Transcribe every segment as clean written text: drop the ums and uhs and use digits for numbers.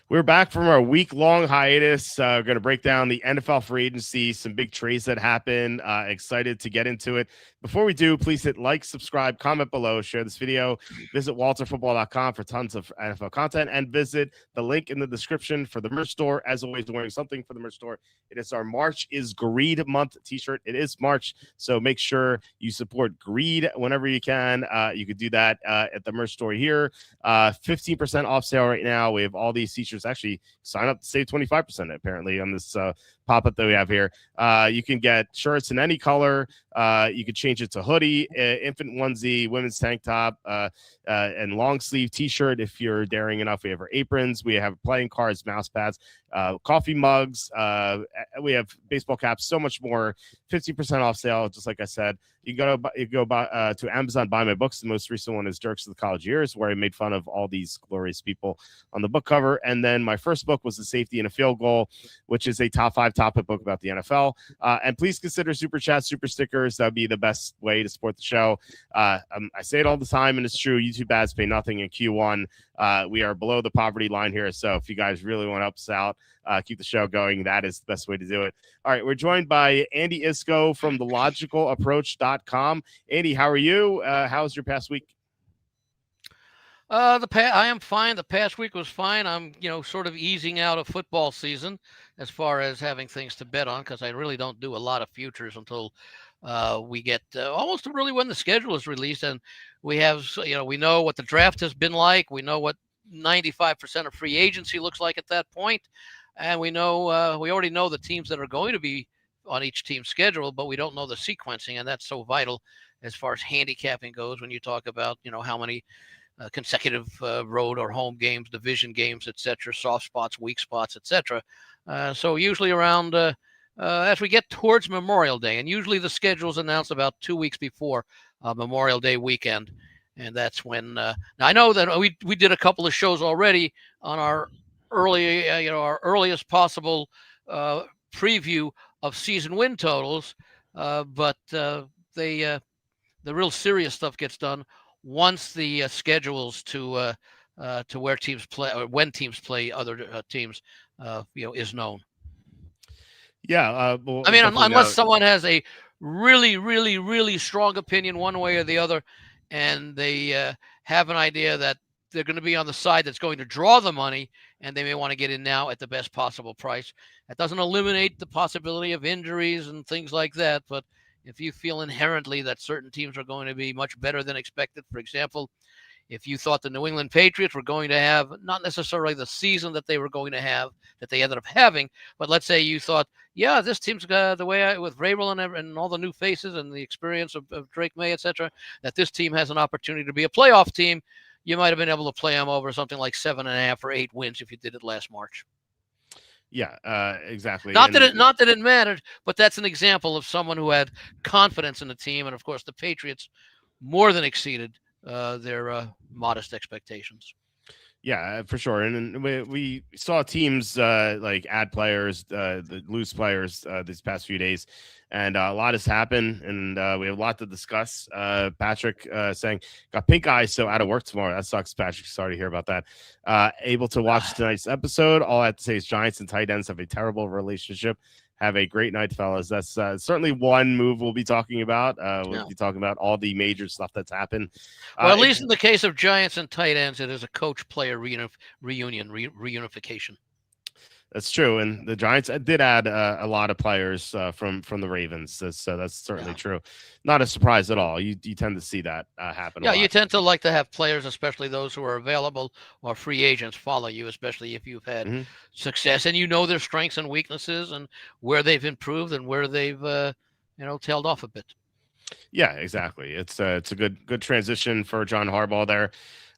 We're back from our week-long hiatus. We're going to break down the NFL free agency, some big trades that happen. Excited to get into it. Before we do, please hit like, subscribe, comment below, share this video. Visit walterfootball.com for tons of NFL content, and visit the link in the description for the merch store. As always, wearing something for the merch store. It is our March is Greed Month t-shirt. It is March, so make sure you support Greed whenever you can. You could do that at the merch store here. 15% off sale right now. We have all these t-shirts. Actually, sign up to save 25% apparently on this pop-up that we have here. You can get shirts in any color. You could change it to hoodie, infant onesie, women's tank top, and long sleeve t-shirt if you're daring enough. We have our aprons. We have playing cards, mouse pads, coffee mugs. We have baseball caps, so much more. 50% off sale, just like I said. You go to Amazon, buy my books. The most recent one is Jerks of the College Years, where I made fun of all these glorious people on the book cover. And then my first book was The Safety and a Field Goal, which is a top 5 topic book about the NFL. And please consider super chats, super stickers. That would be the best way to support the show. I say it all the time, and it's true. YouTube ads pay nothing in Q1. We are below the poverty line here. So if you guys really want to help us out, keep the show going, that is the best way to do it. All right, we're joined by Andy Iskoe from thelogicalapproach.com. Andy, how are you? How's your past week? I am fine. The past week was fine. I'm, sort of easing out of football season as far as having things to bet on, because I really don't do a lot of futures until we get almost to really when the schedule is released, and we have, we know what the draft has been like. We know what 95% of free agency looks like at that point, and we know we already know the teams that are going to be on each team's schedule, but we don't know the sequencing, and that's so vital as far as handicapping goes when you talk about how many consecutive road or home games, division games, etc., soft spots, weak spots, etc. So usually around as we get towards Memorial Day, and usually the schedule is announced about 2 weeks before Memorial Day weekend, and that's when. Now I know that we did a couple of shows already on our our earliest possible preview of season win totals, but the real serious stuff gets done once the schedules to where teams play or when teams play other teams, is known. Yeah, I mean, unless someone has a really, really, really strong opinion one way or the other, and they have an idea that they're going to be on the side that's going to draw the money, and they may want to get in now at the best possible price. That doesn't eliminate the possibility of injuries and things like that, but if you feel inherently that certain teams are going to be much better than expected, for example, if you thought the New England Patriots were going to have not necessarily the season that they were going to have, that they ended up having, but let's say you thought, yeah, this team's the way with Vrabel and all the new faces and the experience of Drake May, etc., that this team has an opportunity to be a playoff team, you might have been able to play them over something like 7.5 or 8 wins if you did it last March. Yeah, exactly. Not that it mattered, but that's an example of someone who had confidence in the team, and of course, the Patriots more than exceeded their modest expectations. Yeah, for sure. And we saw teams like add players, lose players these past few days, and a lot has happened, and we have a lot to discuss. Patrick saying, got pink eye, so out of work tomorrow. That sucks, Patrick. Sorry to hear about that. Able to watch tonight's episode. All I have to say is Giants and tight ends have a terrible relationship. Have a great night, fellas. That's certainly one move we'll be talking about. We'll be talking about all the major stuff that's happened. Well, at least in the case of Giants and tight ends, it is a coach-player reunification. That's true, and the Giants did add a lot of players from the Ravens, so that's certainly true. Not a surprise at all. You tend to see that happen. Yeah, you tend to like to have players, especially those who are available or free agents, follow you, especially if you've had success and you know their strengths and weaknesses and where they've improved and where they've tailed off a bit. Yeah, exactly. It's a good transition for John Harbaugh there,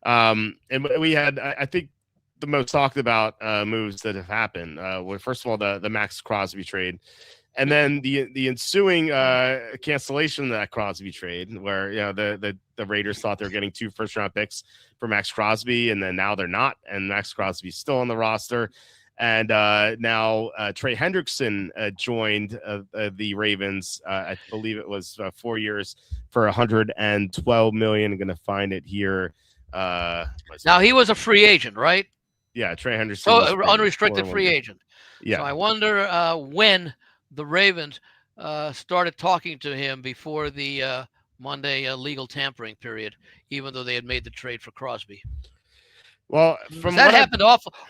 and we had I think the most talked about moves that have happened were, first of all, the Max Crosby trade, and then the ensuing cancellation of that Crosby trade, where the Raiders thought they were getting 2 first-round picks for Max Crosby, and then now they're not, and Max Crosby's still on the roster. And now Trey Hendrickson joined the Ravens. I believe it was 4 years for $112 million. I'm going to find it here. Now he was a free agent, right? Yeah, Trey Henderson So was paid four unrestricted and one free year. agent. So Yeah. I wonder when the Ravens started talking to him before the Monday legal tampering period, even though they had made the trade for Crosby. Well, Because from that what I've happened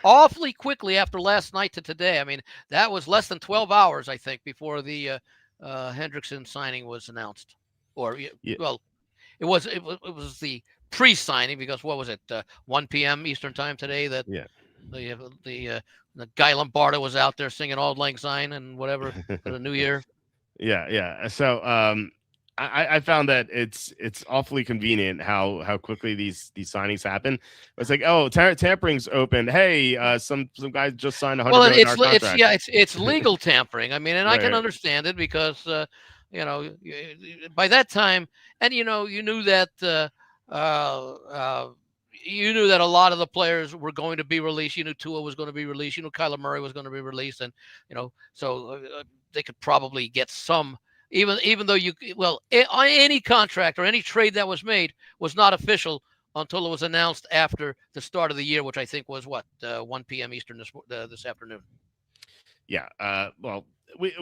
awfully quickly after last night to today. I mean, that was less than 12 hours, I think, before the Hendrickson signing was announced. Or, yeah, well, it was the pre-signing because what was it, 1 p.m. Eastern time today that yeah. the guy Lombardo was out there singing "Auld Lang Syne" and whatever for the New Year. Yeah, yeah. So I found that it's awfully convenient how quickly these signings happen. It's like, oh, tampering's open. Hey, some guy just signed a Well, $100 million contract. it's legal tampering. I mean, and I Right, can right. understand it because by that time, and you knew that uh, uh, you knew that a lot of the players were going to be released. You knew Tua was going to be released. You knew Kyler Murray was going to be released, and so they could probably get some. Even though on any contract or any trade that was made was not official until it was announced after the start of the year, which I think was what 1 p.m. Eastern this afternoon. Yeah. Well,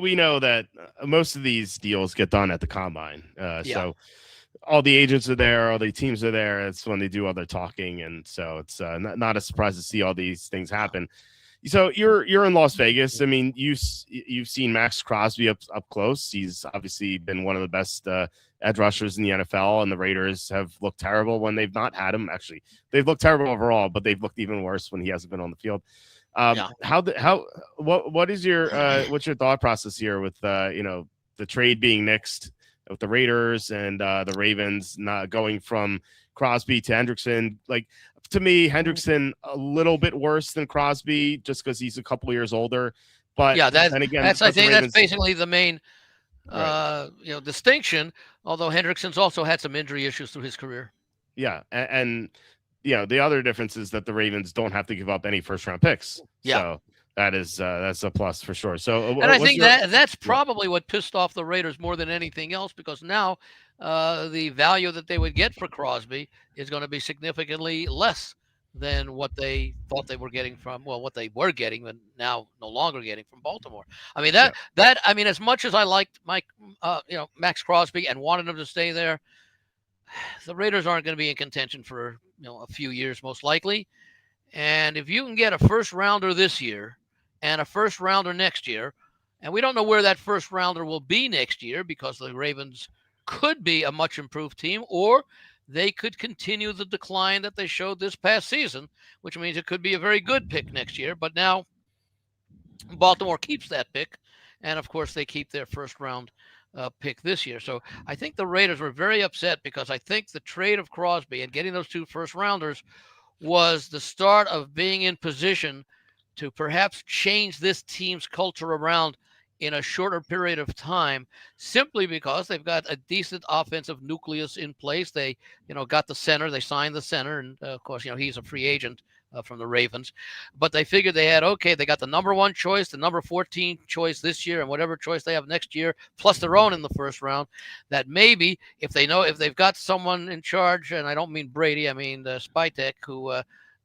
we know that most of these deals get done at the combine. Yeah, So all the agents are there, all the teams are there. That's when they do all their talking, and so it's not a surprise to see all these things yeah, happen. So you're in Las Vegas. I mean, you've seen Max Crosby up close. He's obviously been one of the best edge rushers in the NFL, and the Raiders have looked terrible when they've not had him. Actually, they've looked terrible overall, but they've looked even worse when he hasn't been on the field. yeah. What is your what's your thought process here with the trade being nixed with the Raiders and the Ravens not going from Crosby to Hendrickson? Like, to me, Hendrickson a little bit worse than Crosby just because he's a couple years older. But Yeah, then again, I but the think that's Ravens, basically the main right? distinction. Although Hendrickson's also had some injury issues through his career. Yeah, and the other difference is that the Ravens don't have to give up any first round picks, Yeah, so that's a plus for sure. So and I what's think your that's yeah probably what pissed off the Raiders more than anything else because now the value that they would get for Crosby is going to be significantly less than what they thought they were getting from what they were getting but now no longer getting from Baltimore. I mean yeah as much as I liked Max Crosby and wanted him to stay there, the Raiders aren't going to be in contention for a few years most likely. And if you can get a first rounder this year and a first rounder next year, and we don't know where that first rounder will be next year because the Ravens could be a much improved team or they could continue the decline that they showed this past season, which means it could be a very good pick next year. But now Baltimore keeps that pick. And of course, they keep their first round pick this year. So I think the Raiders were very upset because I think the trade of Crosby and getting those two first rounders was the start of being in position to perhaps change this team's culture around in a shorter period of time simply because they've got a decent offensive nucleus in place. They, got the center, they signed the center, and of course, he's a free agent from the Ravens. But they figured they got the number one choice, the number 14 choice this year, and whatever choice they have next year, plus their own in the first round. That maybe if they've got someone in charge, and I don't mean Brady, I mean Spytek, who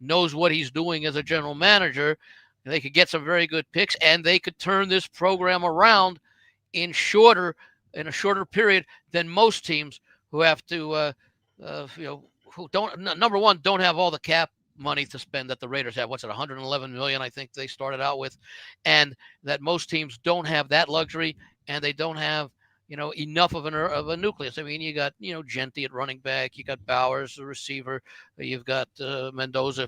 knows what he's doing as a general manager, they could get some very good picks, and they could turn this program around in a shorter period than most teams who have to, who don't number one don't have all the cap money to spend that the Raiders have. What's it, 111 million? I think they started out with, and that most teams don't have that luxury, and they don't have enough of a nucleus. I mean, you got Genti at running back, you got Bowers the receiver, you've got Mendoza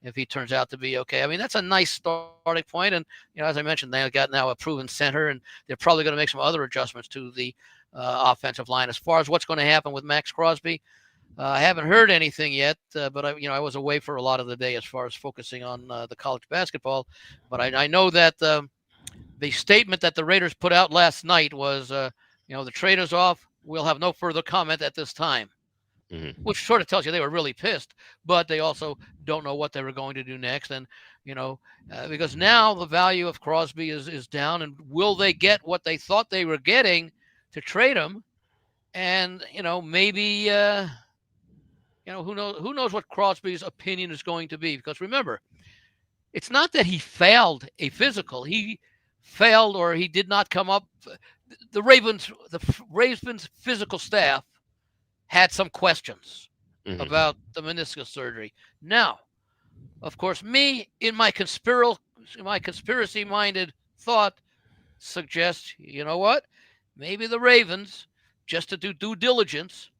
if he turns out to be okay. I mean, that's a nice starting point. And, as I mentioned, they've got now a proven center, and they're probably going to make some other adjustments to the offensive line. As far as what's going to happen with Max Crosby, I haven't heard anything yet, but I was away for a lot of the day as far as focusing on the college basketball. But I know that the statement that the Raiders put out last night was, the trade is off. We'll have no further comment at this time. mhm. Which sort of tells you they were really pissed, but they also don't know what they were going to do next. And, because now the value of Crosby is down, and will they get what they thought they were getting to trade him? And, maybe, who knows what Crosby's opinion is going to be? Because remember, It's not that he failed a physical. He failed, or he did not come up. The Ravens physical staff had some questions Hmm. about the meniscus surgery. Now, of course, me in my conspiracy minded thought suggests, you know what? Maybe the Ravens, just to do due diligence,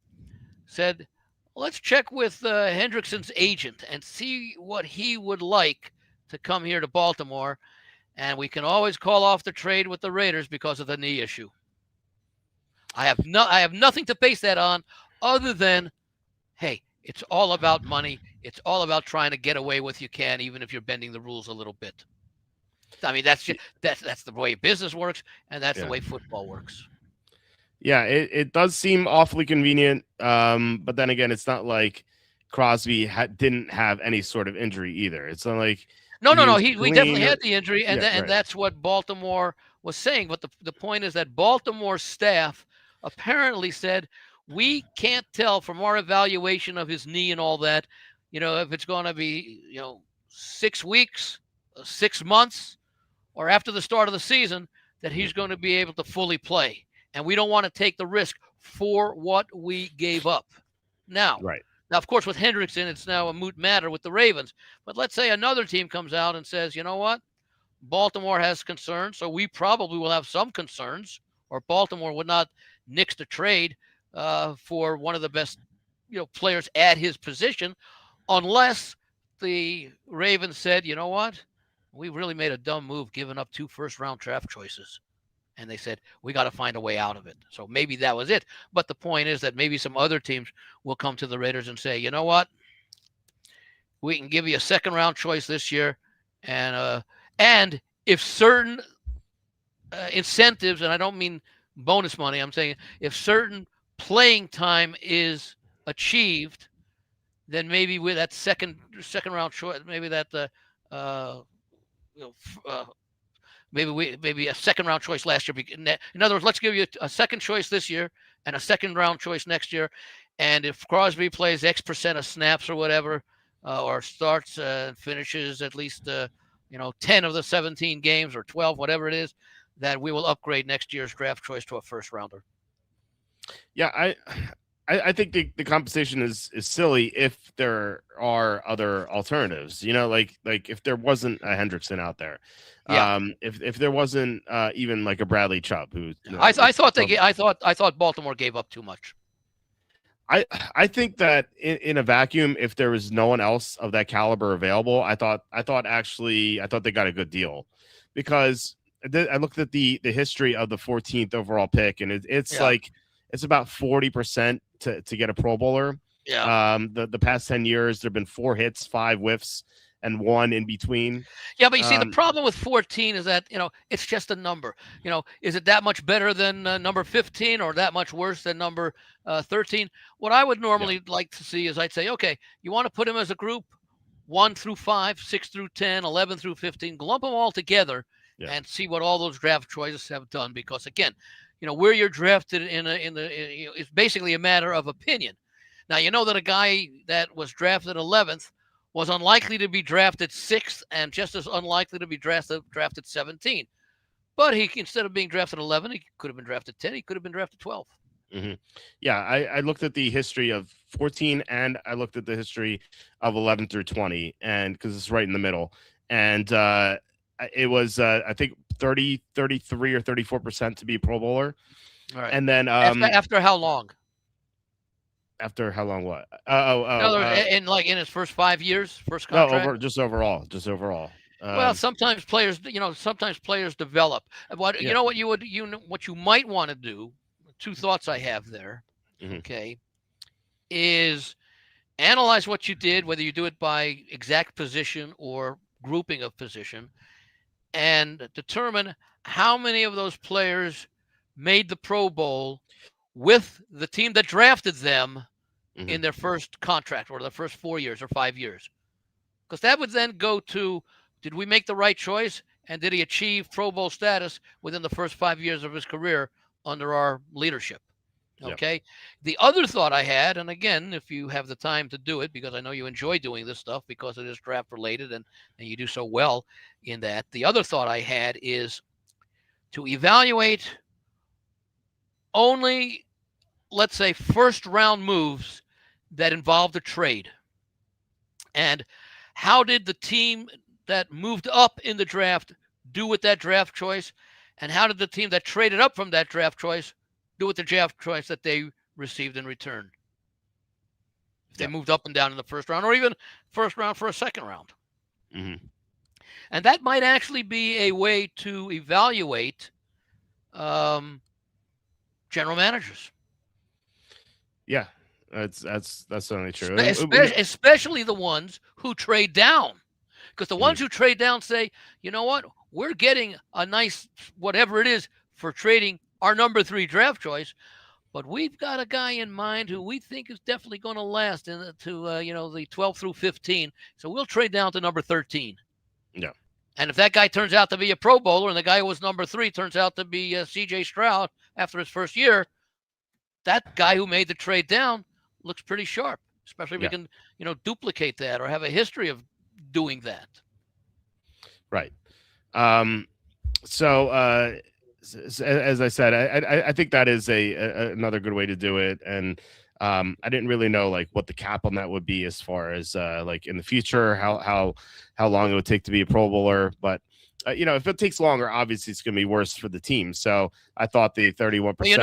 said, let's check with Hendrickson's agent and see what he would like to come here to Baltimore. And we can always call off the trade with the Raiders because of the knee issue. I have nothing to base that on other than, hey, it's all about money. It's all about trying to get away with you can, even if you're bending the rules a little bit. I mean, that's the way business works, and that's the Yeah. way football works. Yeah, it does seem awfully convenient. But then again, it's not like Crosby didn't have any sort of injury either. It's not like No, no, he no. was We clean definitely or had the injury, and yeah, and right. that's what Baltimore was saying. But the point is that Baltimore staff apparently said we can't tell from our evaluation of his knee and all that, if it's going to be 6 weeks, 6 months, or after the start of the season that Mhm. he's going to be able to fully play, and we don't want to take the risk for what we gave up. Now, Right. now, of course, with Hendrickson, it's now a moot matter with the Ravens. But let's say another team comes out and says, you know what? Baltimore has concerns, so we probably will have some concerns, or Baltimore would not nix the trade for one of the best, players at his position, unless the Ravens said, you know what? We really made a dumb move giving up 2 first-round draft choices. And they said, we got to find a way out of it. So maybe that was it. But the point is that maybe some other teams will come to the Raiders and say, you know what? We can give you a second-round choice this year. And if certain incentives, and I don't mean bonus money, I'm saying if certain playing time is achieved, then maybe with that second round choice, maybe that uh, you know, maybe a second round choice last year. In other words, let's give you a second choice this year and a second round choice next year. And if Crosby plays X percent of snaps or whatever, or starts and finishes at least 10 of the 17 games or 12, whatever it is, that we will upgrade next year's draft choice to a first rounder. Yeah, I think the compensation is silly if there are other alternatives. Like if there wasn't a Hendrickson out there, Yeah, if there wasn't even like a Bradley Chubb who I thought Baltimore gave up too much. I I think that in a vacuum, if there was no one else of that caliber available, I thought they got a good deal because I looked at the history of the 14th overall pick, and it's Yeah, like it's about 40% to get a Pro Bowler. yeah. The past 10 years, there've been 4 hits, 5 whiffs, and one in between. Yeah, but you see, the Um, problem with 14 is that, it's just a number. Is it that much better than number 15 or that much worse than number 13? What I would yeah, normally like to see is I'd say, okay, you want to put them as a group, 1 through 5, 6 through 10, 11 through 15, lump them all together yeah, and see what all those draft choices have done. Because again, where you're drafted it's basically a matter of opinion. Now, you know that a guy that was drafted 11th was unlikely to be drafted 6th and just as unlikely to be drafted 17. But instead of being drafted 11, he could have been drafted 10. He could have been drafted 12. hmm yeah. I looked at the history of 14 and I looked at the history of 11 through 20, and because it's right in the middle, and it was I think 30, 33 or 34% to be a Pro Bowler, All right. and then After how long? after how long? What? In other words, in his first 5 years, first No, contract. just overall. Well, sometimes players develop. Yeah. What you might want to do. Two thoughts I have there. Hmm. Okay, is analyze what you did, whether you do it by exact position or grouping of position, and determine how many of those players made the Pro Bowl with the team that drafted them in Hmm. their first contract or their first 4 years or 5 years. Because that would then go to, did we make the right choice? And did he achieve Pro Bowl status within the first 5 years of his career under our leadership? Yeah. Okay. The other thought I had, and again, if you have the time to do it, because I know you enjoy doing this stuff because it is draft related and you do so well in that. The other thought I had is to evaluate only, let's say, first round moves that involved a trade. And how did the team that moved up in the draft do with that draft choice? And how did the team that traded up from that draft choice do with the draft choice that they received in return? If they Yeah. moved up and down in the first round or even first round for a second round. Mm-hmm. And that might actually be a way to evaluate um, general managers. Yeah. That's certainly true. Especially the ones who trade down. Because the ones who trade down say, you know what, we're getting a nice whatever it is for trading our number 3 draft choice, but we've got a guy in mind who we think is definitely going to last into the 12 through 15. So we'll trade down to number 13. Yeah. And if that guy turns out to be a Pro Bowler and the guy who was number 3 turns out to be C.J. Stroud after his first year, that guy who made the trade down looks pretty sharp, especially if we can, duplicate that or have a history of doing that. Right. So as I said, I think that is another good way to do it. And I didn't really know like what the cap on that would be as far as like in the future, how long it would take to be a Pro Bowler. But if it takes longer, obviously it's going to be worse for the team. So I thought the 31%. You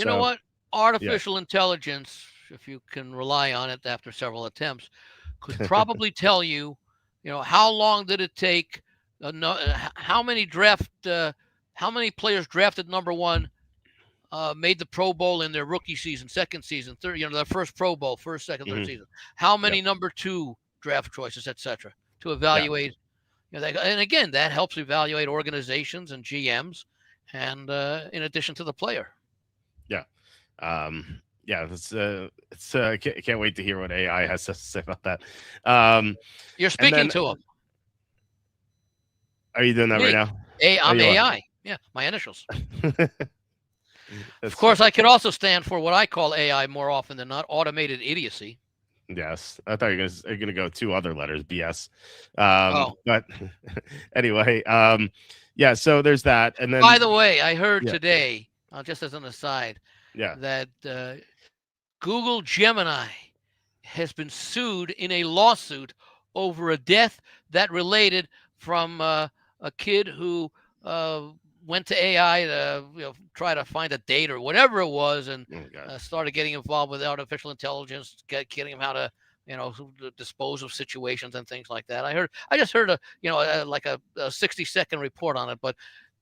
know what? Artificial intelligence, if you can rely on it after several attempts, could probably tell you, how long did it take? How many players drafted number 1 made the Pro Bowl in their rookie season, second season, third, their first Pro Bowl, first, second, third season. How many number 2 draft choices, etc. To evaluate. And again, that helps evaluate organizations and GMs, and in addition to the player. Yeah. Can't wait to hear what AI has to say about that. You're speaking to him. Are you doing that right now? I'm AI. Yeah, my initials. Of course, I could also stand for what I call AI more often than not, automated idiocy. Yes, I thought you were gonna go 2 other letters, BS. But anyway, yeah. So there's that, and then by the way, I heard today, just as an aside, that Google Gemini has been sued in a lawsuit over a death that related from a kid who went to AI to try to find a date or whatever it was, and started getting involved with artificial intelligence, getting him how to dispose of situations and things like that. I just heard a 60-second report on it, but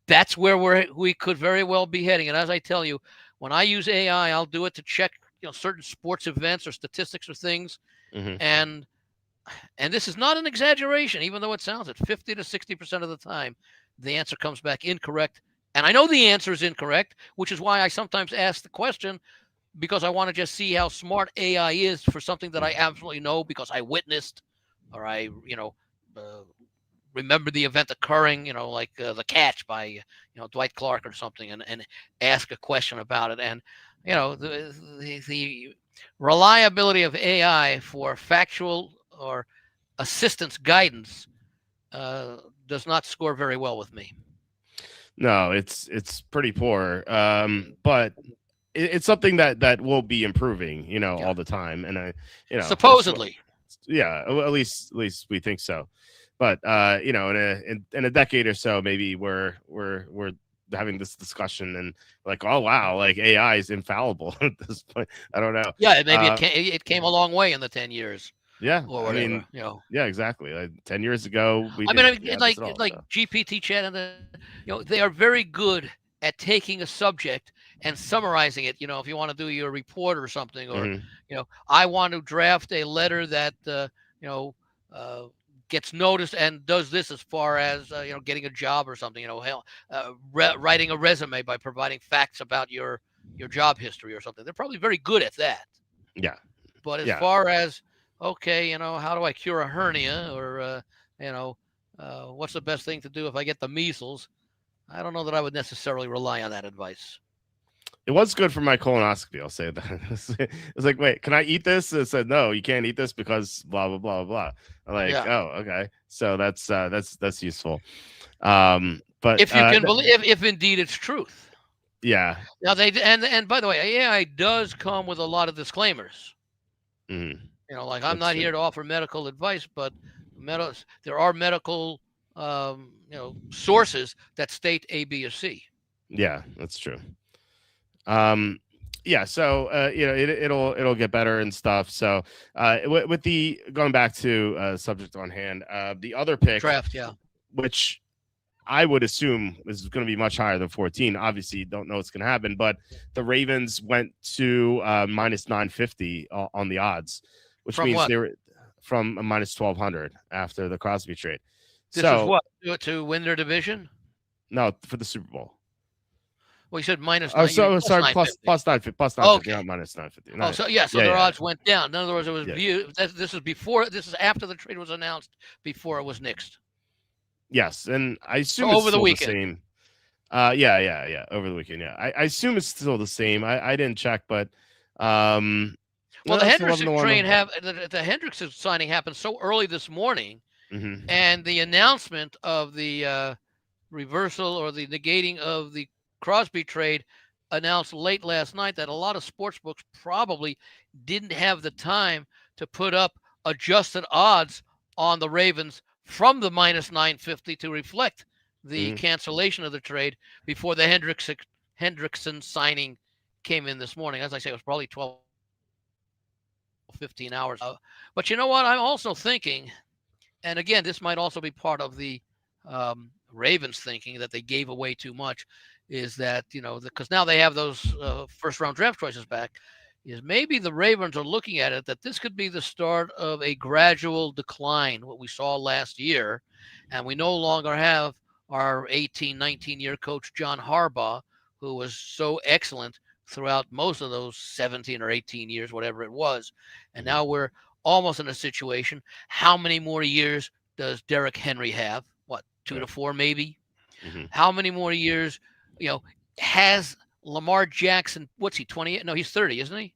that's where we could very well be heading. And as I tell you, when I use AI, I'll do it to check certain sports events or statistics or things, and this is not an exaggeration, even though it sounds it 50 to 60% of the time the answer comes back incorrect. And I know the answer is incorrect, which is why I sometimes ask the question, because I want to just see how smart AI is for something that I absolutely know because I witnessed, or I, remember the event occurring, like The Catch by, Dwight Clark or something, and ask a question about it. And, the reliability of AI for factual or assistance guidance does not score very well with me. No, it's pretty poor. But it's something that will be improving, all the time. And supposedly, at least we think so. But in a decade or so, maybe we're having this discussion and like, oh wow, like AI is infallible at this point. I don't know. Yeah, maybe it came a long way in the 10 years. Yeah, or whatever, Yeah, exactly. 10 years ago, like GPT chat, and they are very good at taking a subject and summarizing it. If you want to do your report or something, or I want to draft a letter that gets noticed and does this as far as getting a job or something. Writing a resume by providing facts about your job history or something. They're probably very good at that. Yeah, but as far as okay, how do I cure a hernia, or what's the best thing to do if I get the measles? I don't know that I would necessarily rely on that advice. It was good for my colonoscopy. I'll say that. It's like, wait, can I eat this? It said, no, you can't eat this because blah blah blah blah. I'm like, Yeah. oh, okay. So that's useful. But If you can believe, if indeed it's truth. yeah. Now and by the way, AI does come with a lot of disclaimers. Mhm. Like I'm That's not true. here to offer medical advice, but there are medical sources that state A, B, or C. Yeah, that's true. Um, yeah, so it'll get better and stuff. So with the going back to subject on hand, the other pick, Draft, yeah. which I would assume is going to be much higher than 14. Obviously, don't know what's going to happen, but the Ravens went to minus 950 on the odds, which From means what? they were from a minus 1200 after the Crosby trade. This is So what to win their division. no, for the Super Bowl. Well, you said minus Oh, nine. You mean so plus sorry, 950. plus 950, plus 950, Okay. not minus 950. Oh, so yeah, so Yeah, their yeah, odds went down. In other words, it was yeah. viewed. This is before. This is after the trade was announced. Before it was nixed. Yes, and I assume So it's over the still the weekend. same. Yeah. Over the weekend, yeah. I assume it's still the same. I didn't check, but Well, no, the it's 11 to Hendrickson 1. train the Hendrickson signing happened so early this morning, Mm-hmm. and the announcement of the reversal or the negating of the Crosby trade announced late last night that a lot of sports books probably didn't have the time to put up adjusted odds on the Ravens from the minus 950 to reflect the Mm-hmm. cancellation of the trade before the Hendrickson signing came in this morning. As I say, it was probably 12, 15 hours. But you know what? I'm also thinking, and again, this might also be part of the Ravens thinking that they gave away too much, is that, because now they have those first round draft choices back, is maybe the Ravens are looking at it that this could be the start of a gradual decline, what we saw last year. And we no longer have our 18, 19-year coach, John Harbaugh, who was so excellent throughout most of those 17 or 18 years, whatever it was. And now we're almost in a situation. How many more years does Derrick Henry have? What, 2 to 4 maybe? Mm-hmm. How many more years, has Lamar Jackson, what's he, 28? No, he's 30, isn't he?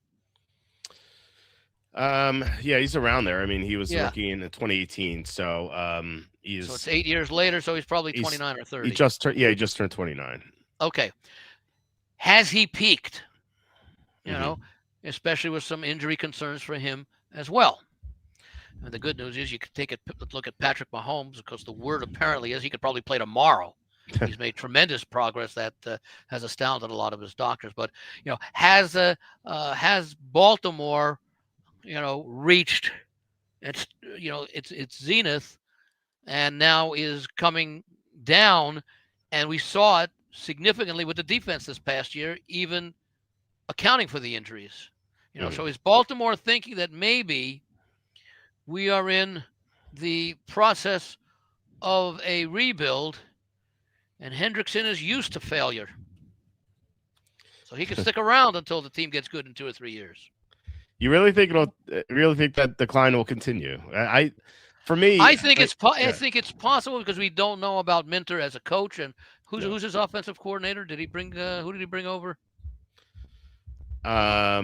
Yeah, he's around there. I mean, he was a Yeah. rookie in 2018, so he's So it's 8 years later, so he's probably 29 or 30. He just turned 29. Okay. Has he peaked? Mm-hmm. Especially with some injury concerns for him as well. And the good news is you could take a look at Patrick Mahomes, because the word apparently is he could probably play tomorrow. He's made tremendous progress that has astounded a lot of his doctors. But has Baltimore reached its its zenith, and now is coming down, and we saw it significantly with the defense this past year, even accounting for the injuries. So is Baltimore thinking that maybe we are in the process of a rebuild, and Hendrickson is used to failure, so he can stick around until the team gets good in 2 or 3 years? You really think that decline will continue? For me, I think I think it's possible, because we don't know about Minter as a coach, and who's his offensive coordinator. Did he bring who did he bring over? I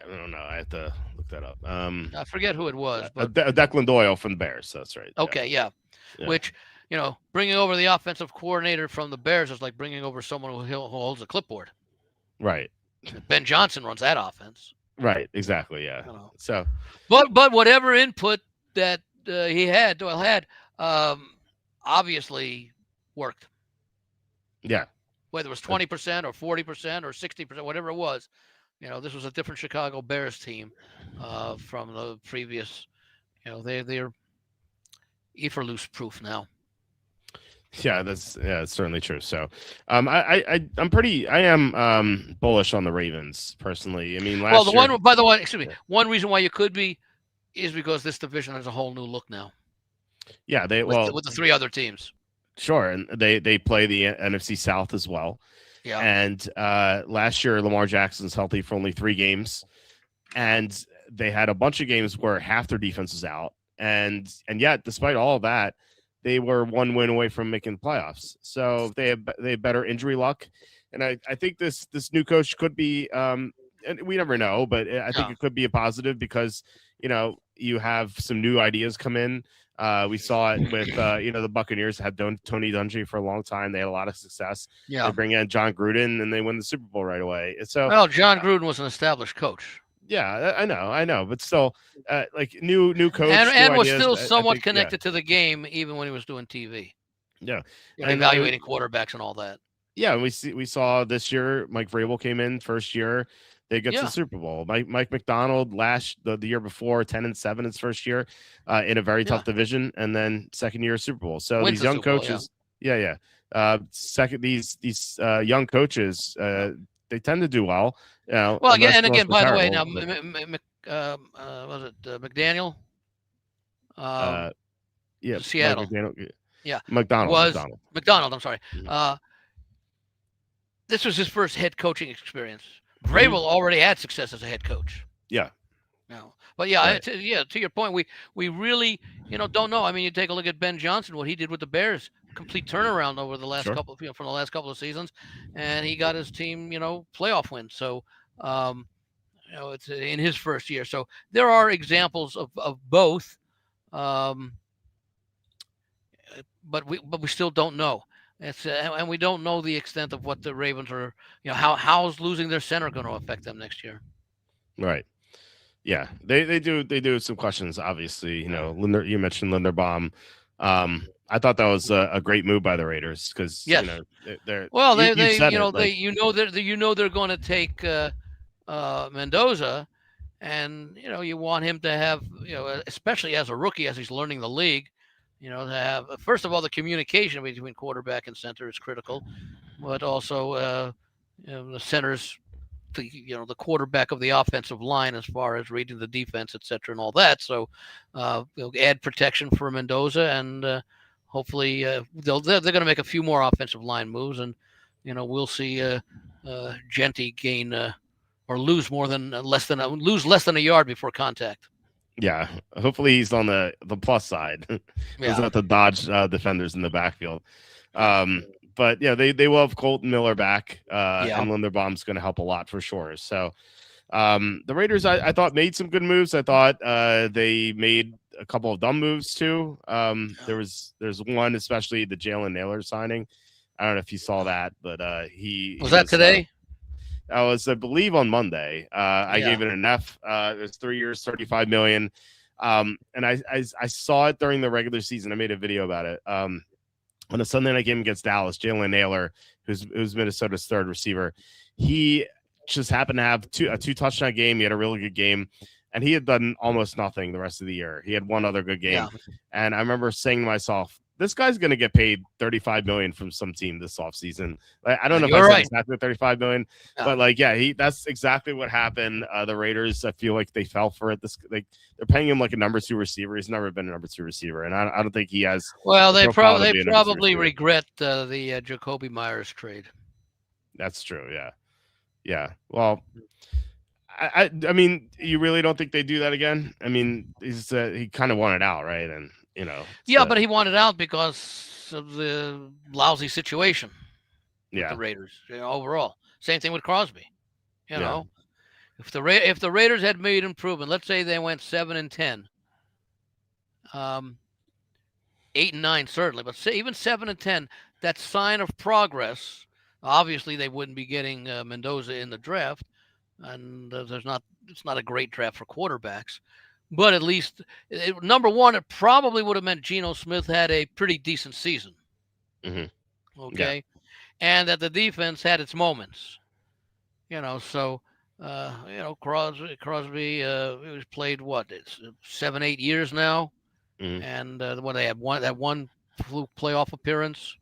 don't know. I have to look that up. I forget who it was, but Declan Doyle from the Bears. That's right. Okay, yeah. Which, bringing over the offensive coordinator from the Bears is like bringing over someone who holds a clipport. Right. Ben Johnson runs that offense. Right. Exactly. Yeah. So, but whatever input that Doyle had, obviously worked. Yeah. Whether it was 20% or 40% or 60%, whatever it was, this was a different Chicago Bears team from the previous. They're Eberflus proof now. Yeah, it's certainly true. So, I am bullish on the Ravens personally. I mean, last year, by the way, excuse me, one reason why you could be is because this division has a whole new look now. Yeah, with the 3 other teams. Sure, and they play the NFC South as well. Yeah. And last year, Lamar Jackson's healthy for only 3 games, and they had a bunch of games where half their defense was out, and yet, despite all of that, they were one win away from making the playoffs. So they have better injury luck, and I think this new coach could be and we never know, but I think Yeah. it could be a positive because you have some new ideas come in. We saw it with the Buccaneers had Tony Dungy for a long time. They had a lot of success. Yeah. They bring in John Gruden and they win the Super Bowl right away. So Well, John Gruden was an established coach. yeah, I know, but still, like new coach and new was ideas, still I somewhat think, connected to the game even when he was doing TV. yeah, and Evaluating quarterbacks and all that. yeah, we saw this year Mike Vrabel came in first year. They get to the Super Bowl. Mike McDonald the year before 10-7 his first year in a very tough division, and then second year Super Bowl. So Wins these the young Super Bowl, coaches, second these young coaches, they tend to do well. Well, again, by the way, now was it McDaniel? Yeah, Seattle. McDonald. McDonald. I'm sorry. This was his first head coaching experience. Vrabel already had success as a head coach. Yeah. No, but to your point, we really don't know. I mean, you take a look at Ben Johnson, what he did with the Bears, complete turnaround over the last couple from the last couple of seasons, and he got his team playoff win. So it's in his first year. So there are examples of both, but we still don't know. And we don't know the extent of what the Ravens are. How's losing their center going to affect them next year? Right. Yeah, they do some questions. Obviously, you mentioned Linderbaum. I thought that was a great move by the Raiders because they're they're going to take Mendoza, and you want him to have especially as a rookie as he's learning the league. To have first of all the communication between quarterback and center is critical, but also the center's the quarterback of the offensive line as far as reading the defense, etc., and all that. So add protection for Mendoza, and hopefully they're going to make a few more offensive line moves, and we'll see Genty gain or lose less than a yard before contact. Yeah, hopefully he's on the plus side. He's not the dodge defenders in the backfield. But they will have Colton Miller back, and Linderbaum's going to help a lot for sure. So the Raiders, I thought, made some good moves. I thought they made a couple of dumb moves too. There's one, especially the Jalen Naylor signing. I don't know if you saw that, but he was today. I believe on Monday. I gave it an F. It was 3 years, $35 million. And I saw it during the regular season. I made a video about it. On a Sunday night game against Dallas, Jalen Naylor, who's Minnesota's third receiver, he just happened to have a two touchdown game. He had a really good game, and he had done almost nothing the rest of the year. He had one other good game, and I remember saying to myself, this guy's going to get paid $35 million from some team this offseason. I don't know if I said exactly $35 million, but that's exactly what happened. The Raiders, I feel like they fell for it. They're paying him like a number 2 receiver. He's never been a number 2 receiver, and I don't think he has. Well, they probably regret the Jacoby Myers trade. That's true. Yeah. Well, I mean, you really don't think they do that again? I mean, he kind of wanted out, right? And but he wanted out because of the lousy situation with the Raiders. Overall, same thing with Crosby. If the Raiders had made improvement, let's say they went 7-10, 8-9 certainly, but even 7-10, that sign of progress. Obviously, they wouldn't be getting Mendoza in the draft, and it's not a great draft for quarterbacks. But at least, number one, it probably would have meant Geno Smith had a pretty decent season. Mm-hmm. Okay. Yeah. And that the defense had its moments. So, Crosby he's played, it's 7-8 years now. Mm-hmm. And when they had one fluke playoff appearance,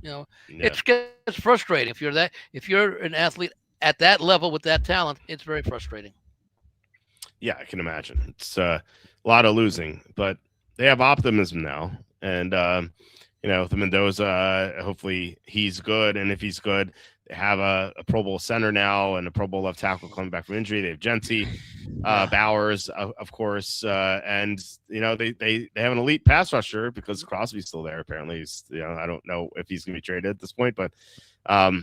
it gets frustrating. If you're an athlete at that level with that talent, it's very frustrating. Yeah, I can imagine. It's a lot of losing, but they have optimism now. And, the Mendoza, hopefully he's good. And if he's good, have a Pro Bowl center now and a Pro Bowl left tackle coming back from injury. They have Gentry, Bowers, of course, and they have an elite pass rusher because Crosby's still there. Apparently, I don't know if he's going to be traded at this point, but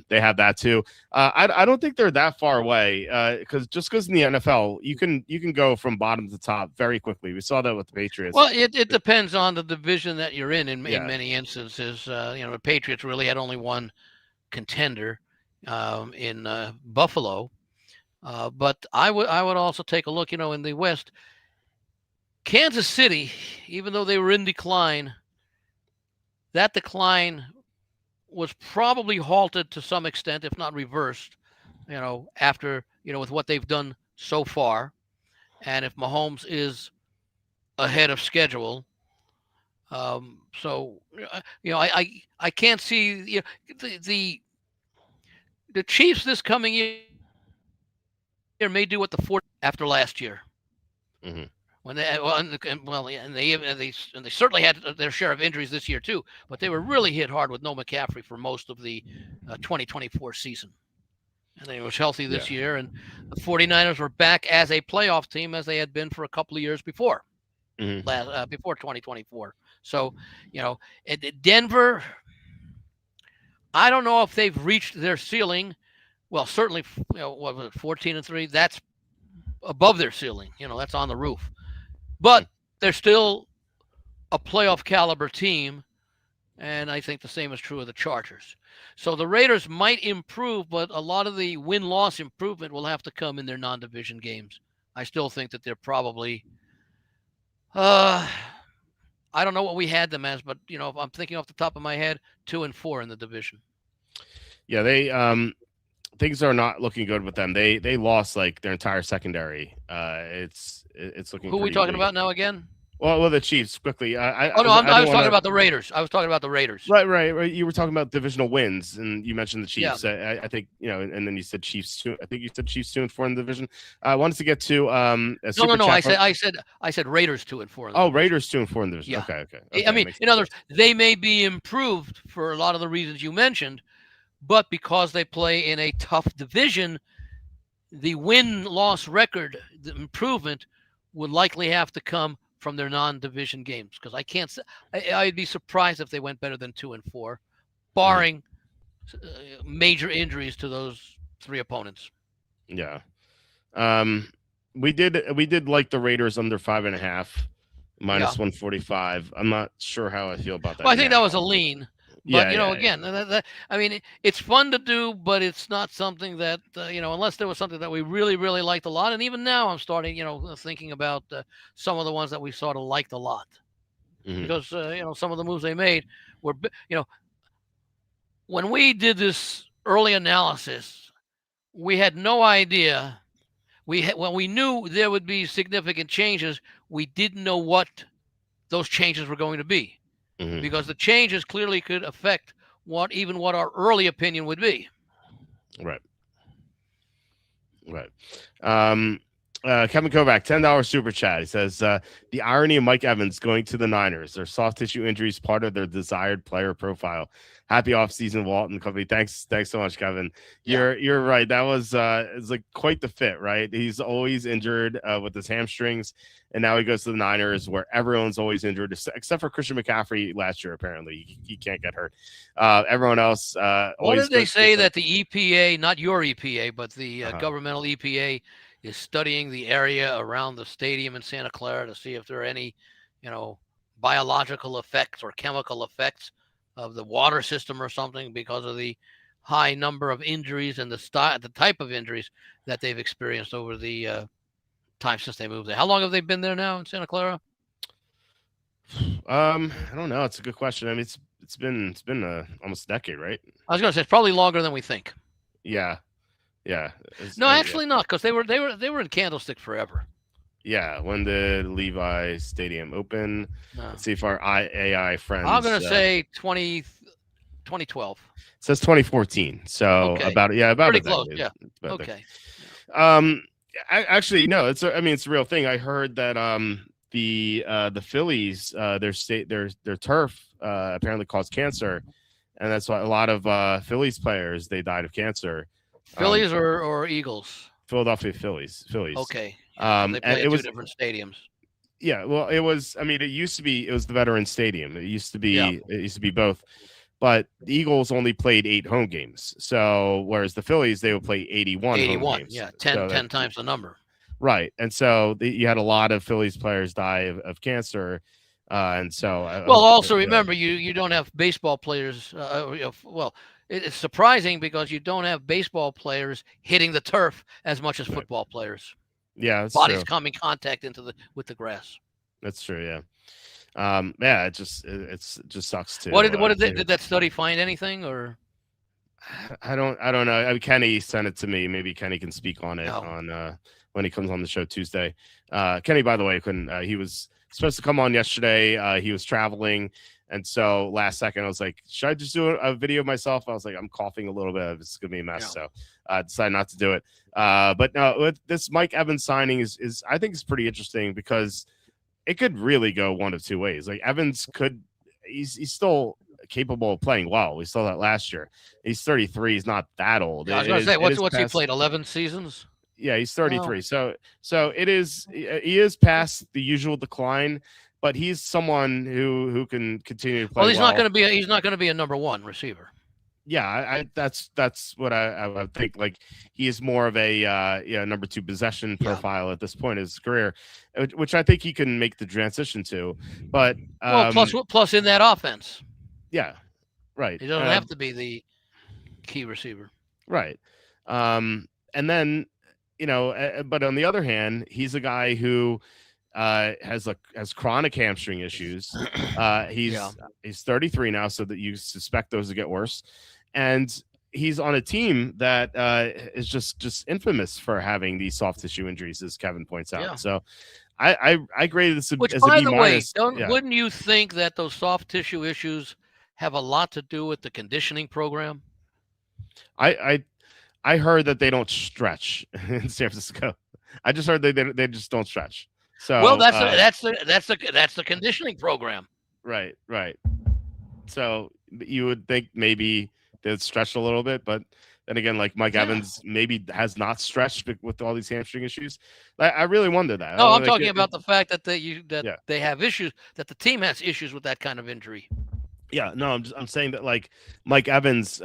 they have that too. I don't think they're that far away because in the NFL you can go from bottom to top very quickly. We saw that with the Patriots. Well, it depends on the division that you're in many instances. The Patriots really had only one contender in Buffalo, but I would also take a look. In the West, Kansas City, even though they were in decline, that decline was probably halted to some extent, if not reversed, after, with what they've done so far. And if Mahomes is ahead of schedule, I can't see the Chiefs this coming year may do what the 40 after last year. Mm-hmm. When they certainly had their share of injuries this year too, but they were really hit hard with no McCaffrey for most of the 2024 season. And they was healthy this year, and the 49ers were back as a playoff team as they had been for a couple of years before, before 2024. So, Denver, I don't know if they've reached their ceiling. Well, certainly, what was it, 14-3? That's above their ceiling. That's on the roof. But they're still a playoff caliber team, and I think the same is true of the Chargers. So the Raiders might improve, but a lot of the win-loss improvement will have to come in their non-division games. I still think that they're probably, I don't know what we had them as, but if I'm thinking off the top of my head, 2-4 in the division. Yeah, they things are not looking good with them. They lost like their entire secondary. It's looking. Who are we talking about now again? Well, the Chiefs quickly. I was talking about the Raiders. Right. You were talking about divisional wins, and you mentioned the Chiefs. Yeah. I think and then you said Chiefs. I think you said Chiefs 2-4 in the division. I wanted to get to no. I said Raiders 2-4. Oh, Raiders 2-4 in the division. Yeah. Okay. I mean, in other words, they may be improved for a lot of the reasons you mentioned, but because they play in a tough division, the win-loss record, the improvement, would likely have to come from their non-division games, because I'd be surprised if they went better than 2-4, barring major injuries to those three opponents. Yeah, we did like the Raiders under 5.5, minus 145. I'm not sure how I feel about that. Well, I think that was a lean. But, again, I mean, it's fun to do, but it's not something that, unless there was something that we really, really liked a lot. And even now I'm starting, thinking about some of the ones that we sort of liked a lot. Mm-hmm. Because, some of the moves they made were, when we did this early analysis, we had no idea. When we knew there would be significant changes, we didn't know what those changes were going to be. Mm-hmm. Because the changes clearly could affect what our early opinion would be. Right. Kevin Kovac, $10 super chat. He says, the irony of Mike Evans going to the Niners. Their soft tissue injuries part of their desired player profile. Happy offseason, Walt and company. Thanks so much, Kevin. You're right. That was it's like quite the fit, right? He's always injured with his hamstrings, and now he goes to the Niners, where everyone's always injured, except for Christian McCaffrey last year. Apparently, he can't get hurt. Everyone else. What did they say that the EPA, not your EPA, but the governmental EPA, is studying the area around the stadium in Santa Clara to see if there are any, biological effects or chemical effects of the water system or something because of the high number of injuries and the type of injuries that they've experienced over the time since they moved there. How long have they been there now in Santa Clara? I don't know. It's a good question. I mean, it's been almost a decade, right? I was going to say it's probably longer than we think. Yeah. No, actually not, because they were in Candlestick forever. Yeah, when did Levi Stadium open? No. Let's see if our AI friends. I'm going to say 2012. It says 2014. So okay. about pretty close. Yeah. Okay. Actually, no. It's a real thing. I heard that the Phillies their turf apparently caused cancer, and that's why a lot of Phillies players they died of cancer. Um, Phillies or Eagles? Philadelphia Phillies. Okay, yeah, because they And play it at two was different stadiums. yeah, well, it was. I mean, it used to be it was the Veterans Stadium. Yeah, It used to be both, but the Eagles only played 8 home games. So whereas the Phillies they would play 81 home 81. games. Yeah, So 10 that times the number. right, and so you had a lot of Phillies players die of cancer, and so Well, also yeah, remember you don't have baseball players. Well, it's surprising because you don't have baseball players hitting the turf as much as right. football players. Yeah, that's Bodies true. coming contact into the with the grass. That's true. Yeah. Yeah, it just sucks Did that study find anything or I don't know. I mean, Kenny sent it to me. Maybe Kenny can speak on it no? on when he comes on the show Tuesday. Kenny, by the way, couldn't. He was supposed to come on yesterday. He was traveling, and so last second I was like, should I just do a video myself? I was like, I'm coughing a little bit. It's gonna be a mess, No. so I decided not to do it. But no, this Mike Evans signing is I think is pretty interesting because it could really go one of two ways. Like Evans could, he's still capable of playing well. We saw that last year. He's 33. He's not that old. Yeah, I was going to say It is what's he past. played 11 seasons? Yeah, he's No. 33. So it is. He is past the usual decline, but he's someone who can continue to Well, play well. he's not going to be a number one receiver. Yeah, that's what I would think. Like he is more of a number two possession Yeah. profile at this point in his career, which I think he can make the transition to. But Well, plus in that offense, yeah, right, he doesn't have to be the key receiver. right. And then but on the other hand, he's a guy who has chronic hamstring issues. Yeah. He's 33 now, so that you suspect those to get worse. And he's on a team that is just infamous for having these soft tissue injuries, as Kevin points out. Yeah. So I graded this Which, as a by B the way, minus. Yeah. wouldn't you think that those soft tissue issues have a lot to do with the conditioning program? I heard that they don't stretch in San Francisco. I just heard they just don't stretch. So Well, that's the conditioning program. right. So you would think maybe they'd stretch a little bit, but then again, like Mike Evans maybe has not stretched with all these hamstring issues. I really wonder that. No, I'm Like, talking about the fact that Yeah. they have issues, that the team has issues with that kind of injury. Yeah, no, I'm saying that like Mike Evans,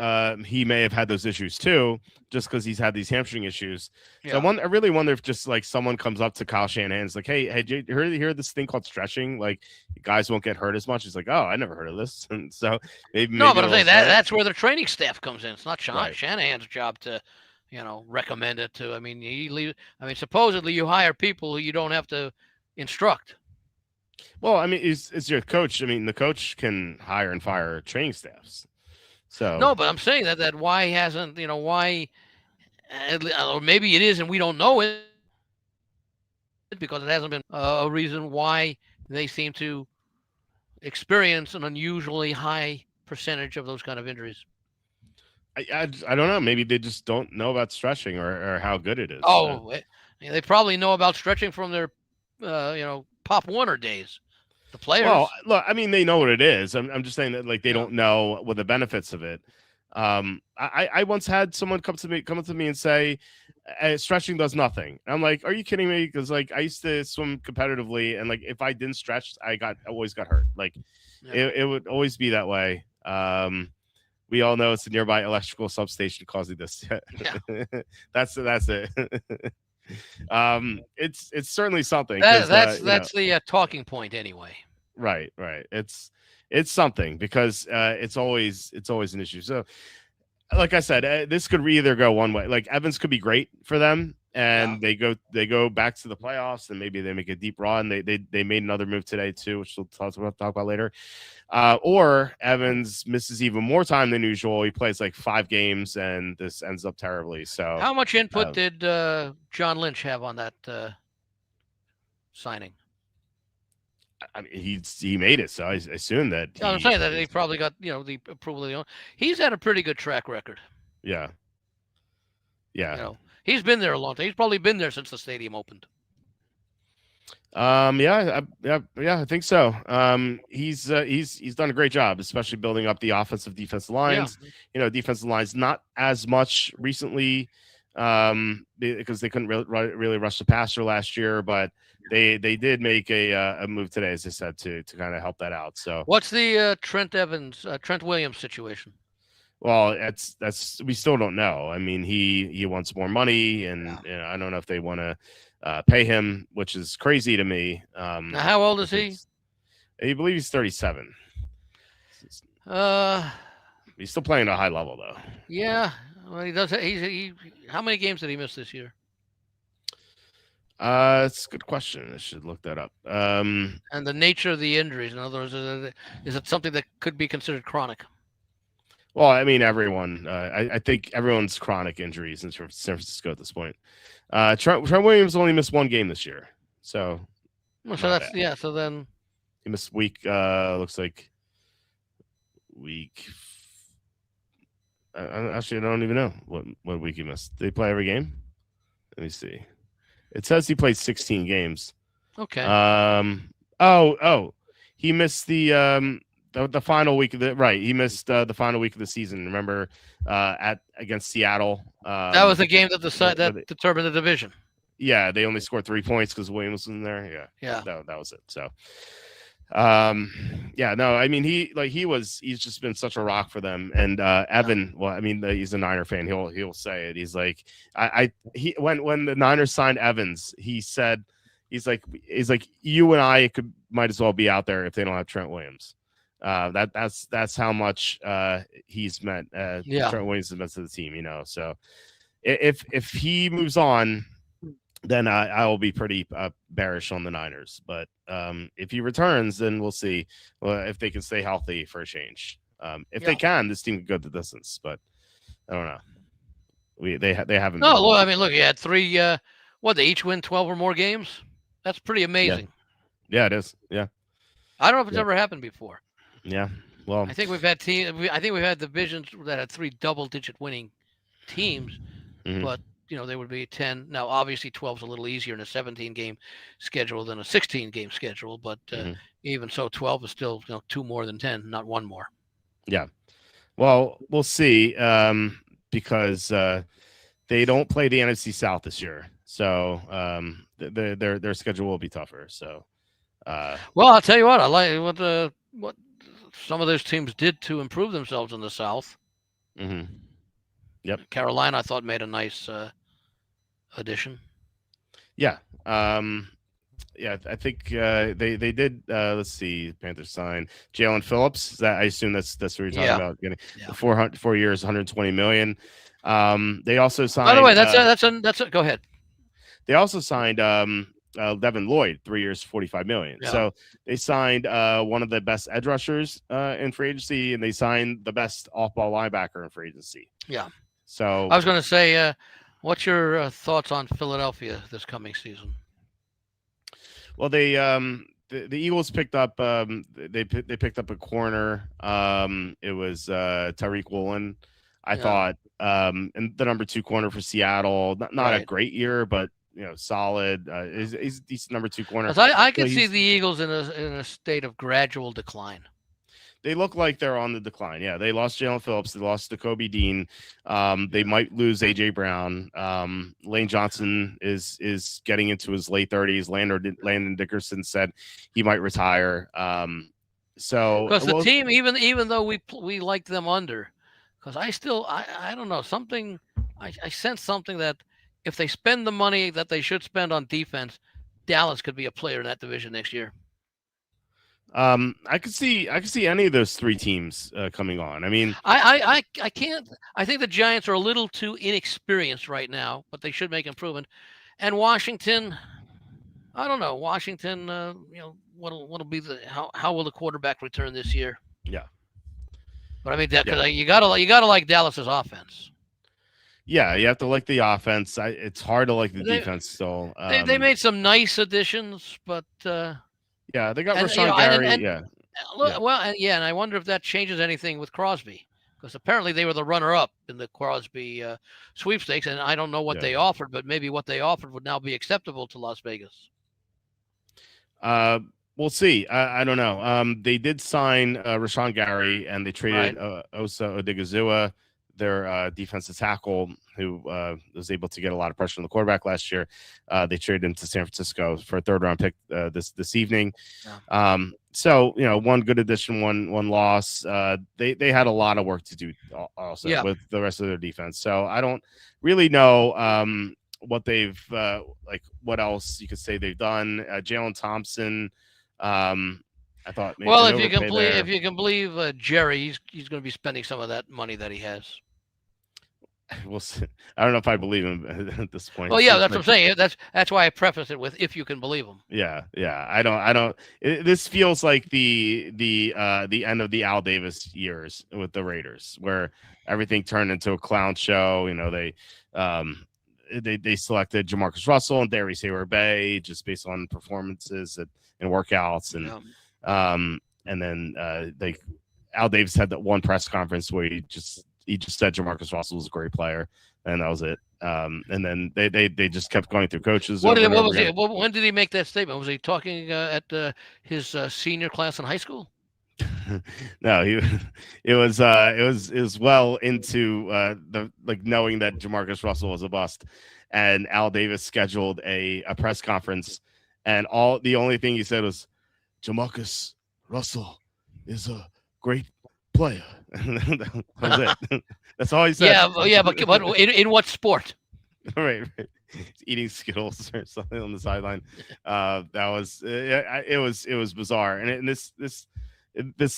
he may have had those issues too, just because he's had these hamstring issues. So Yeah. I really wonder if just like someone comes up to Kyle Shanahan and is like, hey, did you hear this thing called stretching? Like guys won't get hurt as much. He's like, oh, I never heard of this. And so No, but I'm they'll saying start it. that's where the training staff comes in. It's not Right. Shanahan's job to, recommend it to. I mean, supposedly you hire people who you don't have to instruct. Well, I mean, it's your coach. I mean, the coach can hire and fire training staffs. So No, but I'm saying that why hasn't, why, or maybe it is and we don't know it because it hasn't been a reason why they seem to experience an unusually high percentage of those kind of injuries. I don't know. Maybe they just don't know about stretching or how good it is. Oh, they probably know about stretching from their, Pop Warner days. The players. Well, look, I mean, they know what it is. I'm just saying that like they don't know what the benefits of it. I once had someone come up to me and say, stretching does nothing. And I'm like, are you kidding me? Because like I used to swim competitively, and like if I didn't stretch, I always got hurt. Like it would always be that way. We all know it's a nearby electrical substation causing this. Yeah. That's it. It's certainly something. That's the talking point anyway. Right. It's something because it's always an issue. So, like I said, this could either go one way. Like Evans could be great for them, and they go back to the playoffs, and maybe they make a deep run. They made another move today too, which we'll talk about later. Or Evans misses even more time than usual. He plays like 5 games, and this ends up terribly. So, how much input did John Lynch have on that signing? I mean, he made it, so I assume that. I'm saying that he probably got the approval of the owner. He's had a pretty good track record. Yeah. He's been there a long time. He's probably been there since the stadium opened. Yeah, I think so. He's done a great job, especially building up the defensive Yeah. lines. Defensive lines not as much recently, because they couldn't really rush the passer last year, but they did make a move today, as I said, to kind of help that out. So, What's the Trent Williams situation? well, that's we still don't know. I mean, he wants more money, and Yeah. I don't know if they want to pay him, which is crazy to me. Now, how old is If he? it's I believe he's 37. Uh, He's still playing at a high level, though. yeah. Well, he does. How many games did he miss this year? It's a good question. I should look that up. And the nature of the injuries. In other words, is it something that could be considered chronic? Well, I mean, everyone. I think everyone's chronic injuries in San Francisco at this point. Trent Williams only missed one game this year, so Well, so not that's bad. So then, He missed looks like week. Actually, I don't even know what week he missed. Did he play every game? Let me see. It says he played 16 games. okay. He missed the final week of He missed the final week of the season. Remember, against Seattle. That was the game that determined the division. Yeah, they only scored 3 points because Williams was in there. Yeah. That was it. So, no, I mean, he's just been such a rock for them. And Evan, well, I mean, he's a Niner fan. He'll say it. He's like, when the Niners signed Evans, he said, he's like you and I might as well be out there if they don't have Trent Williams. That's how much he's meant. Trent Williams has meant to the team. So if he moves on, then I will be pretty bearish on the Niners. But if he returns, then we'll see if they can stay healthy for a change. If they can, this team could go the distance. But I don't know. They haven't. No, look. I mean, look. You had 3. They each win 12 or more games. That's pretty amazing. Yeah, it is. Yeah. I don't know if it's ever happened before. Yeah. Well, I think we've had we've had divisions that had 3 double-digit winning teams, but they would be 10. Now, obviously, 12 is a little easier in a 17-game schedule than a 16-game schedule, but even so, 12 is still 2 more than 10, not 1 more. Yeah. Well, we'll see, because they don't play the NFC South this year, so their schedule will be tougher. So, well, I'll tell you what, I like what some of those teams did to improve themselves in the South. Mm-hmm. Yep. Carolina, I thought, made a nice addition. Yeah. I think they did. Let's see, Panthers signed Jalen Phillips. I assume that's what you're talking about. Getting 4 years, 120 million. They also signed. By the way, that's a go ahead. They also signed Devin Lloyd, 3 years, 45 million. Yeah. So they signed one of the best edge rushers in free agency, and they signed the best off-ball linebacker in free agency. Yeah. So I was going to say, what's your thoughts on Philadelphia this coming season? Well, they the Eagles picked up they picked up a corner. It was Tariq Woolen, I thought, and the number 2 corner for Seattle. Not a great year, but solid. He's a decent number 2 corner. I could see the Eagles in a state of gradual decline. They look like they're on the decline. Yeah, they lost Jalen Phillips. They lost to Kobe Dean. They might lose A.J. Brown. Lane Johnson is getting into his late 30s. Landon Dickerson said he might retire. So because the team, even though we liked them under, because I don't know, something I sense something that if they spend the money that they should spend on defense, Dallas could be a player in that division next year. I could see any of those 3 teams coming on. I mean, I can't. I think the Giants are a little too inexperienced right now, but they should make improvement. And Washington, I don't know. Washington, what'll be how will the quarterback return this year? Yeah. But I mean, because you gotta like Dallas's offense. Yeah, you have to like the offense. It's hard to like the defense still. They made some nice additions, but. Yeah, they got Rashawn Gary. And I wonder if that changes anything with Crosby, because apparently they were the runner-up in the Crosby sweepstakes, and I don't know what they offered, but maybe what they offered would now be acceptable to Las Vegas. Uh, we'll see. I don't know. They did sign Rashawn Gary, and they traded Right. Osa Odigizua, their defensive tackle, who was able to get a lot of pressure on the quarterback last year. They traded him to San Francisco for a third round pick this evening. Yeah. So one good addition, one loss. They had a lot of work to do also Yeah. with the rest of their defense. So I don't really know what they've like. What else you could say they've done? Jalen Thompson. Um, I thought maybe Well, an if you can overpay believe, there. Jerry, he's going to be spending some of that money that he has. We'll see. I don't know if I believe him at this point. Well, It yeah, seems that's what like I'm saying. That's why I preface it with if you can believe him. yeah. I don't. This feels like the end of the Al Davis years with the Raiders, where everything turned into a clown show. Um, they selected Jamarcus Russell and Darius Hayward-Bay just based on performances and workouts, Yeah. and then they Al Davis had that one press conference where he just said Jamarcus Russell was a great player, and that was it. And then they just kept going through coaches What over did and what over was he? again. When did he make that statement? Was he talking at his senior class in high school? No, it was well into the like knowing that Jamarcus Russell was a bust, and Al Davis scheduled a press conference, and the only thing he said was Jamarcus Russell is a great player. That was it. That's all he said. Yeah, but in what sport? Right. Eating Skittles or something on the sideline. That was it was bizarre, and this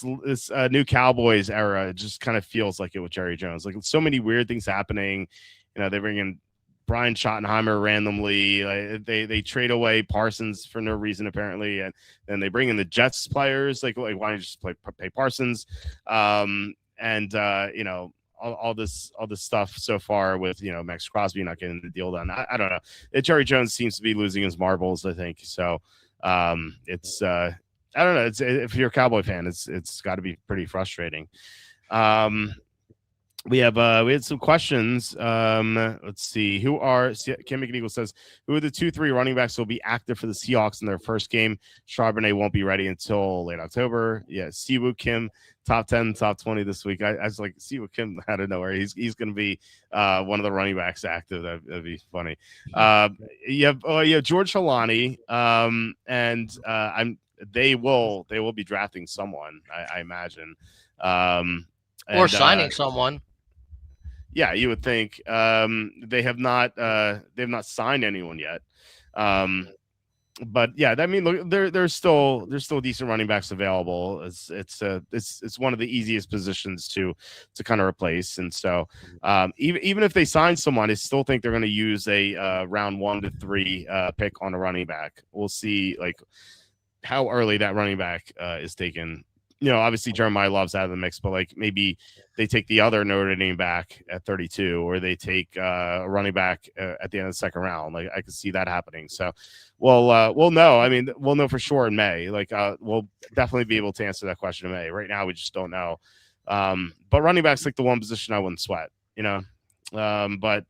new Cowboys era just kind of feels like it with Jerry Jones. Like so many weird things happening. They bring in Brian Schottenheimer randomly. They trade away Parsons for no reason apparently, and then they bring in the Jets players. Like why don't you just pay Parsons? And all this stuff so far with Max Crosby not getting the deal done. I don't know. Jerry Jones seems to be losing his marbles. I think so. It's I don't know. If you're a Cowboy fan, it's got to be pretty frustrating. Um, we had some questions. Let's see. Kim McNeagle says, who are the 2-3 running backs who will be active for the Seahawks in their first game? Charbonnet won't be ready until late October. Yeah, Siwoo Kim, top 10, top 20 this week. I was like, Siwoo Kim out of nowhere. He's going to be one of the running backs active. That'd be funny. You have George Halani, and they will be drafting someone, I imagine. Or signing someone. Yeah, you would think. They have not signed anyone yet. But yeah, I mean, look, there's still decent running backs available. It's one of the easiest positions to kind of replace, and so even if they sign someone, I still think they're going to use a round 1 to 3 pick on a running back. We'll see like how early that running back is taken. Obviously Jeremiah Love's out of the mix, but like maybe they take the other Notre Dame back at 32, or they take a running back at the end of the second round. Like I could see that happening. So we'll know. I mean, we'll know for sure in May. Like we'll definitely be able to answer that question in May. Right now, we just don't know. But running back's like the one position I wouldn't sweat. But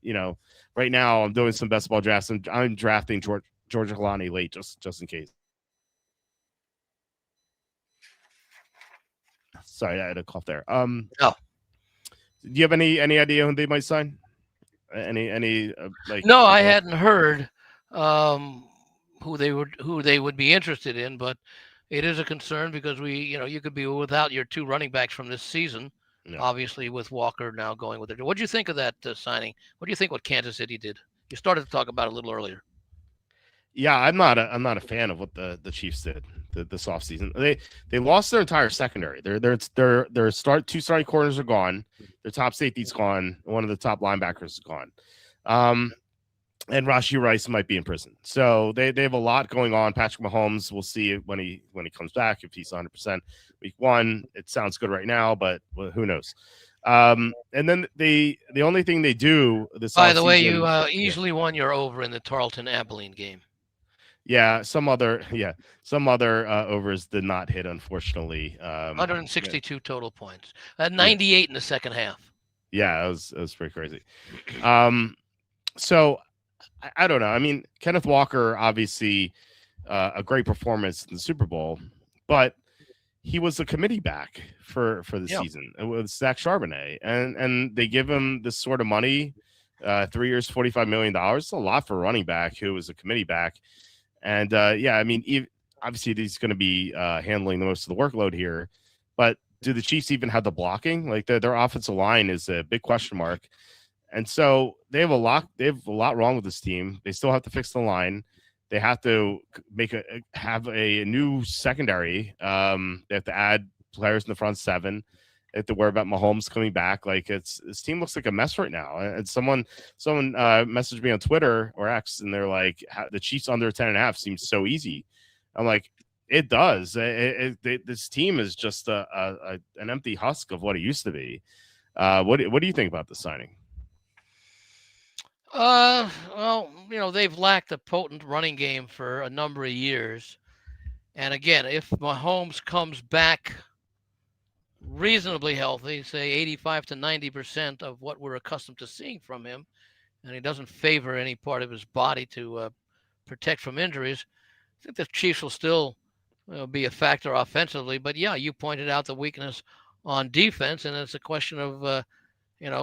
right now I'm doing some best ball drafts. I'm drafting George Halani late just in case. Sorry, I had a cough there. Oh. Do you have any idea when they might sign? Any like? No, I hadn't heard who they would be interested in, but it is a concern because you could be without your 2 running backs from this season. Yeah. Obviously, with Walker now going with it. What do you think of that signing? What do you think what Kansas City did? You started to talk about it a little earlier. Yeah, I'm not a fan of what the Chiefs did this offseason. They lost their entire secondary. Their 2 starting corners are gone. Their top safety's gone. One of the top linebackers is gone. And Rashee Rice might be in prison. So they have a lot going on. Patrick Mahomes, we'll see when he comes back, if he's 100% week 1. It sounds good right now, but who knows? And then the only thing they do this By the way, you easily won your over in the Tarleton Abilene game. Yeah, some other overs did not hit, unfortunately. 162 total points. 98 in the second half. Yeah, it was pretty crazy. So I don't know. I mean, Kenneth Walker obviously a great performance in the Super Bowl, but he was a committee back for the Yeah. season with Zach Charbonnet, and they give him this sort of money, 3 years, $45 million. It's a lot for a running back who was a committee back, and yeah, I mean, obviously he's going to be handling the most of the workload here, but do the Chiefs even have the blocking? Like their offensive line is a big question mark, and so they have a lot. They have a lot wrong with this team. They still have to fix the line. They have to have a new secondary. They have to add players in the front seven. They have to worry about Mahomes coming back. Like this team looks like a mess right now. And someone messaged me on Twitter or X, and they're like, the Chiefs under 10.5 seems so easy. I'm like, it does. This team is just an empty husk of what it used to be. What do you think about the signing? Well, they've lacked a potent running game for a number of years. And again, if Mahomes comes back reasonably healthy, say 85 to 90% of what we're accustomed to seeing from him, and he doesn't favor any part of his body to protect from injuries, I think the Chiefs will still be a factor offensively. But yeah, you pointed out the weakness on defense, and it's a question of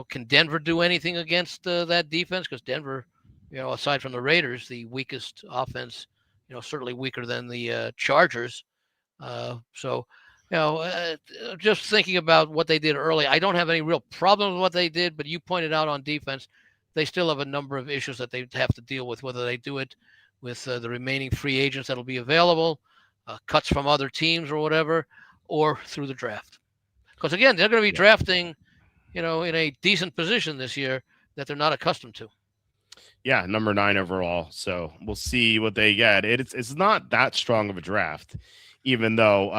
can Denver do anything against that defense? Because Denver, aside from the Raiders, the weakest offense, certainly weaker than the Chargers. So, just thinking about what they did early, I don't have any real problem with what they did, but you pointed out on defense, they still have a number of issues that they have to deal with, whether they do it with the remaining free agents that'll be available, cuts from other teams or whatever, or through the draft. Because again, they're going to be drafting in a decent position this year that they're not accustomed to. Yeah, number 9 overall. So we'll see what they get. It's not that strong of a draft, even though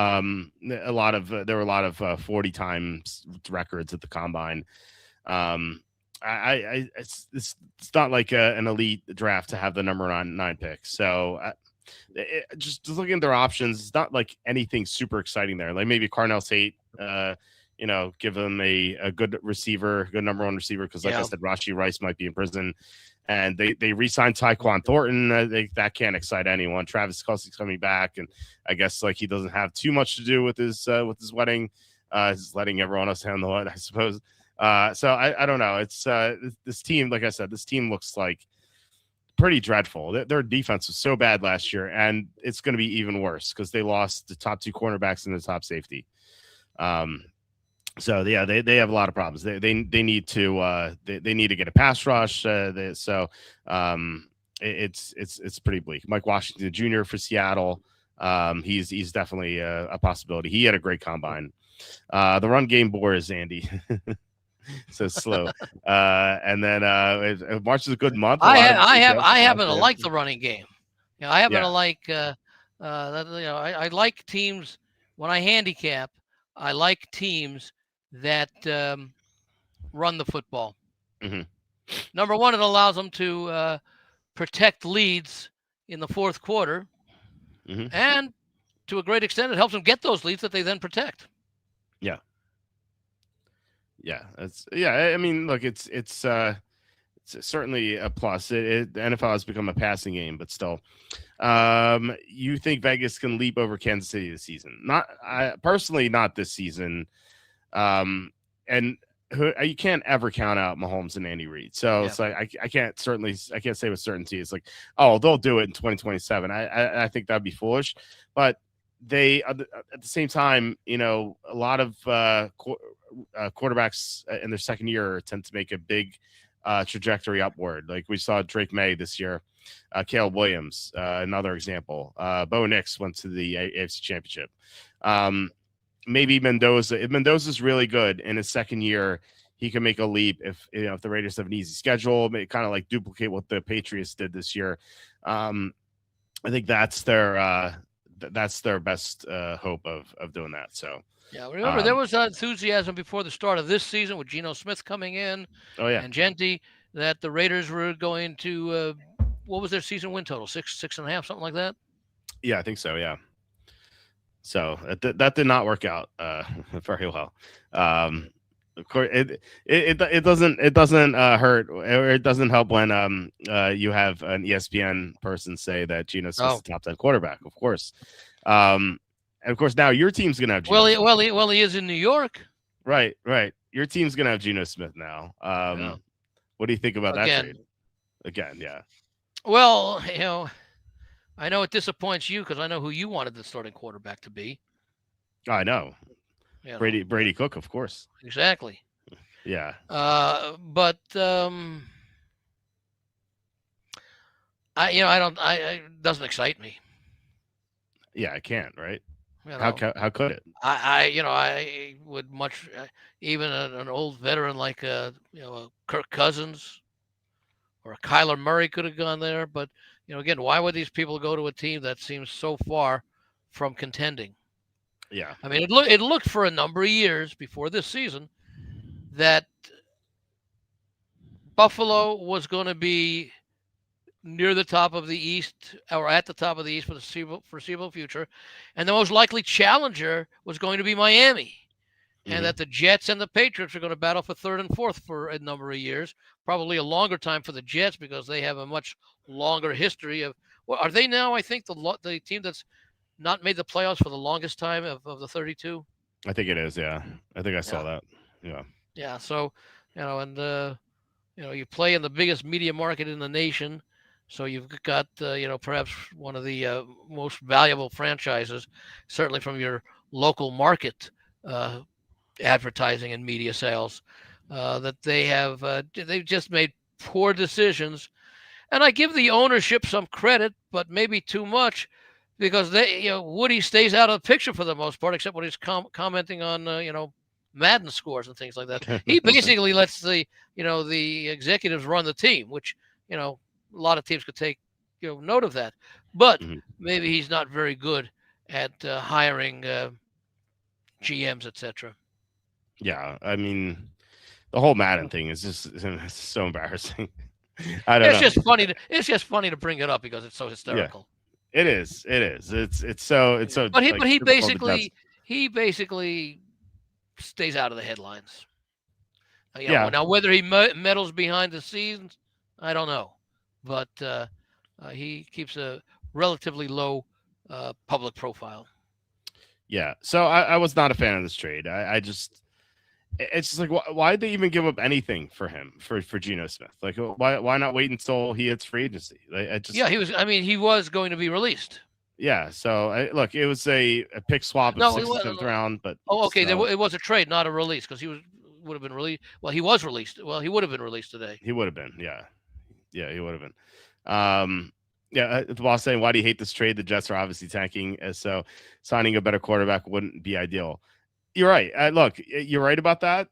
there were a lot of 40 times records at the combine. It's not like an elite draft to have the number 9 pick. So just looking at their options, it's not like anything super exciting there. Like maybe Carnell Tate. Give them a good receiver, good number 1 receiver, because like I said, Rashee Rice might be in prison, and they re-signed Tyquan Thornton. That can't excite anyone. Travis Kelce's coming back, and I guess like he doesn't have too much to do with his wedding. He's letting everyone else handle it, I suppose. So I don't know. It's this team, like I said, this team looks like pretty dreadful. Their defense was so bad last year, and it's going to be even worse because they lost the top 2 cornerbacks and the top safety. So yeah, they have a lot of problems. They need to they need to get a pass rush. It's pretty bleak. Mike Washington Jr. for Seattle. He's definitely a possibility. He had a great combine. The run game bores Andy. So slow. And then March is a good month. I happen to like the running game. I happen to like I like teams when I handicap. I like teams that run the football. Mm-hmm. Number one, it allows them to protect leads in the fourth quarter. Mm-hmm. And to a great extent, it helps them get those leads that they then protect. Yeah. Yeah. I mean, look, it's certainly a plus. The NFL has become a passing game, but still. You think Vegas can leap over Kansas City this season? Personally, not this season. And you can't ever count out Mahomes and Andy Reid. So it's like I can't say with certainty. It's like, oh, they'll do it in 2027. I think that'd be foolish. But they at the same time, a lot of quarterbacks in their second year tend to make a big trajectory upward. Like we saw Drake May this year. Caleb Williams, another example. Bo Nix went to the AFC Championship. Maybe Mendoza. If Mendoza's really good in his second year, he can make a leap. If the Raiders have an easy schedule, kind of like duplicate what the Patriots did this year. I think that's their best hope of doing that. So yeah, remember there was enthusiasm before the start of this season with Geno Smith coming in. Oh yeah, and Genti that the Raiders were going to. What was their season win total? 6.5, something like that. Yeah, I think so. Yeah. So that did not work out very well. Of course, it doesn't hurt, or it doesn't help when you have an ESPN person say that Geno Smith's Oh, the top 10 quarterback. Of course, um, and of course now your team's gonna have Geno Smith. he is in New York. Right, right. Your team's gonna have Geno Smith now. Yeah. What do you think about that trade? Again, Again, yeah, well, I know it disappoints you because I know who you wanted the starting quarterback to be. I know. You know, Brady Cook, of course. exactly. Yeah, But I don't. It doesn't excite me. yeah. I can't. Right? You How know, how could it? I would much even an old veteran like a Kirk Cousins or a Kyler Murray could have gone there. But again, why would these people go to a team that seems so far from contending? Yeah, I mean, it looked for a number of years before this season that Buffalo was going to be near the top of the East or at the top of the East for the foreseeable future, and the most likely challenger was going to be Miami. And hmm that the Jets and the Patriots are going to battle for third and fourth for a number of years. Probably a longer time for the Jets because they have a much longer history of. Well, are they now? I think the team that's not made the playoffs for the longest time of the 32. I think it is. Yeah, I think I saw Yeah, that. Yeah, yeah. So and you play in the biggest media market in the nation, so you've got perhaps one of the most valuable franchises, certainly from your local market. Uh, Advertising and media sales that they've just made poor decisions, and I give the ownership some credit, but maybe too much, because Woody stays out of the picture for the most part, except when he's commenting on Madden scores and things like that. He basically lets the executives run the team, which a lot of teams could take note of that, but Mhm. maybe he's not very good at hiring GMs, etc. Yeah. I mean, the whole Madden thing is just it's so embarrassing. I don't know. It's just funny to bring it up because it's so Yeah, hysterical. it is. It is. It's so But he like but he typical of the Jets. basically stays out of the headlines. Yeah, Now whether he meddles behind the scenes, I don't know, but he keeps a relatively low public profile. yeah. So I was not a fan of this trade. I just it's just like why did they even give up anything for him for Geno Smith? Like why not wait until he hits free agency? Like, I just Yeah, he was. I mean, he was going to be released. yeah. So look, it was a pick swap of No, sixth and seventh round, but oh, okay. so It was a trade, not a release, because he would have been released. Well, he was released. Well, he would have been released today. he would have been. Yeah, yeah, he would have been. Yeah, the boss saying, "Why do you hate this trade? The Jets are obviously tanking, so signing a better quarterback wouldn't be ideal." You're right. Look, you're right about that.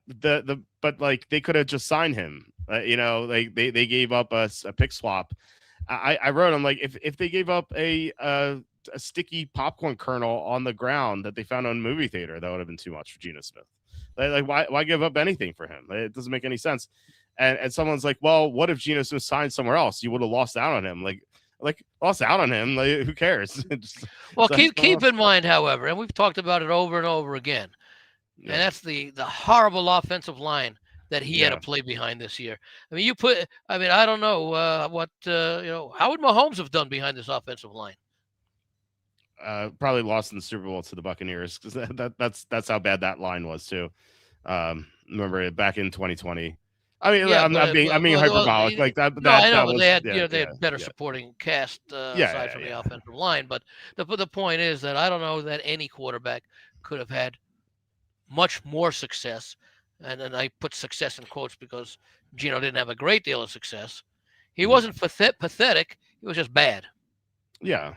But like they could have just signed him. Like they gave up a pick swap. I wrote, I'm like, if they gave up a sticky popcorn kernel on the ground that they found on a movie theater, that would have been too much for Geno Smith. Like why give up anything for him? It doesn't make any sense. And someone's like, well, what if Geno Smith signed somewhere else? You would have lost out on him. Like lost out on him. Like, who cares? Just Well, sign somewhere keep else. in mind, however, and we've talked about it over and over again, and Yeah, that's the horrible offensive line that he had to yeah. play behind this year. I mean, I don't know what how would Mahomes have done behind this offensive line? Probably lost in the Super Bowl to the Buccaneers because that's how bad that line was too. Remember it back in 2020. I mean, Yeah, I'm but not being I'm being hyperbolic. Like that no, I know, that but was they yeah had better yeah supporting cast yeah aside yeah from the yeah offensive line. But the point is that I don't know that any quarterback could have had much more success, and I put success in quotes because Gino didn't have a great deal of success. He mhm, wasn't pathetic; he was just bad. yeah.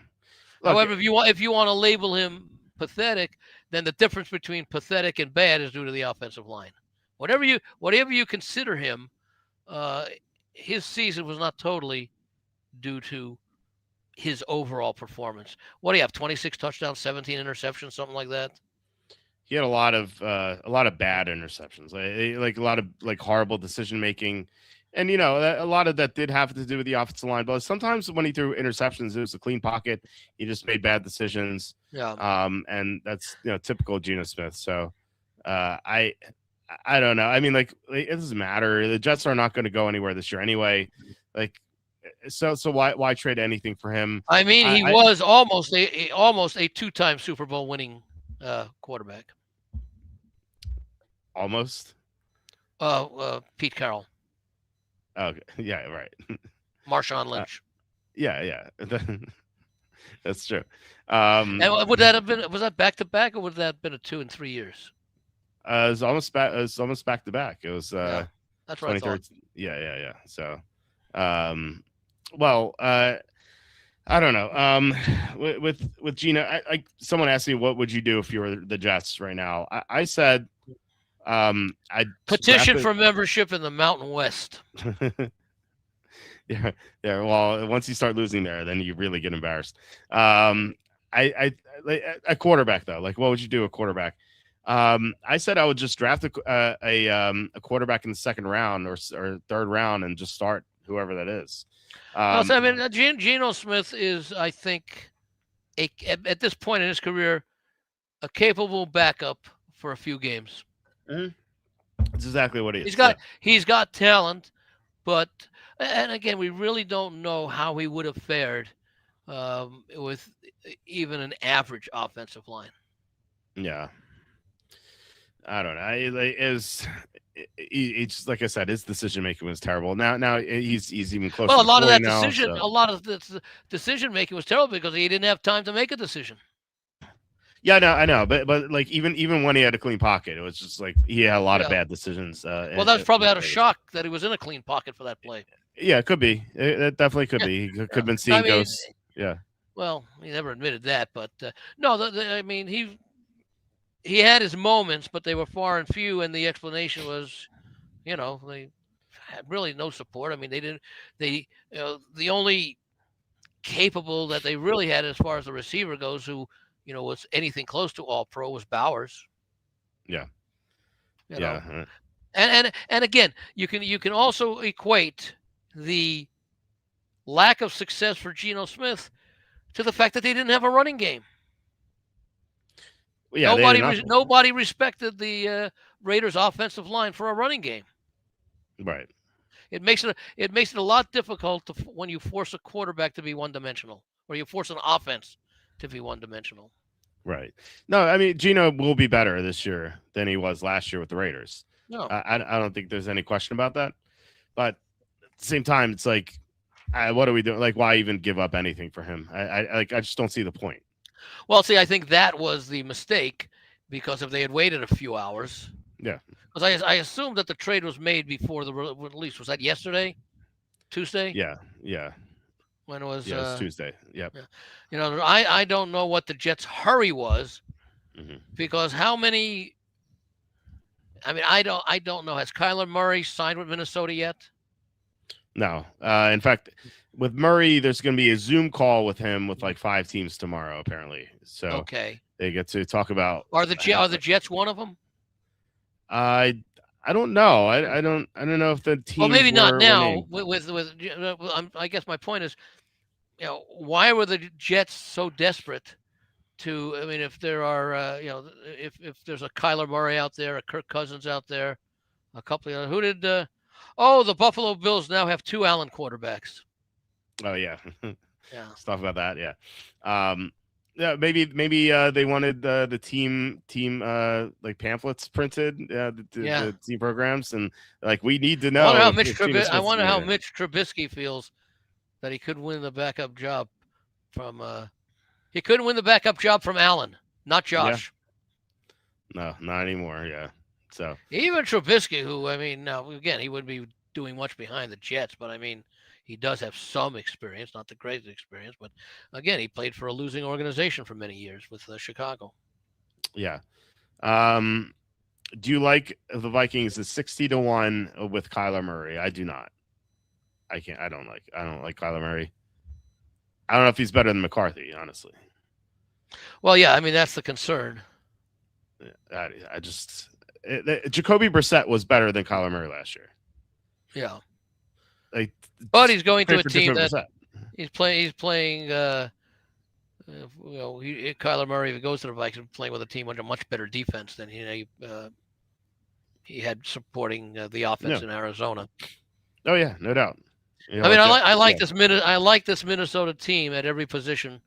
Look, However, if you want to label him pathetic, then the difference between pathetic and bad is due to the offensive line. Whatever you consider him, uh, his season was not totally due to his overall performance. What do you have? 26 touchdowns, 17 interceptions, something like that. he had a lot of bad interceptions, like a lot of like horrible decision making, and a lot of that did have to do with the offensive line. But sometimes when he threw interceptions, it was a clean pocket. He just made bad decisions, Yeah. and that's typical Geno Smith. So, I I don't know. I mean, like, it doesn't matter. The Jets are not going to go anywhere this year anyway. Like, so why trade anything for him? I mean, he I was almost a two-time Super Bowl winning quarterback. almost. Pete Carroll, Okay, yeah, right. Marshawn Uh, Lynch. yeah. That's true. And would that have been was that back to back or would that have been a 2 and 3 years? It was almost back. It was almost back to back. It was Yeah, that's what I thought. 2013. Yeah. So, well, I don't know. With Gina, someone asked me what would you do if you were the Jets right now. I said, I'd Petition for membership in the Mountain West. Yeah. Well, once you start losing there, then you really get embarrassed. A quarterback though. Like, what would you do a quarterback? I said I would just draft a quarterback in the second round or third round and just start whoever that is. So, I mean, Geno Smith is, I think, at this point in his career, a capable backup for a few games. That's exactly what he is. He's got talent, but and again, we really don't know how he would have fared with even an average offensive line. Yeah. I don't know. It's like I said, his decision making was terrible. Now he's even closer. Well, a lot of that now, decision, so. a lot of the decision making was terrible because he didn't have time to make a decision. Yeah, no, I know, but like even when he had a clean pocket, it was just like he had a lot of bad decisions. Well, that's probably out of shock that he was in a clean pocket for that play. Yeah, it could be. It definitely could be. He could have been seeing ghosts. Yeah. Well, he never admitted that, but no, I mean he had his moments, but they were far and few, and the explanation was, they had really no support. I mean, the only capable that they really had as far as the receiver goes, who was anything close to all pro, was Bowers. Yeah. You know, and again, you can also equate the lack of success for Geno Smith to the fact that they didn't have a running game. Yeah, nobody respected the Raiders' offensive line for a running game. Right. It makes it a lot difficult when you force a quarterback to be one-dimensional, or you force an offense to be one-dimensional. Right. No, I mean Geno will be better this year than he was last year with the Raiders. No, I don't think there's any question about that. But at the same time, it's like, what are we doing? Like, why even give up anything for him? I just don't see the point. Well, see, I think that was the mistake, because if they had waited a few hours, because I assumed that the trade was made before the release. Was that yesterday, Tuesday? Yeah. When it was? Yeah, it's Tuesday. Yep. Yeah. I don't know what the Jets' hurry was, because how many? I mean, I don't know. Has Kyler Murray signed with Minnesota yet? No. In fact, with Murray, there's going to be a Zoom call with him with like 5 teams tomorrow, apparently. So okay, they get to talk about. Are the Jets one of them? I don't know. I don't know if the team. Well, maybe not now. I guess my point is, why were the Jets so desperate to? I mean, if there are, if there's a Kyler Murray out there, a Kirk Cousins out there, a couple of who did? The Buffalo Bills now have 2 Allen quarterbacks. Oh yeah, yeah. Stuff about that. Yeah. Yeah, maybe they wanted the team like pamphlets printed, the team programs, and like we need to know. I wonder how Mitch Trubisky feels that he could win the backup job from. He couldn't win the backup job from Allen, not Josh. Yeah. No, not anymore. Yeah. So even Trubisky, who I mean, now again, he wouldn't be doing much behind the Jets, but I mean, he does have some experience, not the greatest experience, but again, he played for a losing organization for many years with Chicago. Yeah. Do you like the Vikings at 60-1 with Kyler Murray? I do not. I don't like Kyler Murray. I don't know if he's better than McCarthy, honestly. Well, yeah, I mean, that's the concern. Jacoby Brissett was better than Kyler Murray last year. Yeah. But he's going to a team that he's playing. Kyler Murray, if he goes to the Vikings, playing with a team under much better defense than he had supporting the offense No. in Arizona. Oh yeah, no doubt. You I know, mean, it's I like yeah, this Minnesota team at every position,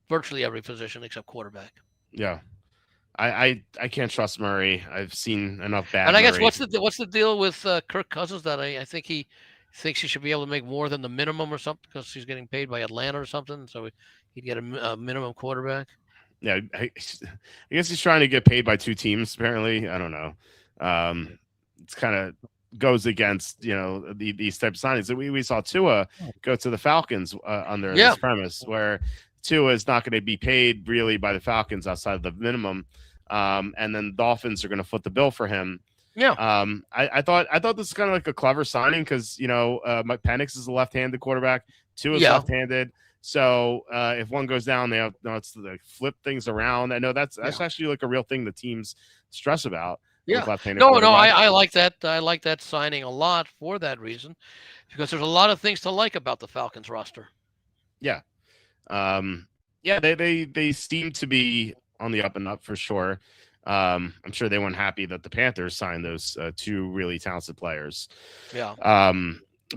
virtually every position except quarterback. yeah. I can't trust Murray. I've seen enough And bad I guess Murray. what's the deal with Kirk Cousins that I think he thinks he should be able to make more than the minimum or something because he's getting paid by Atlanta or something, so he'd get a minimum quarterback. Yeah, I guess he's trying to get paid by two teams. Apparently, I don't know. It's kind of goes against these type of signings. We saw Tua go to the Falcons under Yeah, this premise where Tua is not going to be paid really by the Falcons outside of the minimum, and then the Dolphins are going to foot the bill for him. yeah, I thought this is kind of like a clever signing because Mike Penix is a left-handed quarterback, Tua is yeah, left-handed. So if one goes down, they have to like flip things around. I know that's yeah, actually like a real thing the teams stress about with yeah. left-handed No, no, quarterbacks. I like that. I like that signing a lot for that reason, because there's a lot of things to like about the Falcons roster. Yeah, yeah, they seem to be on the up and up for sure. I'm sure they weren't happy that the Panthers signed those two really talented players. Yeah,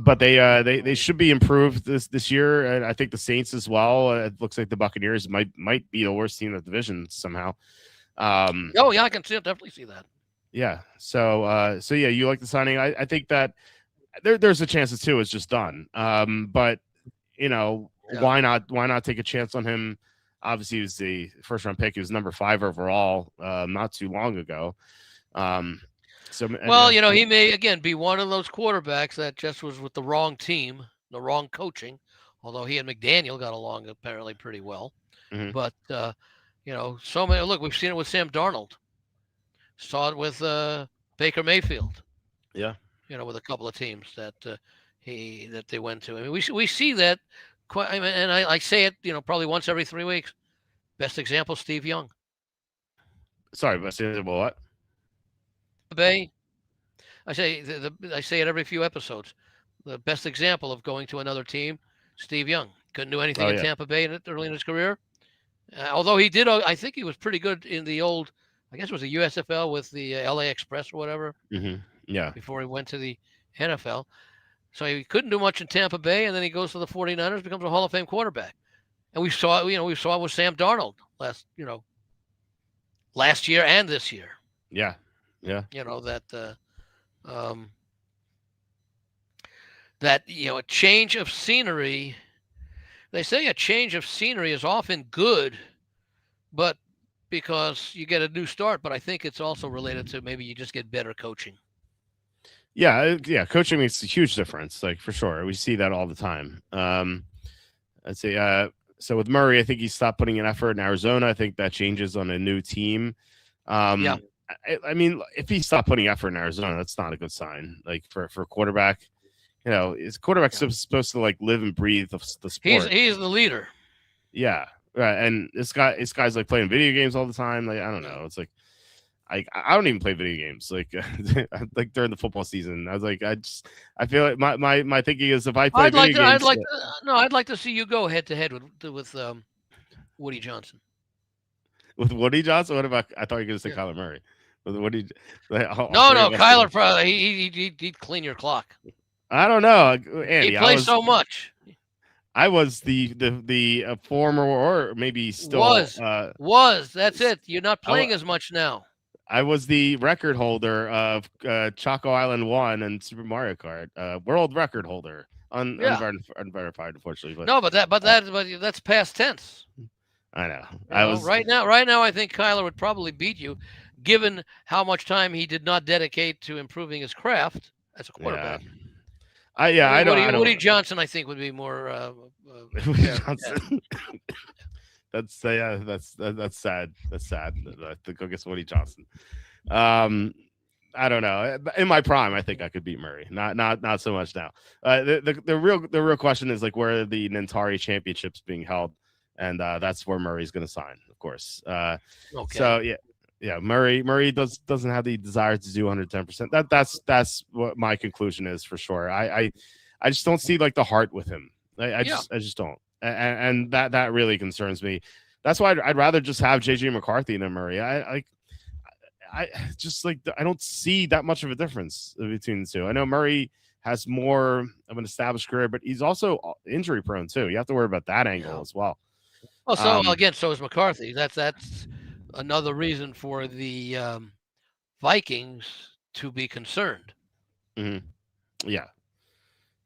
But they should be improved this year, and I think the Saints as well. It looks like the Buccaneers might be the worst team in the division somehow. oh yeah, I can definitely see that. Yeah. So yeah, you like the signing. I think that there's a chance that Tua is just done. But Yeah. why not take a chance on him? Obviously, he was the first round pick. He was number 5 overall not too long ago. Well, he may again be one of those quarterbacks that just was with the wrong team, the wrong coaching. Although he and McDaniel got along apparently pretty well, mhm. but so many. Look, we've seen it with Sam Darnold. Saw it with Baker Mayfield. Yeah. With a couple of teams that they went to. I mean, we see that quite. I mean, and I say it, probably once every 3 weeks. Best example, Steve Young. Sorry, but what? Bay. I say I say it every few episodes. The best example of going to another team, Steve Young. Couldn't do anything Oh in yeah. Tampa Bay early in his career. Although he did, I think he was pretty good in the old, I guess it was the USFL with the LA Express or whatever. Yeah. Before he went to the NFL. So he couldn't do much in Tampa Bay, and then he goes to the 49ers, becomes a Hall of Fame quarterback. And we saw it with Sam Darnold last year and this year. Yeah. That a change of scenery. They say a change of scenery is often good, but because you get a new start. But I think it's also related to maybe you just get better coaching. Yeah. Coaching makes a huge difference, like for sure. We see that all the time. I'd say so with Murray, I think he stopped putting in effort in Arizona. I think that changes on a new team. Yeah. I mean, if he stopped putting effort in Arizona, that's not a good sign. Like for a quarterback, his quarterback's supposed to like live and breathe the sport. He's the leader. Yeah, right. And this guy's like playing video games all the time. Like I don't know. It's like I don't even play video games. Like like during the football season, I was like I feel like my thinking is if I play video games, I'd like to see you go head to head with Woody Johnson. With Woody Johnson? What about? I thought you were going to say Kyler Murray. With Woody? No, Kyler probably he'd clean your clock. I don't know, Andy. He plays so much. I was the former, or maybe still was. That's it. You're not playing as much now. I was the record holder of Choco Island 1 and Super Mario Kart, world record holder. Unverified, unfortunately. But no, but that's past tense. I know. Right now, I think Kyler would probably beat you, given how much time he did not dedicate to improving his craft as a quarterback. Woody Johnson, I think, would be more. Woody Johnson. That's sad. That's sad. To go get Woody Johnson. I don't know. In my prime, I think I could beat Murray. Not so much now. The real question is like where are the Nintari championships being held, and that's where Murray's going to sign, of course. Okay. So yeah. Murray doesn't have the desire to do 110%. That's what my conclusion is for sure. I just don't see like the heart with him. I just don't, and that really concerns me. That's why I'd rather just have JJ McCarthy than Murray. I just like I don't see that much of a difference between the two. I know Murray has more of an established career, but he's also injury prone too. You have to worry about that angle Yeah. as well. Well, so again, so is McCarthy. That's another reason for the Vikings to be concerned. Mm-hmm. Yeah.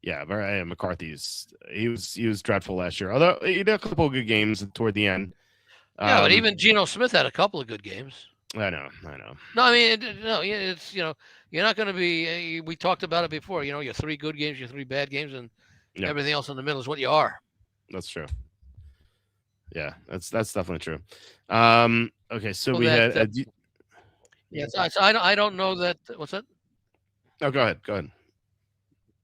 Yeah, McCarthy's he was dreadful last year. Although he did a couple of good games toward the end. Yeah, but even Geno Smith had a couple of good games. I know. No, I mean, no, it's you're not going to be. We talked about it before. Your 3 good games, your 3 bad games, and everything else in the middle is what you are. That's true. Yeah, that's definitely true. Okay, so we had. Yes, I don't know that. What's that? Oh, go ahead.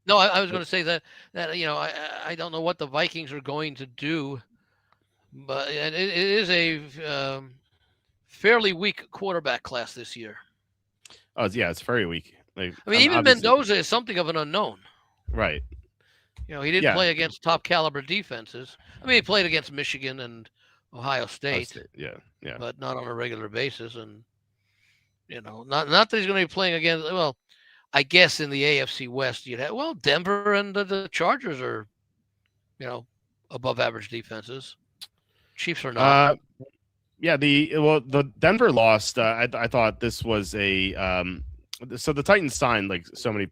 No, I was going to say that I don't know what the Vikings are going to do, but it is a fairly weak quarterback class this year. Oh yeah, it's very weak. Like, I mean, even Mendoza is something of an unknown. Right. He didn't play against top caliber defenses. I mean, he played against Michigan and Ohio State. Yeah. But not on a regular basis, and not that he's going to be playing against. Well, I guess in the AFC West, you'd have Denver and the Chargers are, above average defenses. Chiefs are not. Yeah, the Denver lost. I thought this was a so the Titans signed like so many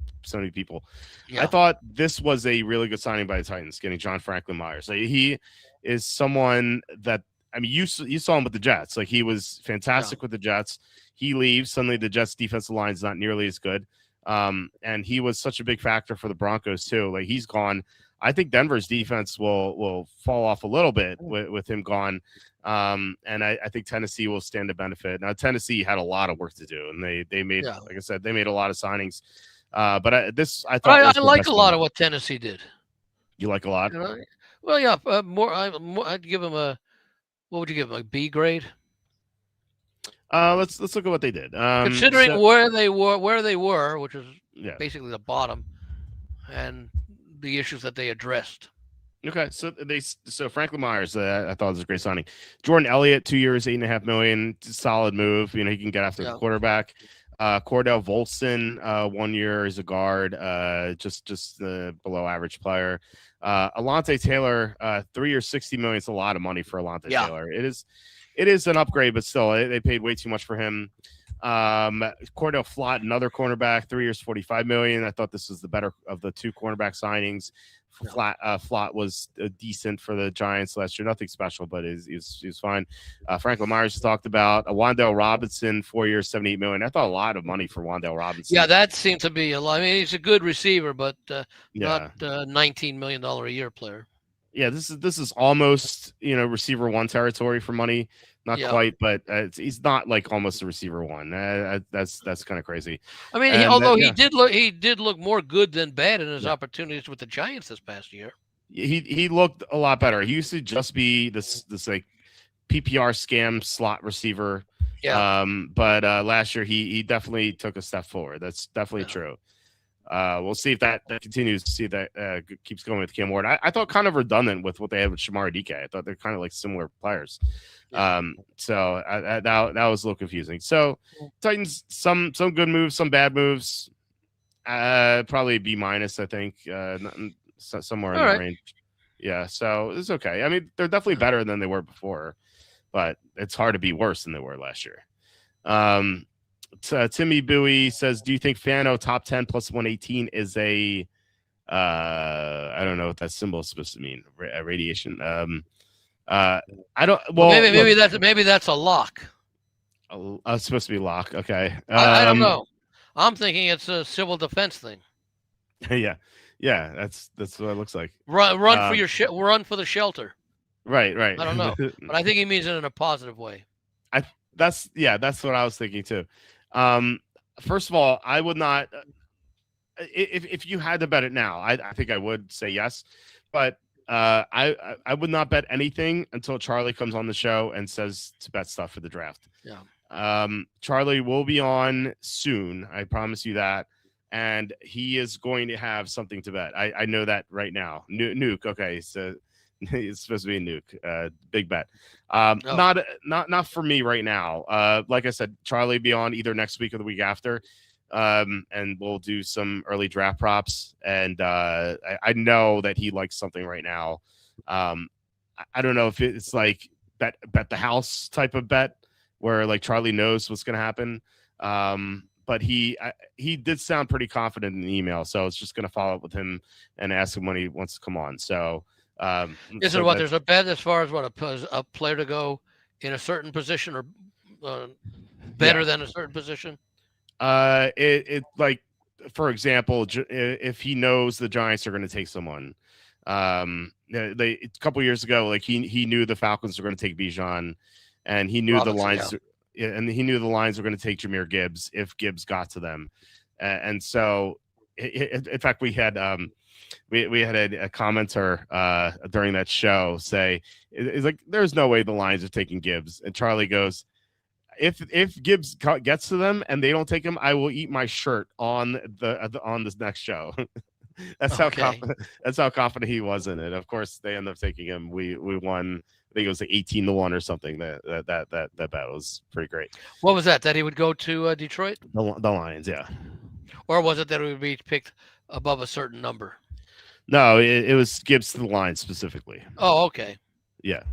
people. Yeah. I thought this was a really good signing by the Titans, getting John Franklin Myers. So he is someone that, I mean, you saw him with the Jets. Like, he was fantastic with the Jets. He leaves, suddenly the Jets defensive line is not nearly as good. And he was such a big factor for the Broncos too. Like, he's gone. I think Denver's defense will fall off a little bit with him gone. And I think Tennessee will stand to benefit. Now, Tennessee had a lot of work to do, and they made, like I said, they made a lot of signings. But I thought I like a lot of what Tennessee did. You like a lot? Well, yeah, more. I'd give them a. What would you give them? A B grade? Let's look at what they did. Considering where they were, which is basically the bottom, and the issues that they addressed. Okay, so Franklin Myers, I thought was a great signing. Jordan Elliott, 2 years, $8.5 million, solid move. He can get after the quarterback. Cordell Volson, 1 year as a guard, just below average player. Alontae Taylor, 3 years, $60 million. It's a lot of money for Alontae Taylor. It is an upgrade, but still, they paid way too much for him. Cordell Flott, another cornerback, 3 years, $45 million. I thought this was the better of the 2 cornerback signings. Flott was decent for the Giants last year. Nothing special, but he was fine. Franklin Myers talked about. Wan'Dale Robinson, 4 years, $78 million. I thought a lot of money for Wan'Dale Robinson. Yeah, that seemed to be a lot. I mean, he's a good receiver, but not $19 million a year player. Yeah, this is almost receiver 1 territory for money. Not quite, but he's not like almost a receiver 1. That's kind of crazy. I mean, although he did look more good than bad in his opportunities with the Giants this past year. He looked a lot better. He used to just be this like PPR scam slot receiver. Yeah. But last year he definitely took a step forward. That's definitely true. We'll see if that continues. See if that keeps going with Cam Ward. I thought kind of redundant with what they had with Shamar DK. I thought they're kind of like similar players. So that was a little confusing. So Titans, some good moves, some bad moves. Probably B-, I think. Somewhere in the range. Yeah, so it's okay. I mean, they're definitely better than they were before, but it's hard to be worse than they were last year. Timmy Bowie says, do you think Fano top 10 plus 118 is a I don't know what that symbol is supposed to mean, radiation? I don't. Well, maybe that's a lock. It's supposed to be lock. Okay. I don't know. I'm thinking it's a civil defense thing. Yeah, that's what it looks like. Run for the shelter. Right. I don't know, but I think he means it in a positive way. That's what I was thinking too. First of all, I would not. If you had to bet it now, I think I would say yes, but I would not bet anything until Charlie comes on the show and says to bet stuff for the draft. Yeah. Charlie will be on soon. I promise you that. And he is going to have something to bet. I know that right now. Nuke. Okay. So It's supposed to be a nuke. Big bet. Oh, Not for me right now. Like I said, Charlie be on either next week or the week after. And we'll do some early draft props. And I know that he likes something right now. I don't know if it's like bet the house type of bet where like Charlie knows what's going to happen. But he did sound pretty confident in the email, so I was just going to follow up with him and ask him when he wants to come on. So, is it so what? that There's a bet as far as what a player to go in a certain position or better yeah, than a certain position. it like for example, if he knows the Giants are going to take someone, they a couple years ago, like he knew the Falcons were going to take Bijan, and he knew the Robinson, yeah. lines, and he knew the lines were going to take Jahmyr Gibbs if Gibbs got to them, and so in fact we had we had a commenter during that show say it's like there's no way the Lions are taking Gibbs, and Charlie goes, if Gibbs gets to them and they don't take him, I will eat my shirt on this next show. That's how Okay. confident. That's how confident he was in it. Of course, they end up taking him. We won. I think it was like 18-1 or something. That bet was pretty great. What was that? That he would go to Detroit, The Lions, yeah. or was it that it would be picked above a certain number? No, it was Gibbs to the Lions specifically. Oh, okay. Yeah.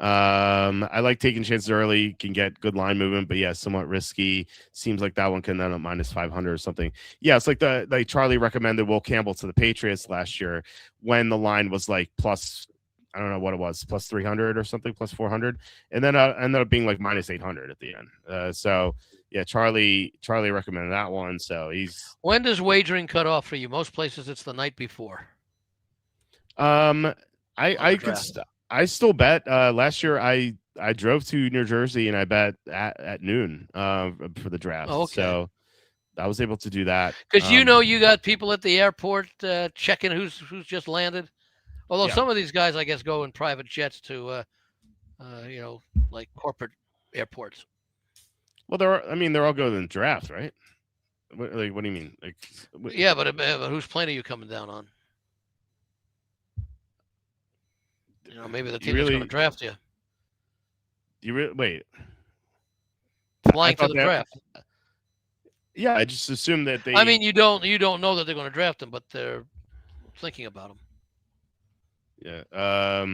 I like taking chances early, can get good line movement, but yeah, somewhat risky. Seems like that one can end up minus 500 or something. Yeah, it's like Charlie recommended Will Campbell to the Patriots last year when the line was like plus, I don't know what it was, plus 300 or something, plus 400, and then ended up being like minus 800 at the end. So yeah, Charlie recommended that one. So he's When does wagering cut off for you? Most places it's the night before. I still bet. Last year I drove to New Jersey and I bet at noon for the draft. Oh, okay. So I was able to do that. Because you got people at the airport checking who's just landed. Although Yeah. some of these guys, I guess, go in private jets to, like corporate airports. Well, they're all going to the draft, right? What do you mean? Like, Yeah, but whose plane are you coming down on? Maybe the team that's going to draft you. You wait. Flying to the draft. Yeah, I just assume that they. I mean, you don't know that they're going to draft them, but they're thinking about them. Yeah.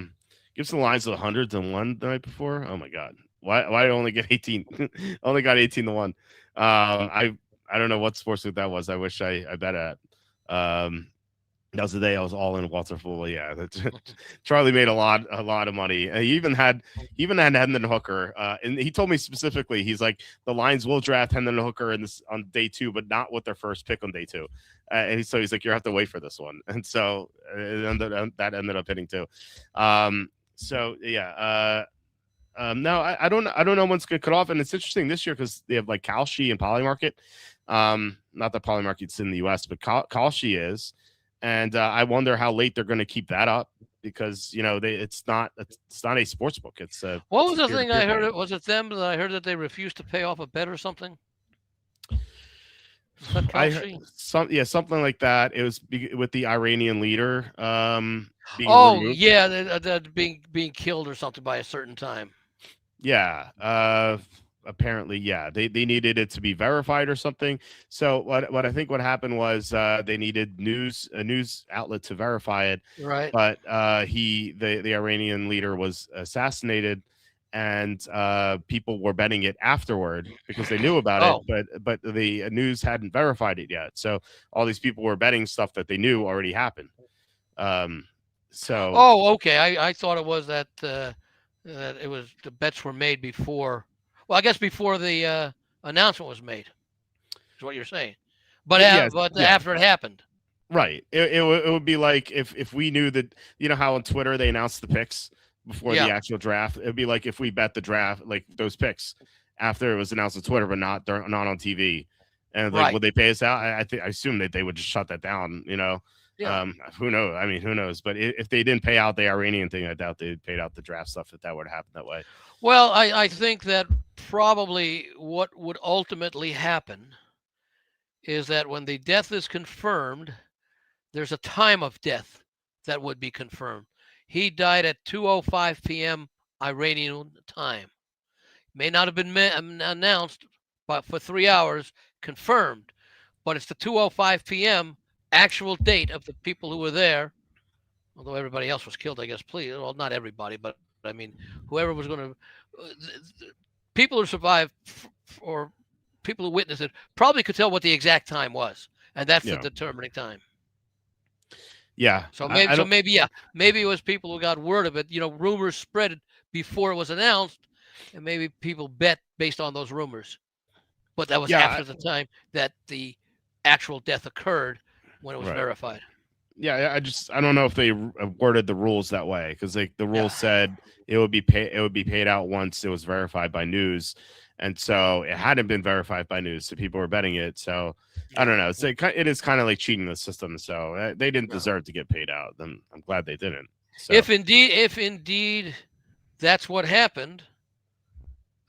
Gives the lines of the hundreds and one the night before. Oh my god. Why only get 18? Only got 18-1. I don't know what sportsbook that was. I wish I bet at. That was the day I was all in Walter Fool. Yeah, Charlie made a lot of money. He even had Hendon Hooker, and he told me specifically, he's like, the Lions will draft Hendon Hooker on day 2, but not with their first pick on day 2. And so he's like, you have to wait for this one, and so that ended up hitting too. So yeah. No, I don't know when's gonna cut off, and it's interesting this year because they have like Kalshi and Polymarket. Not that Polymarket's in the U.S., but Kalshi is. And I wonder how late they're going to keep that up because it's not a sports book. It's what was the thing I heard? Was it them that I heard that they refused to pay off a bet or something? I heard something like that. It was with the Iranian leader. Being removed. Yeah, that being killed or something by a certain time. Yeah. Apparently, yeah, they needed it to be verified or something. So what I think what happened was they needed a news outlet to verify it. Right. But the Iranian leader was assassinated, and people were betting it afterward because they knew about it. But the news hadn't verified it yet. So all these people were betting stuff that they knew already happened. So. Oh, okay. I thought it was that it was the bets were made before. Well, I guess before the announcement was made, is what you're saying. But after it happened. Right. It would be like if we knew that, how on Twitter they announced the picks before the actual draft. It would be like if we bet the draft, like those picks after it was announced on Twitter, but not on TV. And like, would they pay us out? I assume that they would just shut that down, Yeah. Who knows? I mean, who knows? But if they didn't pay out the Iranian thing, I doubt they paid out the draft stuff if that would happen that way. Well, I think that probably what would ultimately happen is that when the death is confirmed, there's a time of death that would be confirmed. He died at 2:05 p.m. Iranian time. May not have been announced, but for 3 hours confirmed. But it's the 2:05 p.m. actual date of the people who were there. Although everybody else was killed, I guess. Please, well, not everybody, but I mean, whoever was going to, people who survived or people who witnessed it probably could tell what the exact time was, and that's the Yeah. determining time. Yeah. So I don't. maybe it was people who got word of it. Rumors spread before it was announced, and maybe people bet based on those rumors. But that was Yeah. after the time that the actual death occurred when it was Right. verified. Yeah. I don't know if they worded the rules that way, because like the rules Yeah. said it would be paid out once it was verified by news, and so it hadn't been verified by news, so people were betting it. So I don't know. It is kind of like cheating the system. So they didn't deserve to get paid out. Then I'm glad they didn't. So If indeed that's what happened,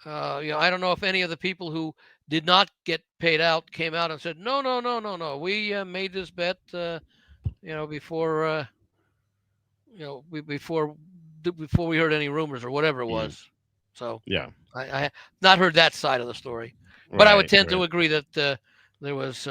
I don't know if any of the people who did not get paid out came out and said, no, no, no, no, no, we made this bet, before, before we heard any rumors or whatever it was. So yeah, I have not heard that side of the story, but I would tend to agree that there was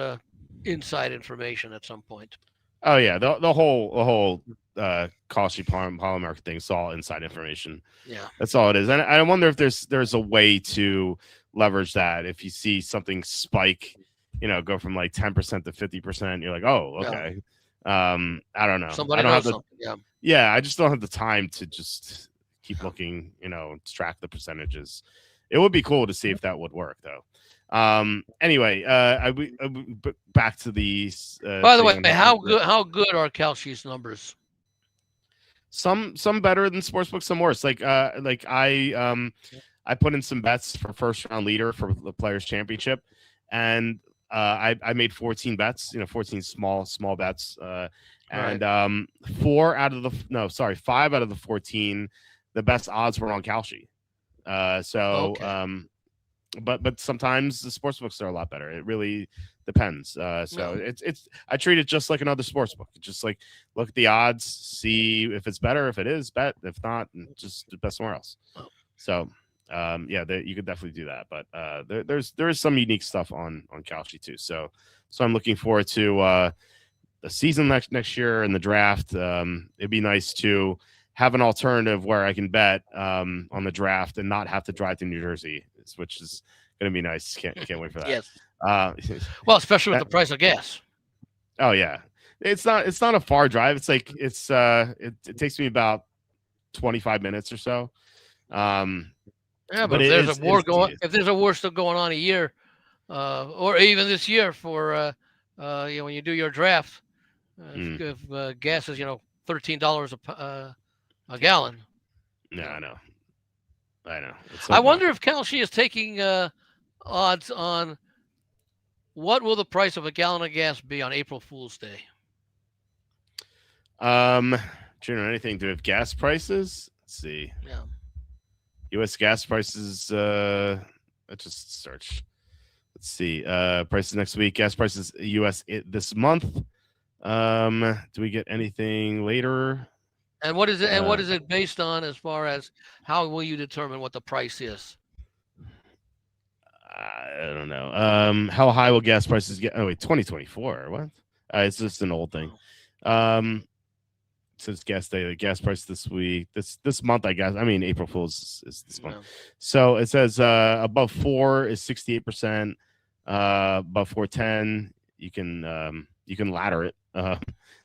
inside information at some point. Oh yeah, the whole Cauchy polymer thing is all inside information. Yeah, that's all it is. And I wonder if there's a way to leverage that. If you see something spike, go from like 10% to 50%, you're like, oh, okay. I don't know. Somebody I don't knows have something. Yeah, I just don't have the time to just keep looking, to track the percentages. It would be cool to see if that would work, though. Anyway, back to these. By the way, how good are Cauchy's numbers? Some better than sportsbook, some worse. Like I put in some bets for first round leader for the Players Championship, and I made 14 bets. 14 small bets. And right. 5 out of the 14, the best odds were on Cauchy. Okay. But sometimes the sports books are a lot better. It really depends. It's I treat it just like another sports book. Just like look at the odds, see if it's better. If it is, bet. If not, just bet somewhere else. So you could definitely do that. But there is some unique stuff on Cauchy too. So I'm looking forward to the season next year and the draft. It'd be nice to have an alternative where I can bet on the draft and not have to drive to New Jersey, which is going to be nice. Can't wait for that. Yes. Well, especially with the price of gas. Oh yeah, it's not a far drive. It's like it takes me about 25 minutes or so. But if there's a war still going on a year, or even this year for when you do your draft, if gas is $13 a gallon. Yeah, I know. I wonder if Cauchy is taking odds on what will the price of a gallon of gas be on April Fool's Day. Do you know anything to do with gas prices? Let's see. Yeah. U.S. gas prices. Let's just search. Let's see. Prices next week. Gas prices U.S. this month. Do we get anything later? And what is it? And what is it based on as far as how will you determine what the price is? I don't know. How high will gas prices get? Oh wait, 2024. What? It's just an old thing. Since gas day, the gas price this week, this month, I guess. I mean, April Fool's is this month. So it says above 4 is 68%. Above 410, you can ladder it,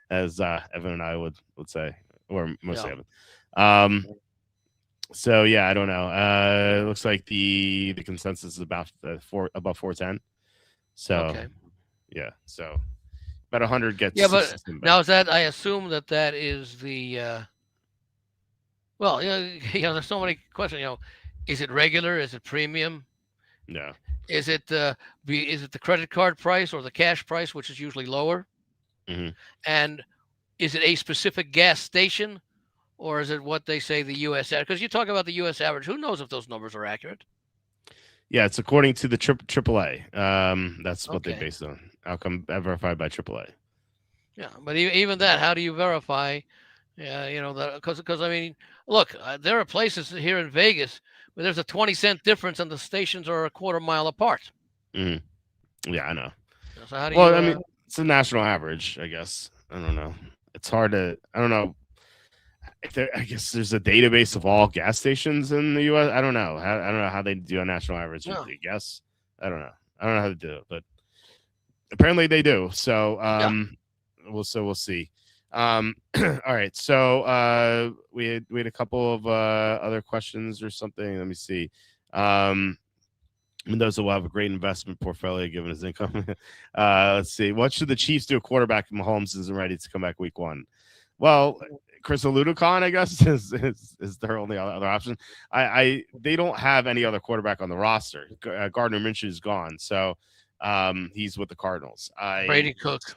as Evan and I would say, or mostly Evan. So yeah, I don't know. It looks like the consensus is about above 410. So yeah, so about 100 gets. Yeah, but now is that? I assume that is the. Well, there's so many questions. Is it regular? Is it premium? No. Is it the credit card price or the cash price, which is usually lower? Mm-hmm. And is it a specific gas station, or is it what they say the U.S. average? Because you talk about the U.S. average. Who knows if those numbers are accurate? Yeah, it's according to the AAA. That's what they base it on. Outcome verified by AAA. Yeah, but even that, how do you verify Yeah, because I mean, look, there are places here in Vegas where there's a 20-cent difference and the stations are a quarter mile apart. Mhm. Yeah, I know. So how do Well, you? I mean, it's a national average, I guess. I don't know. It's hard to. I don't know. If there, I guess there's a database of all gas stations in the U.S. I don't know. I don't know how they do a national average. No. I guess I don't know. I don't know how to do it, but apparently they do. So, Yeah. we'll see. All right. So, we had a couple of other questions or something. Let me see. Mendoza will have a great investment portfolio given his income. Let's see. What should the Chiefs do? A quarterback Mahomes isn't ready to come back week one. Well, Chris Aludicon, I guess, is their only other option. They don't have any other quarterback on the roster. Gardner Minshew is gone, so he's with the Cardinals. Brady Cook.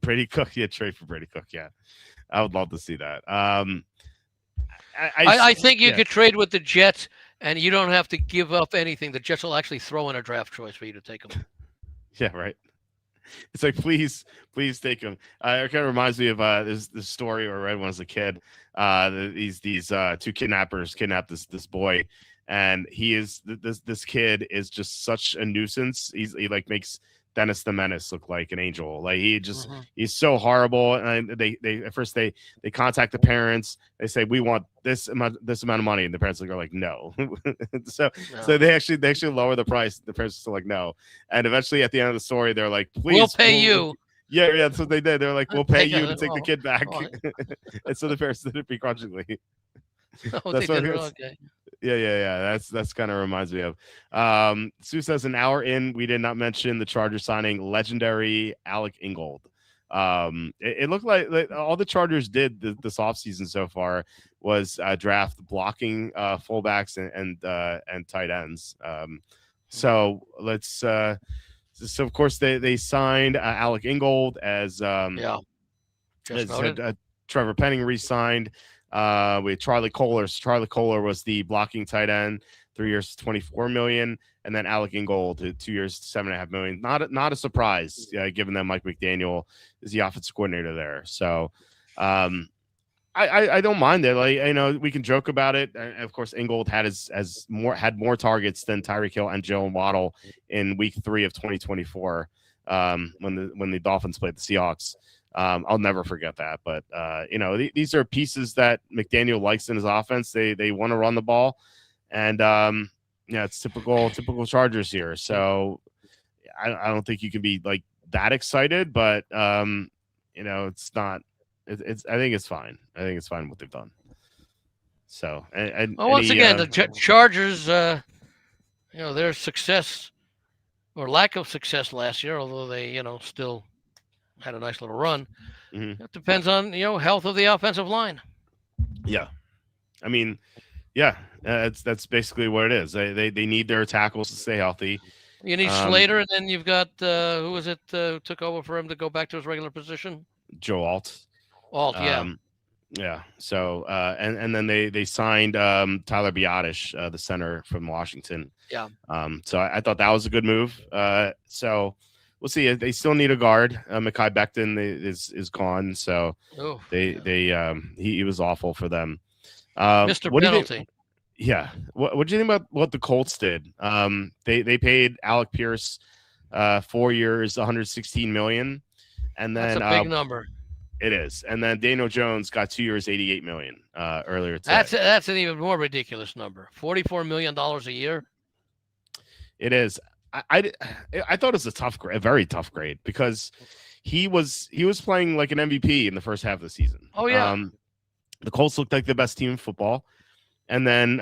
Brady Cook, yeah, trade for Brady Cook, yeah. I would love to see that. I think you yeah, could trade with the Jets, and you don't have to give up anything. The Jets will actually throw in a draft choice for you to take them. yeah, right. It's like, please take him. It kind of reminds me of this story I read when I was a kid. These two kidnappers kidnapped this boy, and this kid is just such a nuisance. He like makes Dennis the Menace look like an angel. Like he's so horrible. And they at first they contact the parents. They say, we want this amount of money, and the parents are like, no. so No. they actually lower the price. The parents are still like, no. And eventually at the end of the story, they're like, please, we'll pay you. Yeah, that's what they did. They're like, we'll pay Take you to take the oh, kid back. oh, And so the parents did it begrudgingly. oh, they That's what did it it. is. Okay. Yeah. That's kind of reminds me of. Sue says an hour in, we did not mention the Chargers signing legendary Alec Ingold. It looked like all the Chargers did this offseason so far was draft blocking fullbacks and tight ends. So let's. So of course they signed Alec Ingold as Yeah. Just noted. Trevor Penning re-signed with Charlie Kohler. So Charlie Kohler was the blocking tight end, 3 years, $24 million, and then Alec Ingold, 2 years, $7.5 million. Not a surprise, given that Mike McDaniel is the offensive coordinator there. So, I don't mind it. Like, we can joke about it. And of course, Ingold had more targets than Tyreek Hill and Jalen Waddle in Week 3 of 2024 when the Dolphins played the Seahawks. I'll never forget that. But these are pieces that McDaniel likes in his offense. They want to run the ball, and it's typical Chargers here. So I don't think you can be like that excited, but it's not. It's I think it's fine. I think it's fine what they've done. So Once again, the Chargers, their success or lack of success last year, although they still had a nice little run. Mm-hmm. It depends on health of the offensive line. Yeah, I mean, yeah, that's basically what it is. They need their tackles to stay healthy. You need Slater, and then you've got who was it took over for him to go back to his regular position? Joe Walt. Yeah. Yeah. So and then they signed Tyler Biadasz, the center from Washington. Yeah. So I thought that was a good move. So we'll see. They still need a guard. Mekhi Becton is gone. So he was awful for them. Mr. Penalty. Yeah. What do you think about what the Colts did? They paid Alec Pierce 4 years, $116 million, and then that's a big number. It is, and then Daniel Jones got 2 years, $88 million earlier today. That's an even more ridiculous number. $44 million a year. It is. I thought it was a very tough grade because he was playing like an MVP in the first half of the season. Oh yeah. The Colts looked like the best team in football, and then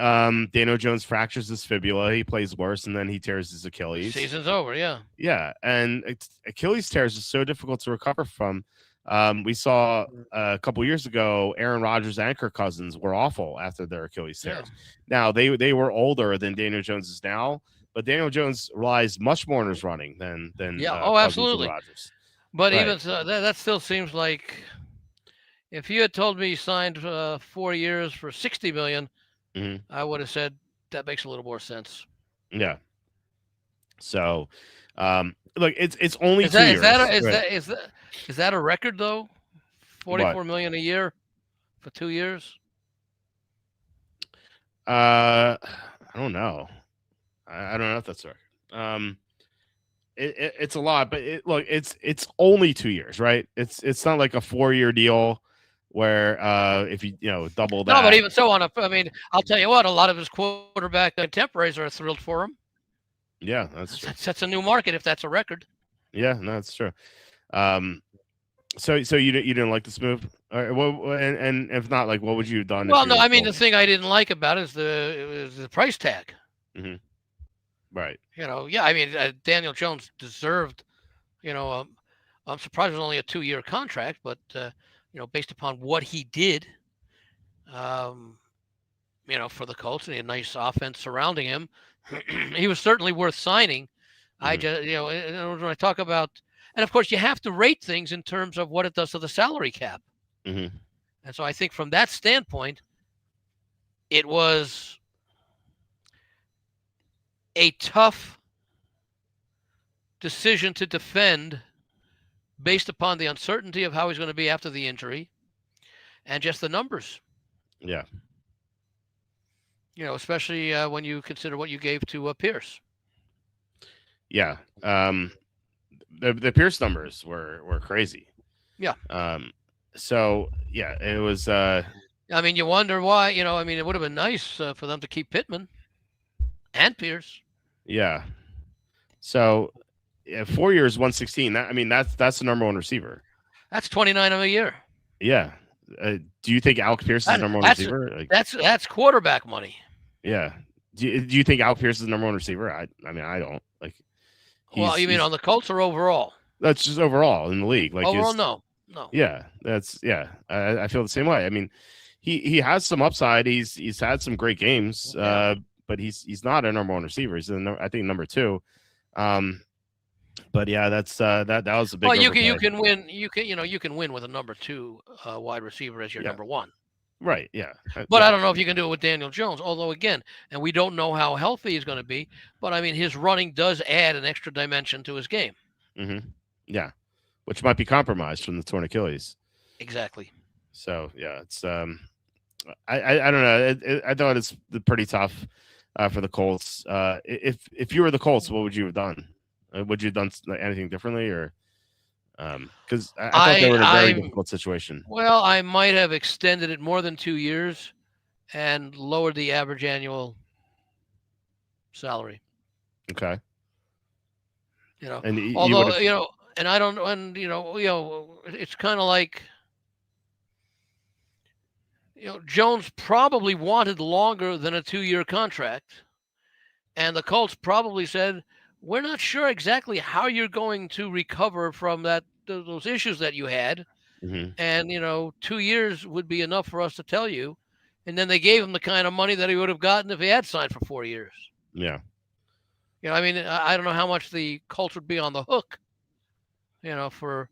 Daniel Jones fractures his fibula. He plays worse, and then he tears his Achilles. Season's over. Yeah. Yeah, and Achilles tears is so difficult to recover from. We saw a couple years ago, Aaron Rodgers and Kirk Cousins were awful after their Achilles tears. Yeah. Now they were older than Daniel Jones is now, but Daniel Jones relies much more on his running than absolutely. Rodgers. But right. Even so, that still seems like if you had told me he signed 4 years for $60 million, I would have said that makes a little more sense. Yeah. So, look, it's only 2 years. Is that a record though? $44 million a year for 2 years? I don't know. I don't know if that's right. It's a lot, but look, it's only 2 years, right? It's not like a 4 year deal where if you double No, but that, even so, I mean, I'll tell you what, a lot of his quarterback contemporaries are thrilled for him. yeah, that's true. That's a new market if that's a record. Yeah, no, that's true. Um, so you didn't like this move, and if not, like, what would you have done if Well, you no, were I mean, the Colts? thing I didn't like about it is the price tag. Hmm. Right. Yeah, I mean, Daniel Jones deserved, you know, I'm surprised it was only a 2 year contract, but, based upon what he did, um, for the Colts, and he had a nice offense surrounding him, he was certainly worth signing. I Hmm. just, when I talk about, and of course, you have to rate things in terms of what it does to the salary cap. Hmm. And so I think from that standpoint, it was a tough decision to defend based upon the uncertainty of how he's going to be after the injury and just the numbers. Yeah. Especially when you consider what you gave to Pierce. Yeah. The Pierce numbers were crazy. Yeah. So yeah, it was. I mean, you wonder why. I mean, it would have been nice for them to keep Pittman and Pierce. Yeah. So, yeah, 4 years, 116. I mean, that's the number one receiver. That's 29 a year. Yeah. Do you think Alec Pierce is the number one receiver? Like, that's quarterback money. yeah. Do you think Alec Pierce is the number one receiver? I mean, I don't. Like, Well, you mean on the Colts or overall? That's just overall in the league. Like, overall, no. Yeah, I feel the same way. I mean, he has some upside. He's had some great games. But he's not a number one receiver. He's I think number two. But yeah, that's that was a big. Well, you can win. You can win with a number two wide receiver as your number one. Right. Yeah. But I don't know if you can do it with Daniel Jones. Although again, and we don't know how healthy he's going to be. But I mean, his running does add an extra dimension to his game. Mm-hmm. Yeah, which might be compromised from the torn Achilles. Exactly. So yeah, it's I don't know. I thought it's pretty tough for the Colts. If you were the Colts, what would you have done? Would you have done anything differently, or because I thought they were in a very difficult situation? Well, I might have extended it more than 2 years and lowered the average annual salary. Okay. And although and I don't, and it's kind of like. Jones probably wanted longer than a 2-year contract. And the Colts probably said, we're not sure exactly how you're going to recover from those issues that you had. Mm-hmm. And, 2 years would be enough for us to tell you. And then they gave him the kind of money that he would have gotten if he had signed for 4 years. Yeah. I mean, I don't know how much the Colts would be on the hook, for,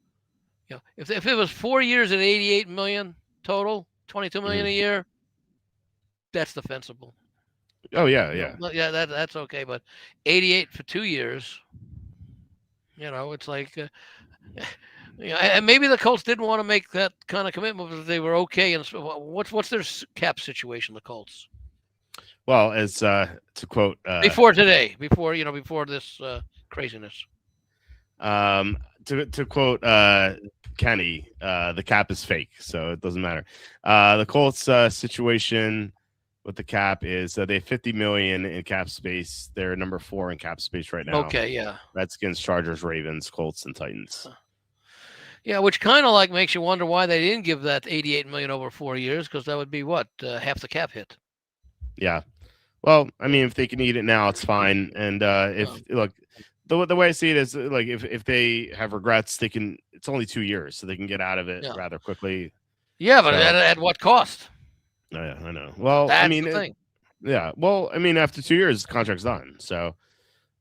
if it was 4 years at $88 million total, $22 million a year, that's defensible. Oh yeah. Yeah, that's okay. But 88 for 2 years, it's like, and maybe the Colts didn't want to make that kind of commitment, but they were okay. And what's their cap situation? The Colts. Well, as to quote before this craziness. To quote Kenny, the cap is fake, so it doesn't matter. The Colts situation with the cap is they have $50 million in cap space. They're number 4 in cap space right now. Okay, yeah. Redskins, Chargers, Ravens, Colts, and Titans. Yeah, which kind of like makes you wonder why they didn't give that $88 million over 4 years, because that would be what, half the cap hit. Yeah. Well, I mean, if they can eat it now, it's fine. And look, the way I see it is like if they have regrets, they can. It's only 2 years, so they can get out of it rather quickly. Yeah, but at what cost? Oh, yeah, I know. Well, that's I mean, the thing. Yeah. Well, I mean, after 2 years, the contract's done. So.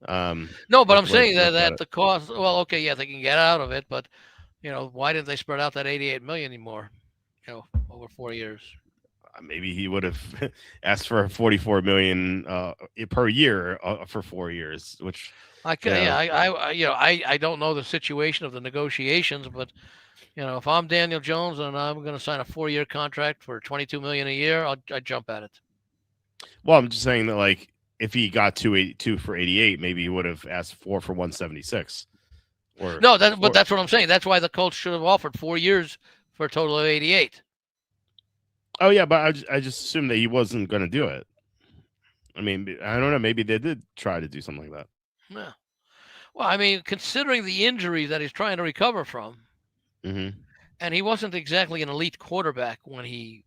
No, but I'm saying that the cost. Well, okay, yeah, they can get out of it, but why didn't they spread out that $88 million anymore? Over 4 years. maybe he would have asked for 44 million per year for 4 years, which I you can, yeah, know, I don't know the situation of the negotiations, but if I'm Daniel Jones and I'm going to sign a 4-year contract for 22 million a year, I'd jump at it. well, I'm just saying that like if he got 282 for 88, maybe he would have asked for 176 or No, but four. that's what I'm saying. That's why the Colts should have offered 4 years for a total of 88. Oh yeah, but I just assumed that he wasn't going to do it. I mean, I don't know. Maybe they did try to do something like that. Yeah. Well, I mean, considering the injury that he's trying to recover from, Mm-hmm. and he wasn't exactly an elite quarterback when he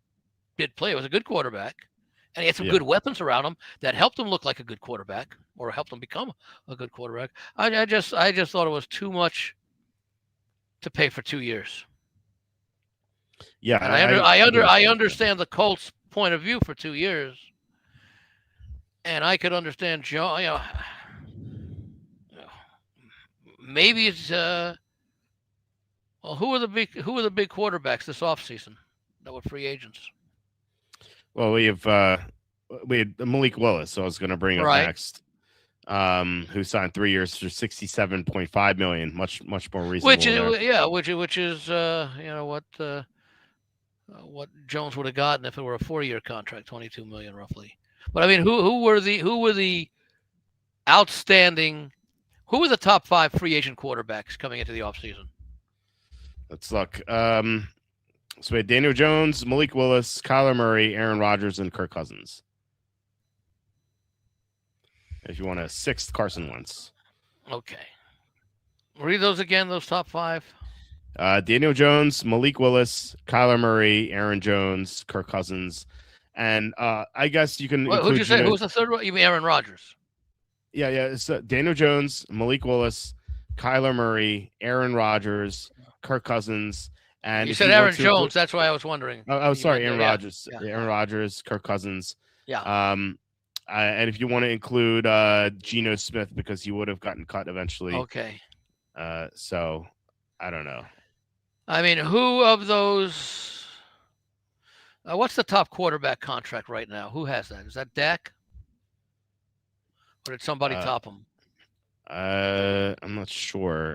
did play. He was a good quarterback, and he had some Yeah. good weapons around him that helped him look like a good quarterback or helped him become a good quarterback. I just thought it was too much to pay for 2 years. Yeah, And I would I agree. understand the Colts' point of view for 2 years, and I could understand Joe. Maybe it's well, who are the big quarterbacks this offseason that were free agents? Well, we had Malik Willis, so I was going to bring up Right. next, who signed 3 years for 67.5 million, much more Which reasonable there. is yeah, which is what Jones would have gotten if it were a 4-year contract, 22 million roughly. But I mean, who were the outstanding? Who were the top 5 free agent quarterbacks coming into the offseason? Let's look. So we had Daniel Jones, Malik Willis, Kyler Murray, Aaron Rodgers, and Kirk Cousins. If you want a sixth, Carson Wentz. Okay, read those again. Those top 5. Daniel Jones, Malik Willis, Kyler Murray, Aaron Jones, Kirk Cousins, and I guess you can Who'd include you say? Who was the third one? You mean Aaron Rodgers? Yeah. It's Daniel Jones, Malik Willis, Kyler Murray, Aaron Rodgers, Kirk Cousins, and You if said you want Aaron to include, Jones. That's why I was wondering. sorry, Aaron Yeah, Rodgers, yeah. Kirk Cousins. Yeah. And if you want to include Geno Smith because he would have gotten cut eventually. Okay. So I don't know. I mean, who of those? What's the top quarterback contract right now? Who has that? Is that Dak? Or did somebody top him? I'm not sure.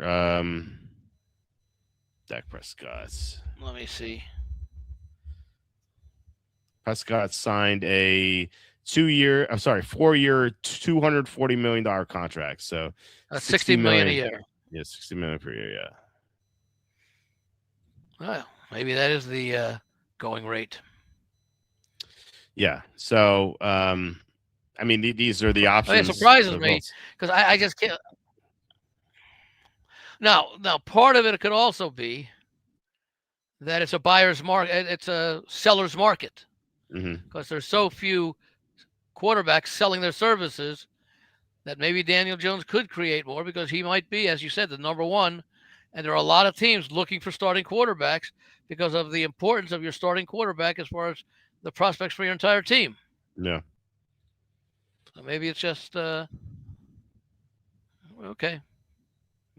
Dak Prescott. Let me see. Prescott signed a 4-year, $240 million contract. So $60 million a year. Yeah, $60 million per year. Yeah. Well, maybe that is the going rate. Yeah. So, I mean, these are the options. It surprises me because I just can't. Now, part of it could also be that it's a buyer's market. It's a seller's market because there's so few quarterbacks selling their services that maybe Daniel Jones could create more because he might be, as you said, the number one. And there are a lot of teams looking for starting quarterbacks because of the importance of your starting quarterback as far as the prospects for your entire team. Yeah. So maybe it's just okay.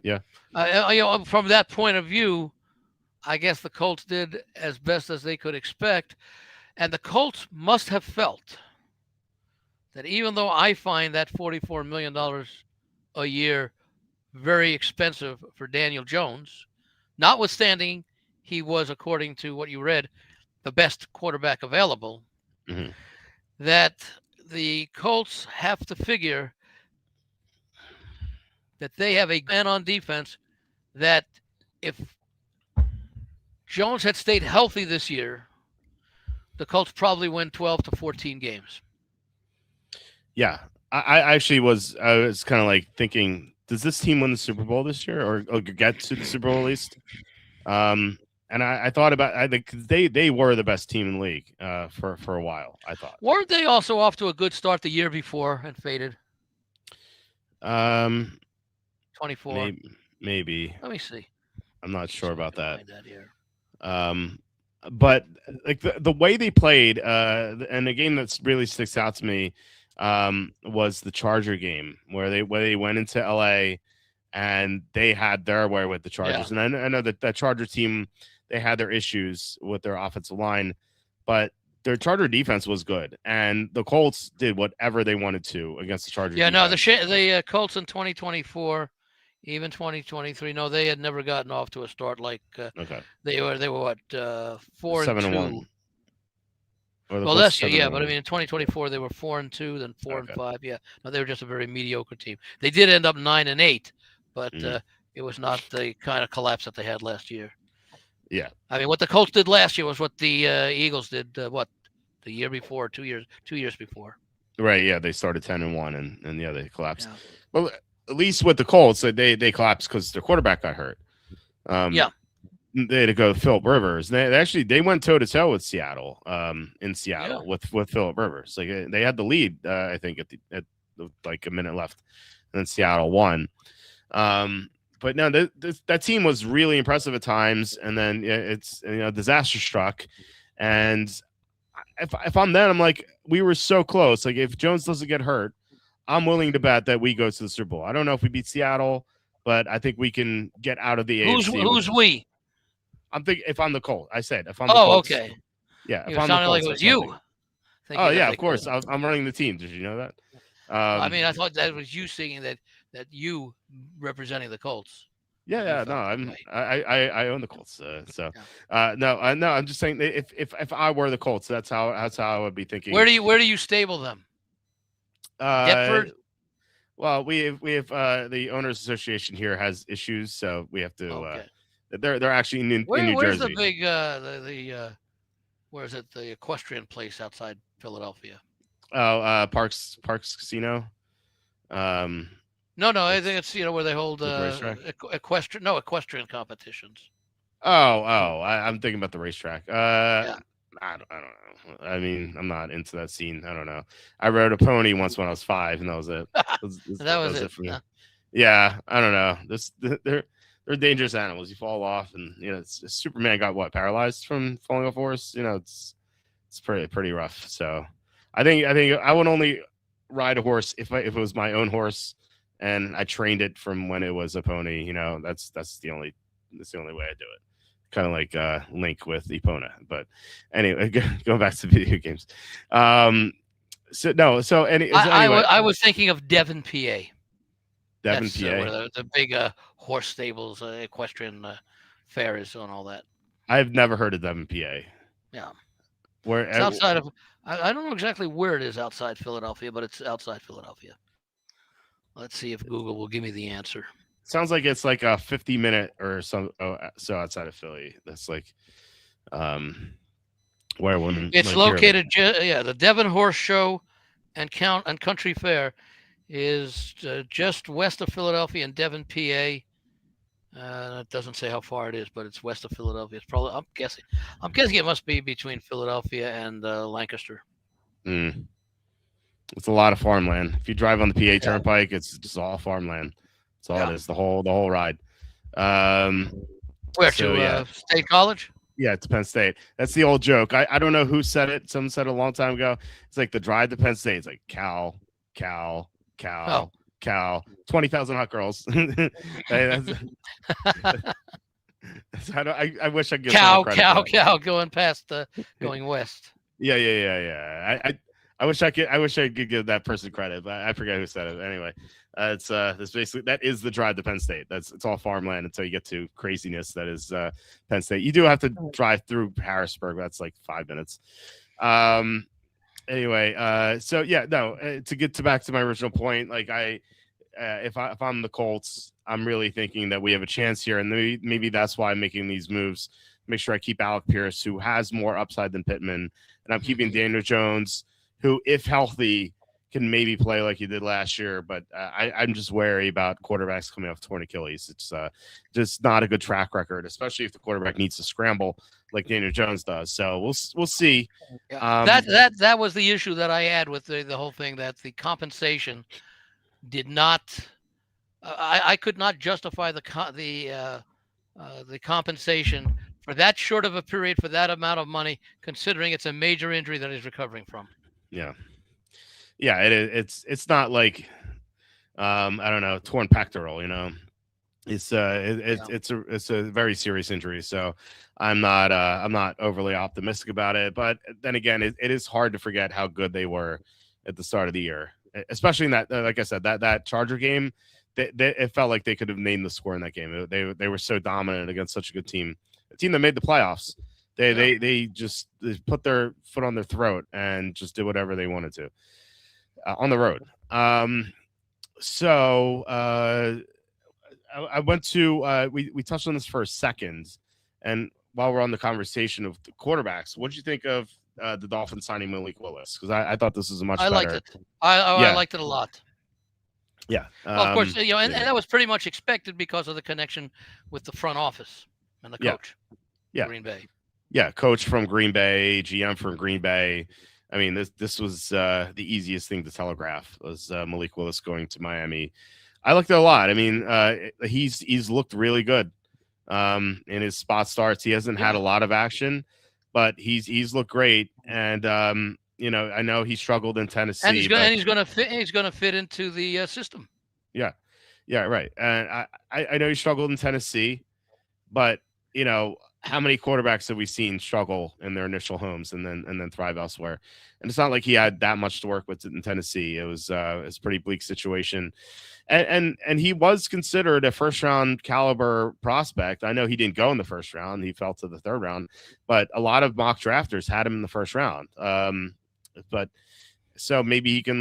Yeah. From that point of view, I guess the Colts did as best as they could expect, and the Colts must have felt that even though I find that $44 million a year very expensive for Daniel Jones, notwithstanding he was, according to what you read, the best quarterback available, that the Colts have to figure that they have a man on defense that if Jones had stayed healthy this year, the Colts probably win 12 to 14 games. Yeah. I actually was kind of like thinking, does this team win the Super Bowl this year or get to the Super Bowl at least? And I thought about I think they were the best team in the league for a while, I thought. Weren't they also off to a good start the year before and faded? 24. Maybe. Let me see. I'm not sure about that. Here. But like the way they played, and a game that's really sticks out to me was the Charger game where they went into LA and they had their way with the Chargers. Yeah. And I know that Charger team, they had their issues with their offensive line, but their Charger defense was good, and the Colts did whatever they wanted to against the Charger Yeah, defense. no, the Colts in 2024, even 2023, no, they had never gotten off to a start like Okay, they were what 4-2. 7-1. Or the Well, Colts last year, yeah, 7-1. but I mean, in 2024 they were 4-2, then 4-5. Okay. Yeah, no, they were just a very mediocre team. They did end up 9-8, but Mhm. it was not the kind of collapse that they had last year. Yeah. I mean, what the Colts did last year was what the Eagles did. What the year before, 2 years before. Right. Yeah. They started 10-1, and yeah, they collapsed. Yeah. Well, at least with the Colts, they collapsed because their quarterback got hurt. Yeah. They had to go Philip Rivers. They went toe to toe with Seattle. In Seattle with Philip Rivers. Like they had the lead. I think at like a minute left, and then Seattle won. But no, that team was really impressive at times, and then it's disaster struck. And if I'm them, I'm like, we were so close. Like if Jones doesn't get hurt, I'm willing to bet that we go to the Super Bowl. I don't know if we beat Seattle, but I think we can get out of the AFC. Who's we? I'm thinking if I'm the Colt. I said if I'm the Colts. Okay. Yeah, You sounded like it was you. Oh yeah, of course. I'm running the team. Did you know that? I mean, I thought that was you saying that you representing the Colts. Yeah. No, I own the Colts. No, I'm just saying if I were the Colts, that's how I would be thinking. Where do you stable them? Deptford. Well, we have the owners association here has issues, so we have to. Okay. They're actually in New Where's Jersey. the big where is it, the equestrian place outside Philadelphia? Oh, Parks Casino. No, I think it's where they hold equestrian competitions. I'm thinking about the racetrack. Yeah. I don't know. I mean, I'm not into that scene. I don't know. I rode a pony once when I was 5, and that was it. That was it for me. Yeah, I don't know. They're dangerous animals. You fall off, and Superman got paralyzed from falling off a horse. It's pretty rough. So, I think I would only ride a horse if it was my own horse, and I trained it from when it was a pony. That's the only way I do it. Kind of like Link with Epona. But anyway, going back to video games. I was thinking of Devon, PA. Devon, PA. Where the big horse stables, equestrian fair is and all that. I've never heard of Devon, PA. Yeah. Where it's outside of, I don't know exactly where it is outside Philadelphia, but it's outside Philadelphia. Let's see if Google will give me the answer. Sounds like it's like a 50-minute or so outside of Philly. That's like where women. It's located. The Devon Horse Show and Country Fair is just west of Philadelphia in Devon, PA. It doesn't say how far it is, but it's west of Philadelphia. It's probably, I'm guessing it must be between Philadelphia and Lancaster. It's a lot of farmland. If you drive on the PA Turnpike, it's just all farmland. That's all it is. The whole ride. Where to State College? Yeah, to Penn State. That's the old joke. I don't know who said it. Someone said it a long time ago. It's like the drive to Penn State. It's like cow, 20,000 hot girls. I wish I could cow going past going west. Yeah. I wish I could give that person credit, but I forget who said it. Anyway, it's basically that is the drive to Penn State. It's all farmland until you get to craziness that is Penn State. You do have to drive through Harrisburg. That's like 5 minutes. Anyway, to get back to my original point, like if I'm the Colts, I'm really thinking that we have a chance here, and maybe that's why I'm making these moves. Make sure I keep Alec Pierce, who has more upside than Pittman, and I'm keeping Daniel Jones, who, if healthy, can maybe play like he did last year. But I'm just wary about quarterbacks coming off torn Achilles. It's just not a good track record, especially if the quarterback needs to scramble like Daniel Jones does. So we'll see. Yeah. That was the issue that I had with the whole thing, that the compensation did not. I could not justify the compensation for that short of a period for that amount of money, considering it's a major injury that he's recovering from. Yeah, it's not like I don't know, torn pectoral, It's a very serious injury, so I'm not overly optimistic about it. But then again, it is hard to forget how good they were at the start of the year, especially in that like I said, that Charger game. It felt like they could have named the score in that game. They were so dominant against such a good team, a team that made the playoffs. They just put their foot on their throat and just did whatever they wanted to on the road. So I went to we touched on this for a second, and while we're on the conversation of the quarterbacks, what did you think of the Dolphins signing Malik Willis? Because I thought this was a much I liked better. it. I liked it a lot. Yeah. Well, of course, and that was pretty much expected because of the connection with the front office and the coach. Yeah. Green Bay. Yeah, coach from Green Bay, GM from Green Bay. I mean, this was the easiest thing to telegraph was Malik Willis going to Miami. I liked it a lot. I mean, he's looked really good in his spot starts. He hasn't had a lot of action, but he's looked great. And I know he struggled in Tennessee, and he's going to fit into the system. Yeah, right. And I know he struggled in Tennessee, but how many quarterbacks have we seen struggle in their initial homes and then thrive elsewhere? And it's not like he had that much to work with in Tennessee. It's a pretty bleak situation. And he was considered a first round caliber prospect. I know he didn't go in the first round. He fell to the third round, but a lot of mock drafters had him in the first round. But so maybe he can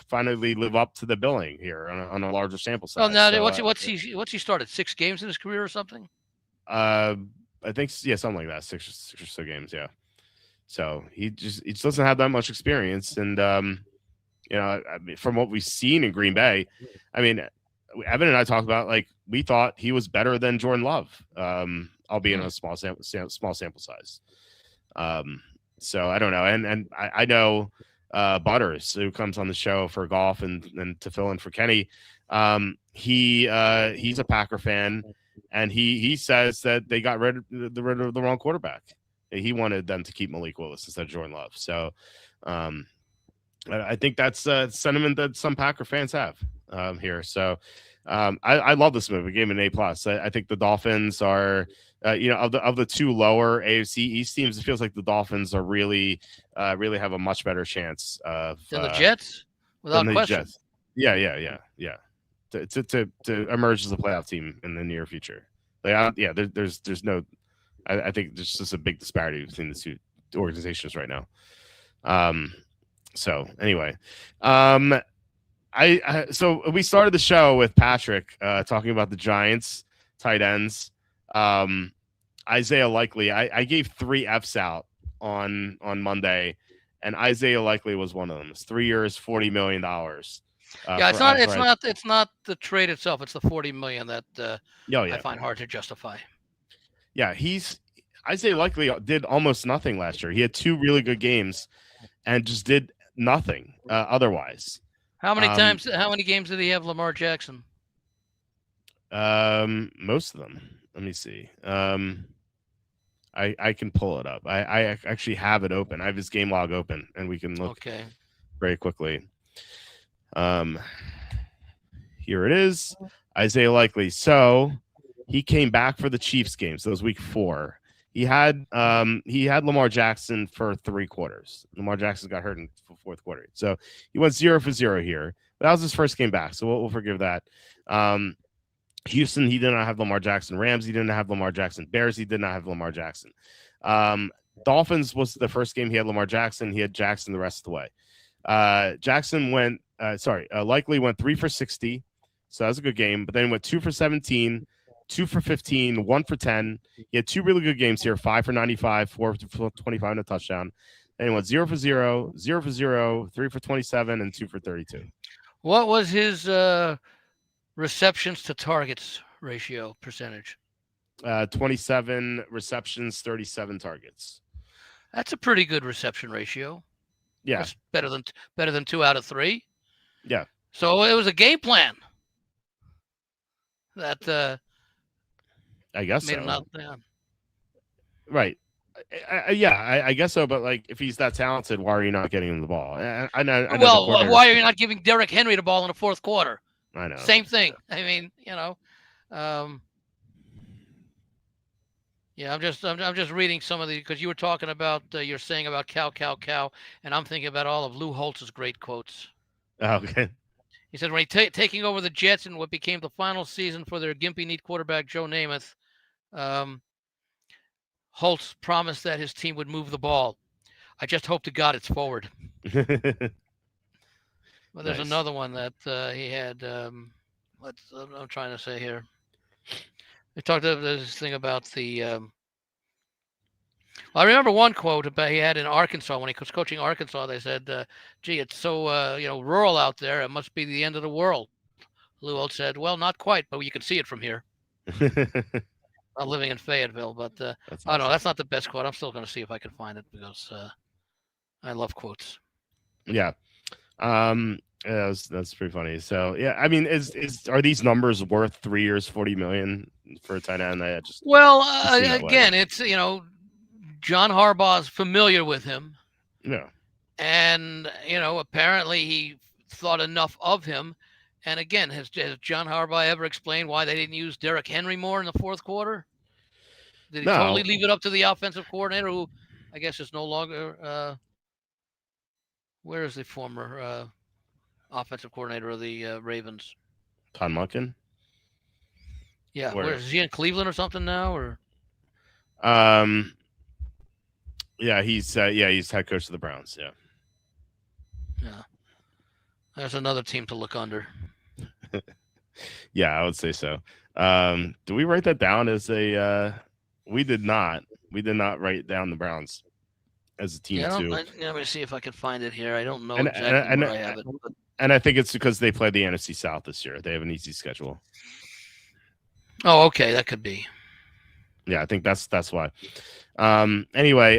finally live up to the billing here on a larger sample size. Oh, now what's he started 6 games in his career or something? I think something like that, six or so games, yeah. So he just doesn't have that much experience, and I mean, from what we've seen in Green Bay, I mean, Evan and I talked about we thought he was better than Jordan Love, albeit in a small sample size. So I don't know, and I know Butters, who comes on the show for golf and to fill in for Kenny. He's a Packer fan. And he says that they got rid of the wrong quarterback. He wanted them to keep Malik Willis instead of Jordan Love. So I think that's a sentiment that some Packer fans have here. So I love this move. I gave him an A+. I think the Dolphins are, of the two lower AFC East teams, it feels like the Dolphins are really have a much better chance of than the Jets, without question. Jets. Yeah. To emerge as a playoff team in the near future. There's no, I think there's just a big disparity between the two organizations right now. So anyway, so we started the show with Patrick talking about the Giants tight ends. Isaiah Likely, I gave 3 Fs out on Monday, and Isaiah Likely was one of them. It's 3 years, $40 million. It's not the trade itself. It's the $40 million that I find hard to justify. Yeah, Isaiah Likely did almost nothing last year. He had 2 really good games, and just did nothing otherwise. How many games did he have Lamar Jackson? Most of them. Let me see. I can pull it up. I actually have it open. I have his game log open, and we can look very quickly. Here it is. Isaiah Likely. So he came back for the Chiefs game. So it was week 4. He had Lamar Jackson for 3 quarters. Lamar Jackson got hurt in the 4th quarter. So he went 0 for 0 here. But that was his first game back. So we'll forgive that. Houston, he did not have Lamar Jackson. Rams, he didn't have Lamar Jackson. Bears, he did not have Lamar Jackson. Dolphins was the first game he had Lamar Jackson. He had Jackson the rest of the way. Likely went 3 for 60. So that was a good game. But then went 2 for 17, 2 for 15, 1 for 10. He had 2 really good games here, 5 for 95, 4 for 25 and a touchdown. Then he went 0 for 0, 0 for 0, 3 for 27, and 2 for 32. What was his receptions to targets ratio percentage? 27 receptions, 37 targets. That's a pretty good reception ratio. Yeah, that's better than 2 out of 3. Yeah. So it was a game plan that I guess made so. him not down. Right. I guess so. But if he's that talented, why are you not getting him the ball? I know why are you not giving Derrick Henry the ball in the 4th quarter? I know. Same thing. I mean, Um, yeah, I'm just reading some of the because you were talking about you're saying about cow cow cow, and I'm thinking about all of Lou Holtz's great quotes. Oh, okay. He said when taking over the Jets in what became the final season for their gimpy neat quarterback Joe Namath, um, Holtz promised that his team would move the ball. I just hope to God it's forward. Well, there's Nice. another one that he had. I'm trying to say here. They talked about this thing about the. Well, I remember one quote about he had in Arkansas when he was coaching Arkansas. They said, "Gee, it's so rural out there. It must be the end of the world." Lou Old said, "Well, not quite, but you can see it from here." I'm living in Fayetteville, but That's oh no, awesome. that's not the best quote. I'm still going to see if I can find it because I love quotes. Yeah. Yeah, that's pretty funny. So yeah, I mean, is are these numbers worth 3 years, 40 million for a tight end? I just Well, it seem that way. again, it's John Harbaugh's familiar with him, Yeah. and apparently he thought enough of him. And again, has John Harbaugh ever explained why they didn't use Derrick Henry more in the fourth quarter? Did he totally No, leave it up to the offensive coordinator, who I guess is no longer? Where is the former offensive coordinator of the Ravens? Todd Monken. Yeah, where Where? is he in Cleveland or something now? Or Um. Yeah, he's head coach of the Browns. Yeah. yeah, there's another team to look under. Yeah, I would say so. Do we write that down as a? We did not. We did not write down the Browns as a team Yeah, too. let me see if I can find it here. I don't know And and exactly where and I have it. But, and I think it's because they play the NFC South this year. They have an easy schedule. oh, okay, that could be. Yeah, I think that's why. Anyway,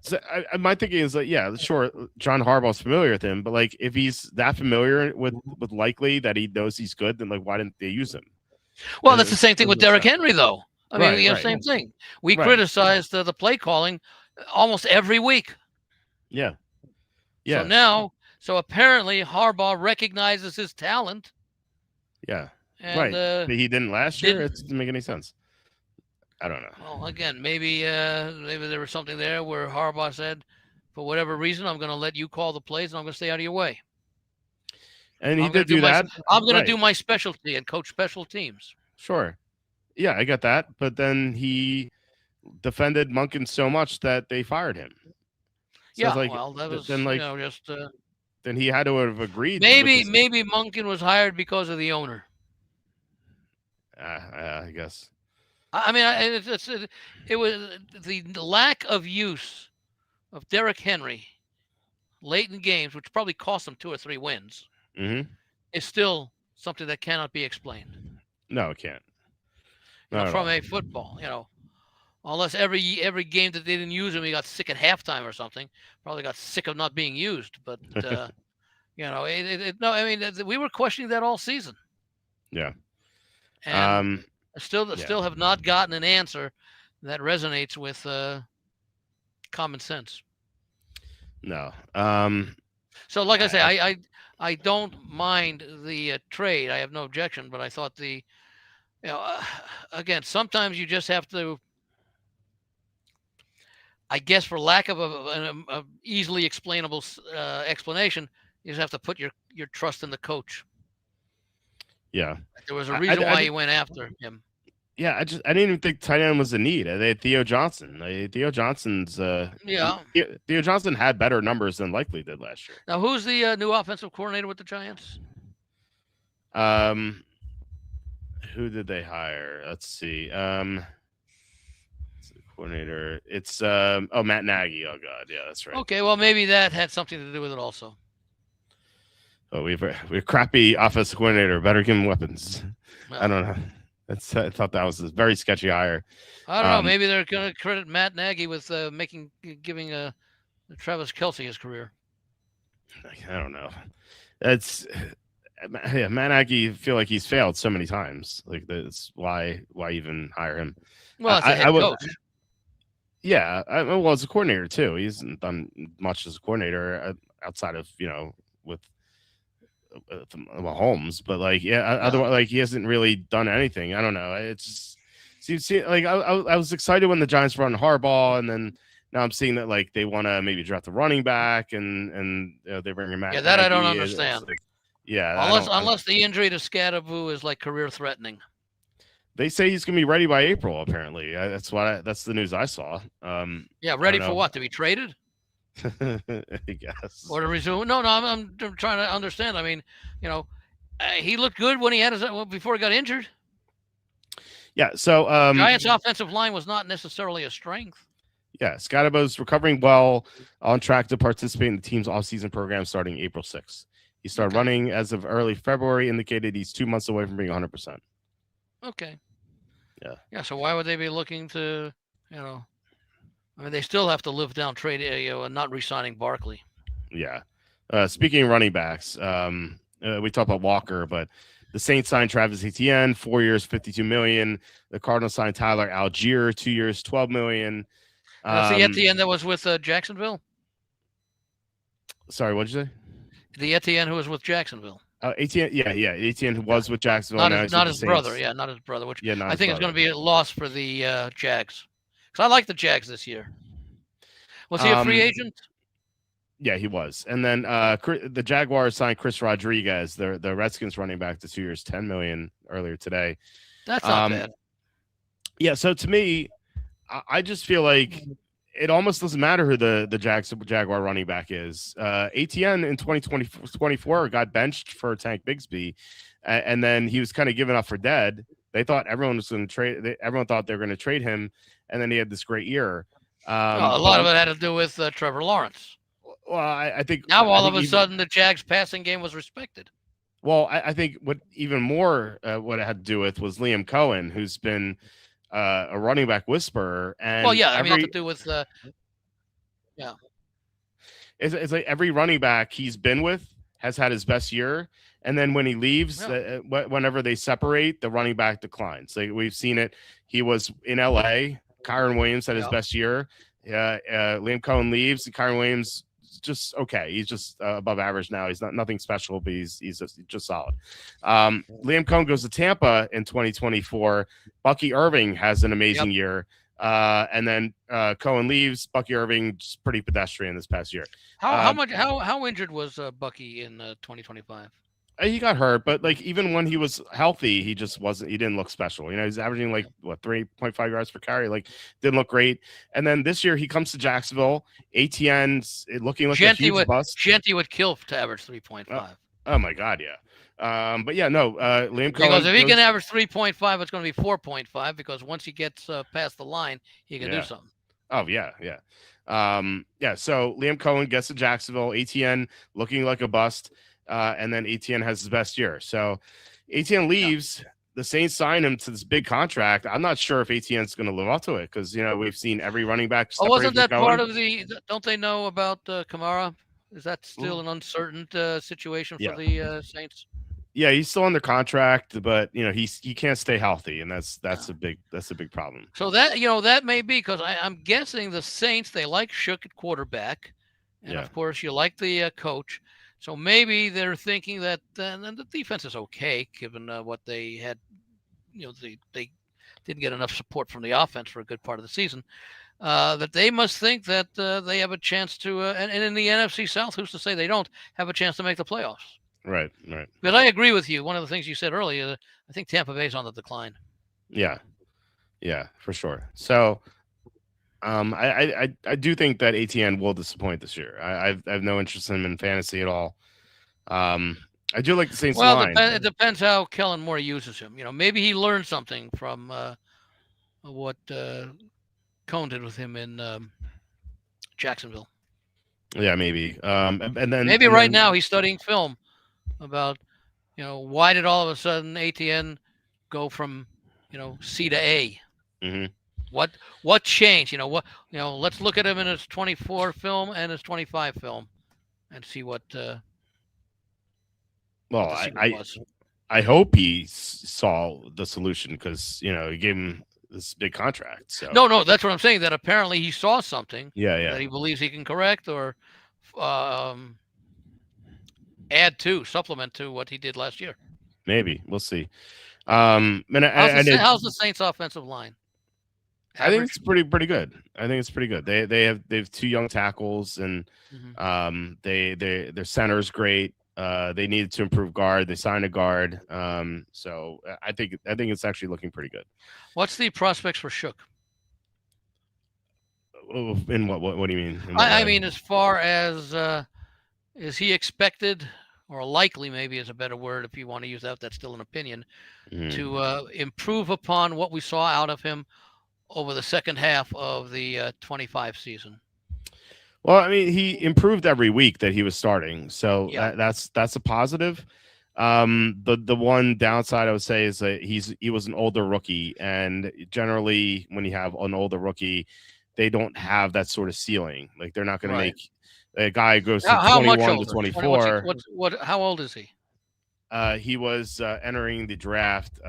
so my thinking is like, yeah, sure, John Harbaugh's familiar with him, but like if he's that familiar with likely that he knows he's good, then like why didn't they use him? Well, And that's the same thing with it's Derrick Henry, though. I mean, right, right, same thing. We right. criticized the play calling almost every week. Yeah, So yeah, now, so apparently Harbaugh recognizes his talent yeah, and right. But he didn't last year. It didn't. doesn't make any sense. I don't know. Well, again, maybe there was something there where Harbaugh said, for whatever reason, I'm going to let you call the plays and I'm going to stay out of your way. And he I'm going did to do do my that, I'm going to right? do my specialty and coach special teams. Sure. Yeah, I get that. But then he defended Munkin so much that they fired him. So it's Yeah, like well, that was then like just then he had to have agreed with maybe this. maybe Munkin was hired because of the owner. I guess. I mean, it was the lack of use of Derrick Henry late in games, which probably cost them 2 or 3 wins, Mm-hmm. is still something that cannot be explained. No, it can't. Not at From all. a football, unless every game that they didn't use him, he got sick at halftime or something. Probably got sick of not being used. But no, I mean, we were questioning that all season, Yeah. and Yeah. still have not gotten an answer that resonates with common sense. No. So, like I say, I I don't mind the trade. I have no objection, but I thought again, sometimes you just have to, I guess, for lack of a easily explainable explanation, you just have to put your trust in the coach. yeah. There was a I, reason I, why I you went after him. yeah, I didn't even think tight end was a need. They had Theo Johnson. Theo Johnson's Yeah. Theo Johnson had better numbers than Likely did last year. Now, who's the new offensive coordinator with the Giants? Um, who did they hire? Let's see. Coordinator. It's Matt Nagy. Oh God, yeah, that's right. Okay, well, maybe that had something to do with it also. Oh, we've a crappy offensive coordinator. Better give him weapons. Well, I don't know. I thought that was a very sketchy hire. I don't know. Maybe they're going to credit Matt Nagy with giving Travis Kelce his career. I don't know. That's yeah, Matt Nagy. Feel like he's failed so many times. Like that's why even hire him? Well, it's a head coach. Yeah, well, as a coordinator too, he hasn't done much as a coordinator outside of with Mahomes, but like, yeah, Yeah. otherwise, like he hasn't really done anything. I don't know. It's just see like I was excited when the Giants brought in Harbaugh, and then now I'm seeing that like they want to maybe draft a running back, and they bring in Yeah, Matt that I don't Nagy. It's understand. like, yeah, I Unless don't. unless the injury to Scadaboo is like career threatening. They say he's gonna be ready by April. Apparently, that's the news I saw. Yeah, I ready don't for know. what? To be traded I guess. or to resume? No, I'm trying to understand. I mean, you know, he looked good when he had his before he got injured. Yeah. So Giants' offensive line was not necessarily a strength. yeah, Scadabo's recovering well, on track to participate in the team's offseason program starting April 6th. He started Okay. running as of early February, indicated he's 2 months away from being 100%. Okay. Yeah. Yeah. So why would they be looking to, I mean, they still have to live down trade, not re-signing Barkley. Yeah. Speaking of running backs, we talked about Walker, but the Saints signed Travis Etienne, 4 years, $52 million. The Cardinals signed Tyler Algier, 2 years, $12 million. That's the Etienne that was with Jacksonville. Sorry, what'd you say? The Etienne who was with Jacksonville. Etienne, yeah, Etienne was with Jacksonville. Now he's Not with the his brother. Saints. Yeah, not his brother. Which Yeah, not I his think is going brother. to be a loss for the Jags. Because I like the Jags this year. Was he a free agent? Yeah, he was. And then the Jaguars signed Chris Rodriguez, the Redskins running back, to 2 years, $10 million earlier today. That's not bad. Yeah, so to me, I just feel like it almost doesn't matter who the Jaguar running back is. ATN in 2024 got benched for Tank Bigsby, and then he was kind of given up for dead. They thought everyone was going to trade. Everyone thought they were going to trade him, and then he had this great year. Well, a lot of it had to do with Trevor Lawrence. Well, I think now all think of a sudden the Jags' passing game was respected. Well, I think what even more what it had to do with was Liam Cohen, who's been a running back whisperer. And well, yeah, I mean, it had to do with yeah. It's like every running back he's been with has had his best year, and then when he leaves, whenever they separate, the running back declines. Like we've seen it. He was in LA. Kyron Williams had his best year. Liam Cohen leaves. Kyron Williams just okay. He's just above average now. He's nothing special, but he's just solid. Liam Cohen goes to Tampa in 2024. Bucky Irving has an amazing year. And then Cohen leaves. Bucky Irving just pretty pedestrian this past year. How injured was Bucky in 2025? He got hurt, but like even when he was healthy, he just wasn't. He didn't look special. He's averaging like 3.5 yards per carry. Like didn't look great. And then this year he comes to Jacksonville. ATN's looking like a huge bust. Genty would kill to average 3.5. Oh my god, yeah. But yeah, no. Liam Cohen. Because if he can average 3.5, it's going to be 4.5. Because once he gets past the line, he can do something. Oh yeah. So Liam Cohen gets to Jacksonville. ATN looking like a bust. And then ATN has his best year. So ATN leaves. The Saints sign him to this big contract. I'm not sure if ATN's going to live up to it because we've seen every running back. Wasn't that part of the? Don't they know about Kamara? Is that still an uncertain situation for the Saints? Yeah, he's still under contract, but he can't stay healthy, and that's a big problem. So that may be because I'm guessing the Saints, they like Shook at quarterback, and of course you like the coach. So maybe they're thinking that the defense is okay given what they had. They didn't get enough support from the offense for a good part of the season. That they must think that they have a chance to, and in the NFC South, who's to say they don't have a chance to make the playoffs? Right. But I agree with you. One of the things you said earlier, I think Tampa Bay's on the decline. Yeah, for sure. So, I do think that ATN will disappoint this year. I have no interest in him in fantasy at all. I do like the Saints line. Well, it depends how Kellen Moore uses him. Maybe he learned something from what Cohn did with him in Jacksonville. Yeah, maybe. And then right now he's studying film about, why did all of a sudden ATN go from, C to A? Mm-hmm. What changed? Let's look at him in his 24 film and his 25 film, and see what. Well, I hope he saw the solution because he gave him this big contract. So no, that's what I'm saying. That apparently he saw something. Yeah. That he believes he can correct, or add to, supplement to what he did last year. Maybe we'll see. How's the Saints' offensive line? I think Average. it's pretty good. I think it's pretty good. They have two young tackles, and Mm-hmm. their center's great. They needed to improve guard. They signed a guard. So I think it's actually looking pretty good. What's the prospects for Shook? In what do you mean? In what I way? mean, as far as is he expected, or likely, maybe is a better word if you want to use that. That's still an opinion. Mhm. To improve upon what we saw out of him over the second half of the 25 season. Well, I mean, he improved every week that he was starting, so Yeah. that's a positive. The one downside I would say is that he was an older rookie, and generally when you have an older rookie, they don't have that sort of ceiling. Like they're not going to Right. make a guy who goes from How much 21 to older? 24. How old is he? He was entering the draft.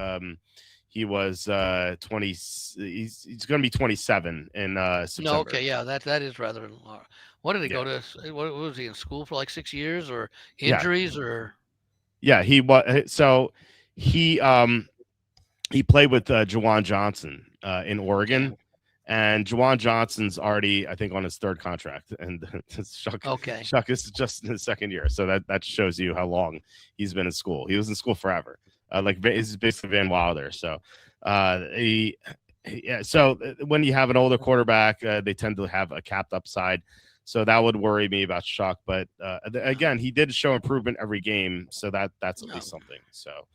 He was 20. He's going to be 27 in No, September. okay, yeah, that is rather. What did he Yeah, go to? What was he in school for like 6 years, or yeah, injuries, or? yeah. He was so he he played with Jawan Johnson in Okay. Oregon, and Jawan Johnson's already, I think, on his third contract, and Okay. Shuck is just in his second year. So that shows you how long he's been in school. He was in school forever, like he's basically Van Wilder. So yeah. So when you have an older quarterback, they tend to have a capped upside. So that would worry me about Shuck. But again, he did show improvement every game, so that's at No. least something. So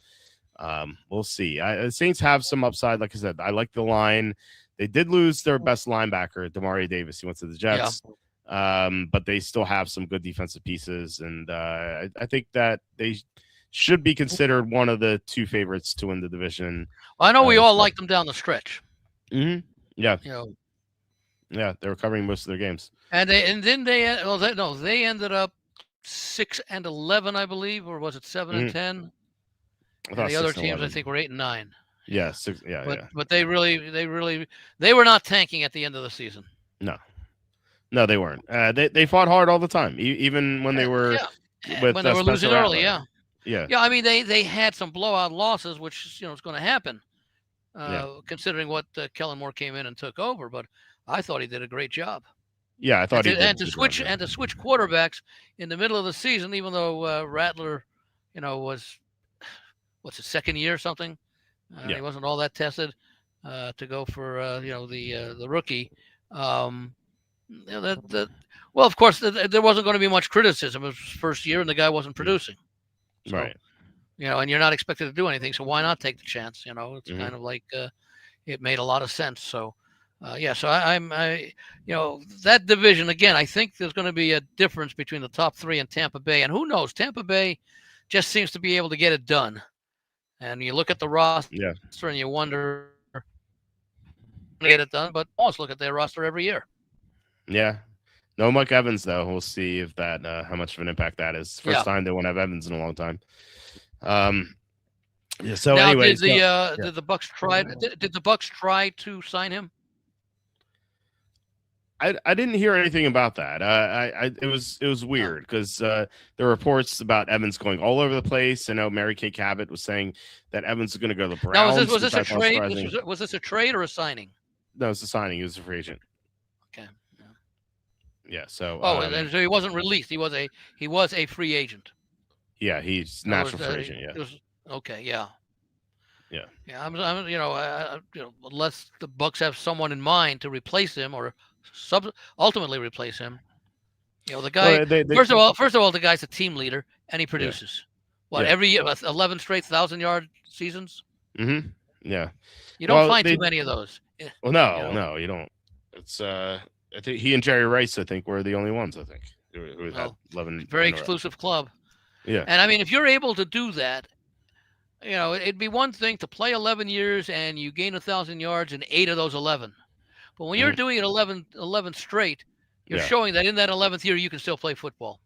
we'll see. The Saints have some upside. Like I said, I like the line. They did lose their best linebacker, Demario Davis. He went to the Jets, but they still have some good defensive pieces, and I think that they should be considered one of the two favorites to win the division. I know we all So- liked them down the stretch. Mhm. Yeah, You know, yeah, they were covering most of their games. and then they ended up 6-11, I believe, or was it 7-10? I And thought the other 6 and teams, I 11. think, were 8-9. Yeah, 6. Yeah, But yeah. but they were not tanking at the end of the season. No, they weren't. They fought hard all the time, even when they were with when they were Spencer losing early. Rattler. Yeah, Yeah, I mean they had some blowout losses, which is going to happen, yeah, considering what Kellen Moore came in and took over. But I thought he did a great job. yeah. I thought he did. To switch quarterbacks in the middle of the season, even though Rattler, was what's his second year or something. Yeah. He wasn't all that tested to go for the rookie. Well, of course, there wasn't going to be much criticism. It was his first year, and the guy wasn't producing. So, Right. and you're not expected to do anything. So why not take the chance? It's Mhm. kind of like it made a lot of sense. So, yeah. So that division again. I think there's going to be a difference between the top three and Tampa Bay, and who knows? Tampa Bay just seems to be able to get it done. And you look at the roster Yeah. and you wonder, get it done, but almost look at their roster every year. Yeah. No Mike Evans though. We'll see if that how much of an impact that is. First time they won't have Evans in a long time. Yeah. So now, anyway, did the Bucks try? Did the Bucks try to sign him? I didn't hear anything about that. It was weird because there were reports about Evans going all over the place. I know Mary Kay Cabot was saying that Evans is going to go to the Browns. Now, was this a trade? Was this a trade or a signing? No, it's a signing. He was a free agent. Okay. Yeah. So. So he wasn't released. He was a free agent. Yeah, he's natural free agent. Yeah. Okay. Yeah. Yeah. Yeah. Unless the Bucks have someone in mind to replace him or ultimately replace him. The guy. Well, first of all, the guy's a team leader and he produces. Every year, 11 straight 1,000-yard seasons. Mm-hmm. Yeah. You don't find too many of those. Well, no, you don't. It's I think he and Jerry Rice, I think, were the only ones. I think who had 11. Very exclusive club. Yeah. And I mean, if you're able to do that, it'd be one thing to play 11 years and you gain 1,000 yards in 8 of those 11. But when you're doing it 11 straight, you're showing that in that 11th year you can still play football.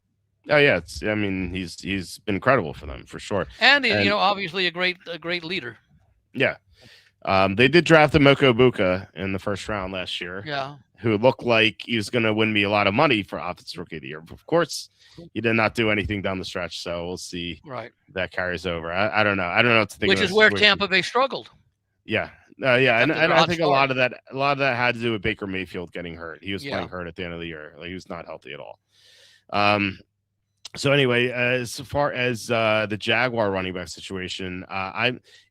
Oh yeah, he's been incredible for them for sure. And obviously a great leader. Yeah. They did draft Moko Ibuka in the first round last year. Yeah. who looked like he was going to win me a lot of money for Offensive Rookie of the Year. Of course, he did not do anything down the stretch, so we'll see Right. if that carries over. I don't know. I don't know what to think of Which that is where situation. Tampa Bay struggled. Yeah. Yeah, and, Got their and I hot think a start. lot of that had to do with Baker Mayfield getting hurt. He was playing Yeah. hurt at the end of the year. Like he was not healthy at all. So anyway, as far as the Jaguar running back situation,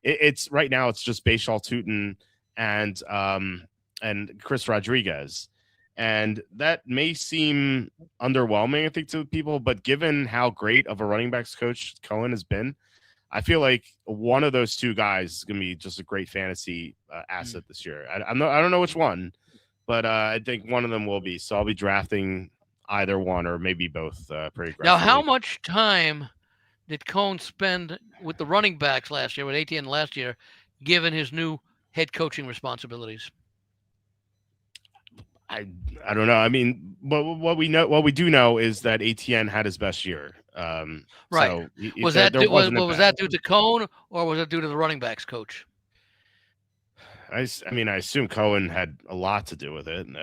it's right now it's just Bashal Tutin and Chris Rodriguez, and that may seem underwhelming, I think, to people. But given how great of a running backs coach Cohen has been, I feel like one of those two guys is going to be just a great fantasy asset this year. I don't know which one, but I think one of them will be. So I'll be drafting either one or maybe both pretty Now, how aggressively. much time did Cohn spend with the running backs last year, with ATN last year, given his new head coaching responsibilities? I I don't know. I mean, what we do know is that ATN had his best year. Right. So Was there, that there wasn't a was bad. that due to Cohn, or was it due to the running backs coach? I mean, I assume Cohen had a lot to do with it, and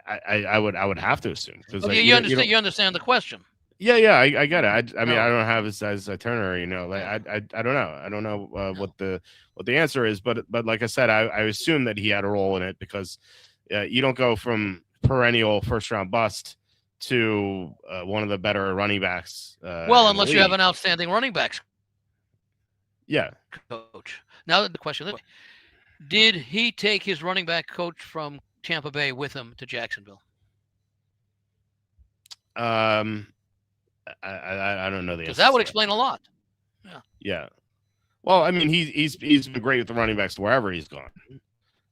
I would have to assume because Okay, you know you understand the question. yeah I get it. I mean I No. don't have this as a Turner, like Yeah. I don't know No. what the answer is, but like I said, I assume that he had a role in it because you don't go from perennial first round bust to one of the better running backs Well, in the unless you have league. an outstanding running backs Yeah. coach. Now the question is, did he take his running back coach from Tampa Bay with him to Jacksonville? Um, I don't know the Because answer that would to that. explain a lot. Yeah. Yeah. Well, I mean, he's been great with the running backs wherever he's gone.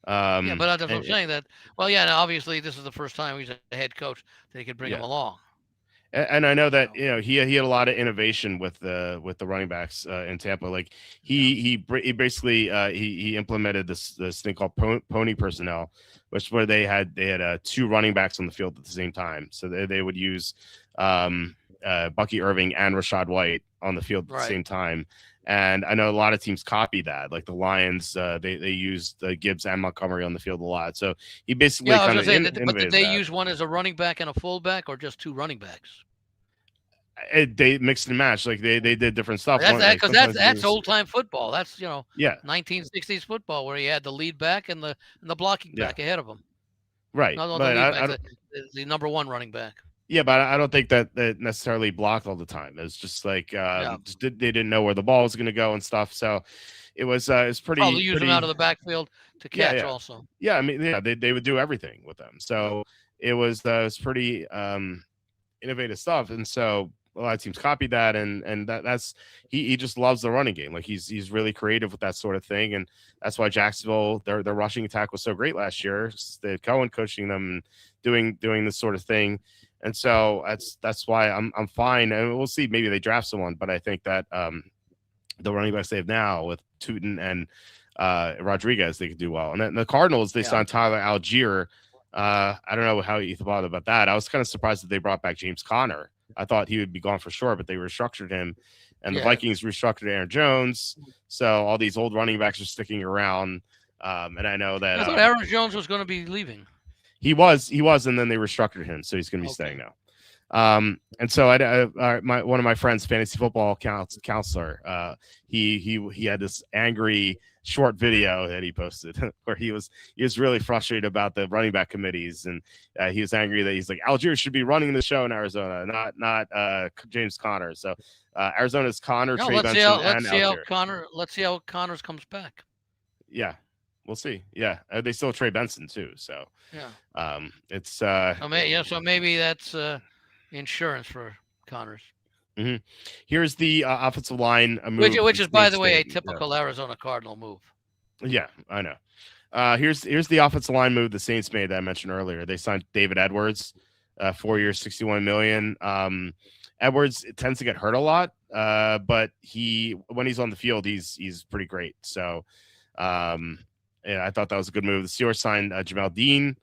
Yeah, but that's what I'm And, saying. That well, yeah. Now obviously this is the first time he's a head coach that he could bring him yeah, along. and I know that So, he had a lot of innovation with the running backs in Tampa. Like yeah. he basically he implemented this thing called pony personnel, which where they had two running backs on the field at the same time. So they would use Bucky Irving and Rashad White on the field at the Right. same time. And I know a lot of teams copy that. Like the Lions, they used Gibbs and Montgomery on the field a lot. So he basically Yeah, I was kind gonna of say, but did innovated they that. use one as a running back and a fullback, or just two running backs? They mixed and matched. Like they did different stuff. That's One that like because sometimes they that's use old time football. That's yeah 1960s football where you had the lead back and the blocking yeah back ahead of him. right. No, the But lead back, I don't the number one running back. yeah, but I don't think that necessarily blocked all the time. It's just like Yeah, they didn't know where the ball was going to go and stuff. So it's probably use him out of the backfield to yeah catch also. yeah. I mean yeah, they would do everything with them. So it was pretty innovative stuff, and so a lot of teams copied that, and that's he just loves the running game. Like he's really creative with that sort of thing, and that's why Jacksonville their rushing attack was so great last year. They had Cohen coaching them and doing this sort of thing, and so that's why I'm fine, and we'll see. Maybe they draft someone, but I think that the running backs they have now with Tutin and Rodriguez, they could do well. And then the Cardinals, they Yeah, signed Tyler Algier. I don't know how you thought about that. I was kind of surprised that they brought back James Conner. I thought he would be gone for sure, but they restructured him. And the yeah. Vikings restructured Aaron Jones. So all these old running backs are sticking around. And I know that I thought Aaron Jones was going to be leaving. he was, and then they restructured him. So he's going to be staying Okay. now. And so one of my friends, fantasy football counselor, he had this angry short video that he posted where he was really frustrated about the running back committees, and he was angry that he's like Algier should be running the show in Arizona, not James Conner. So Arizona's Conner, No, Trey Benson, and Algier. Let's see how Connors comes back. Yeah, we'll see. Yeah, they still have Trey Benson too. So Yeah. it's So maybe that's insurance for Connors. mhm. Here's the offensive line move. Which the is, by Saints the way, a made. typical Arizona Cardinal move. Yeah, I know. Here's the offensive line move the Saints made that I mentioned earlier. They signed David Edwards, 4 years, 61 million. Edwards tends to get hurt a lot, but when he's on the field, he's pretty great. So, yeah, I thought that was a good move. The Steelers signed Jamel Dean.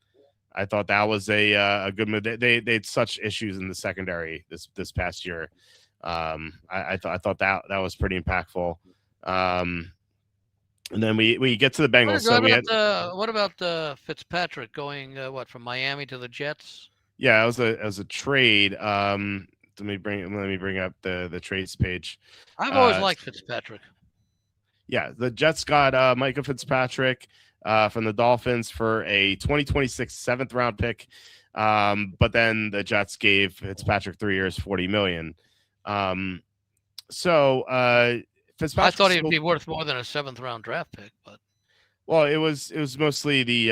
I thought that was a good move. They had such issues in the secondary this past year. I thought that was pretty impactful. And then we get to the What, Bengals. is, So we had what about Fitzpatrick going what from Miami to the Jets? yeah, it was a trade. Let me bring up the trades page. I've always Uh, liked Fitzpatrick. yeah, the Jets got Micah Fitzpatrick from the Dolphins for a 2026 seventh round pick. But then the Jets gave Fitzpatrick 3 years, 40 million. So I Fitzpatrick thought he'd still, be worth more than a seventh round draft pick, but well, it was mostly the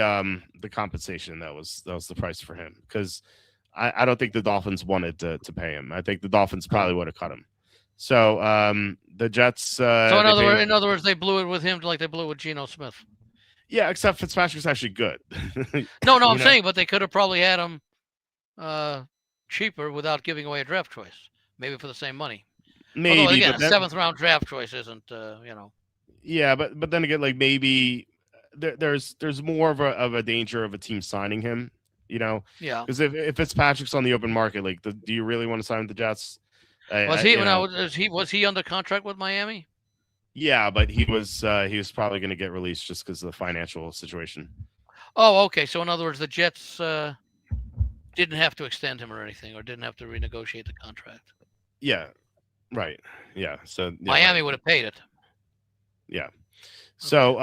compensation that was the price for him because I don't think the Dolphins wanted to pay him. I think the Dolphins probably would have cut him. So the Jets so they paid him. in other words, they blew it with him like they blew it with Geno Smith. Yeah, except Fitzpatrick's actually good. No, You I'm know? saying, but they could have probably had him cheaper without giving away a draft choice, maybe for the same money. Although Maybe, again, but a then seventh round draft choice isn't yeah, but then again, like maybe there's more of a danger of a team signing him. You know, yeah. because if Fitzpatrick's on the open market, like, do you really want to sign with the Jets? Was he You know, was he under contract with Miami? yeah, but he was probably going to get released just because of the financial situation. Oh, okay. So in other words, the Jets didn't have to extend him or anything, or didn't have to renegotiate the contract. Yeah, right. Yeah, so yeah, Miami right. would have paid it. Yeah. So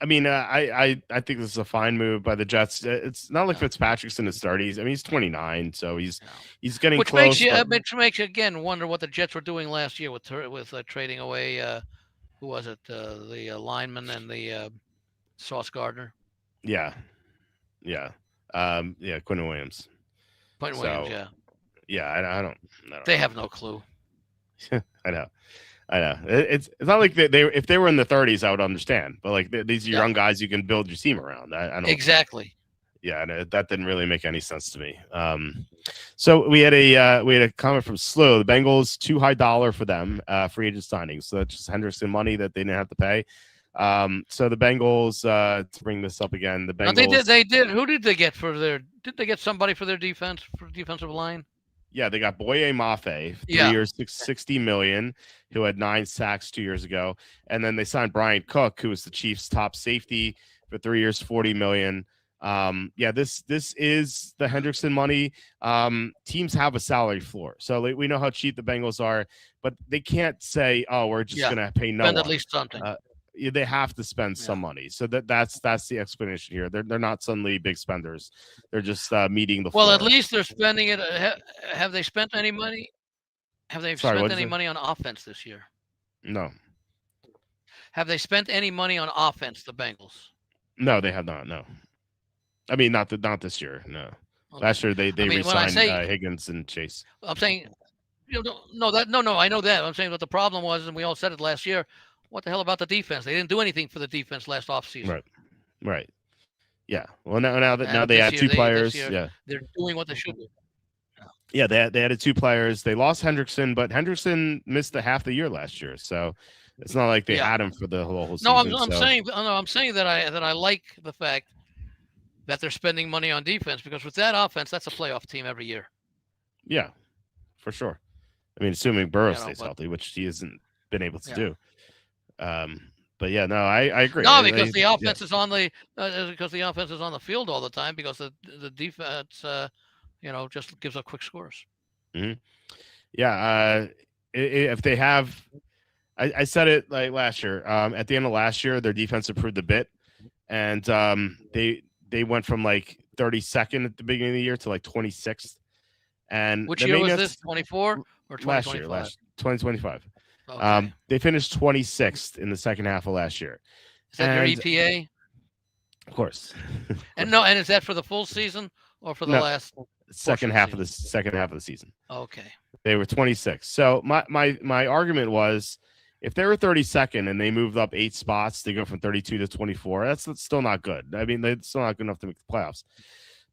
I mean, I think this is a fine move by the Jets. It's not like Fitzpatrick's in his 30s. I mean, he's 29, so he's getting which close. makes you again wonder what the Jets were doing last year with trading away who was it the lineman and the Sauce Gardner. Yeah, yeah, yeah. Quentin Williams. Quentin Williams, yeah. Yeah, I don't. They have no clue. I know. It's not like they if they were in the 30s, I would understand. But like these are young guys you can build your team around. I don't exactly. Yeah, that didn't really make any sense to me. So we had a comment from Slow. The Bengals too high dollar for them free agent signings. So that's just Henderson money that they didn't have to pay. So the Bengals to bring this up again. The Bengals they did. Who did they get for their? Did they get somebody for their defensive line? Yeah, they got Boye Mafe, 3 years, 60 million, who had 9 sacks 2 years ago, and then they signed Brian Cook, who was the Chiefs' top safety, for 3 years, 40 million. Yeah, this is the Hendrickson money. Teams have a salary floor, so we know how cheap the Bengals are, but they can't say, "Oh, we're just going to pay no one." Spend at least something. They have to spend some money, so that's the explanation here. They're not suddenly big spenders; they're just meeting the. Well, floor. at least they're spending it. Have they spent any money? Have they spent any money on offense this year? No. Have they spent any money on offense? The Bengals? No, they have not. No. I mean, not this year. No. Okay. Last year they re-signed Higgins and Chase. I'm saying, no. I know that. I'm saying what the problem was, and we all said it last year. What the hell about the defense? They didn't do anything for the defense last offseason. Right. Yeah. Well, now they add 2 players. Yeah. They're doing what they should do. Yeah, they added 2 players. They lost Hendrickson, but Hendrickson missed half the year last year, so it's not like they had him for the whole season. No, I'm saying that I like the fact that they're spending money on defense, because with that offense, that's a playoff team every year. Yeah, for sure. I mean, assuming Burrow stays healthy, which he hasn't been able to do. But yeah, no, I agree. No, because the offense is on the field all the time, because the defense just gives up quick scores. Mm-hmm. Yeah, if they have, I said it like last year. At the end of last year, their defense improved a bit, and they went from like 32nd at the beginning of the year to like 26th. And which year was this? 24 or 2025? Last 2025. Okay. They finished 26th in the second half of last year. Is that your EPA? Of course. And is that for the full season or for the last second half of the season? Okay. They were 26th. So my argument was, if they were 32nd and they moved up 8 spots, they go from 32 to 24. That's still not good. I mean, it's still not good enough to make the playoffs.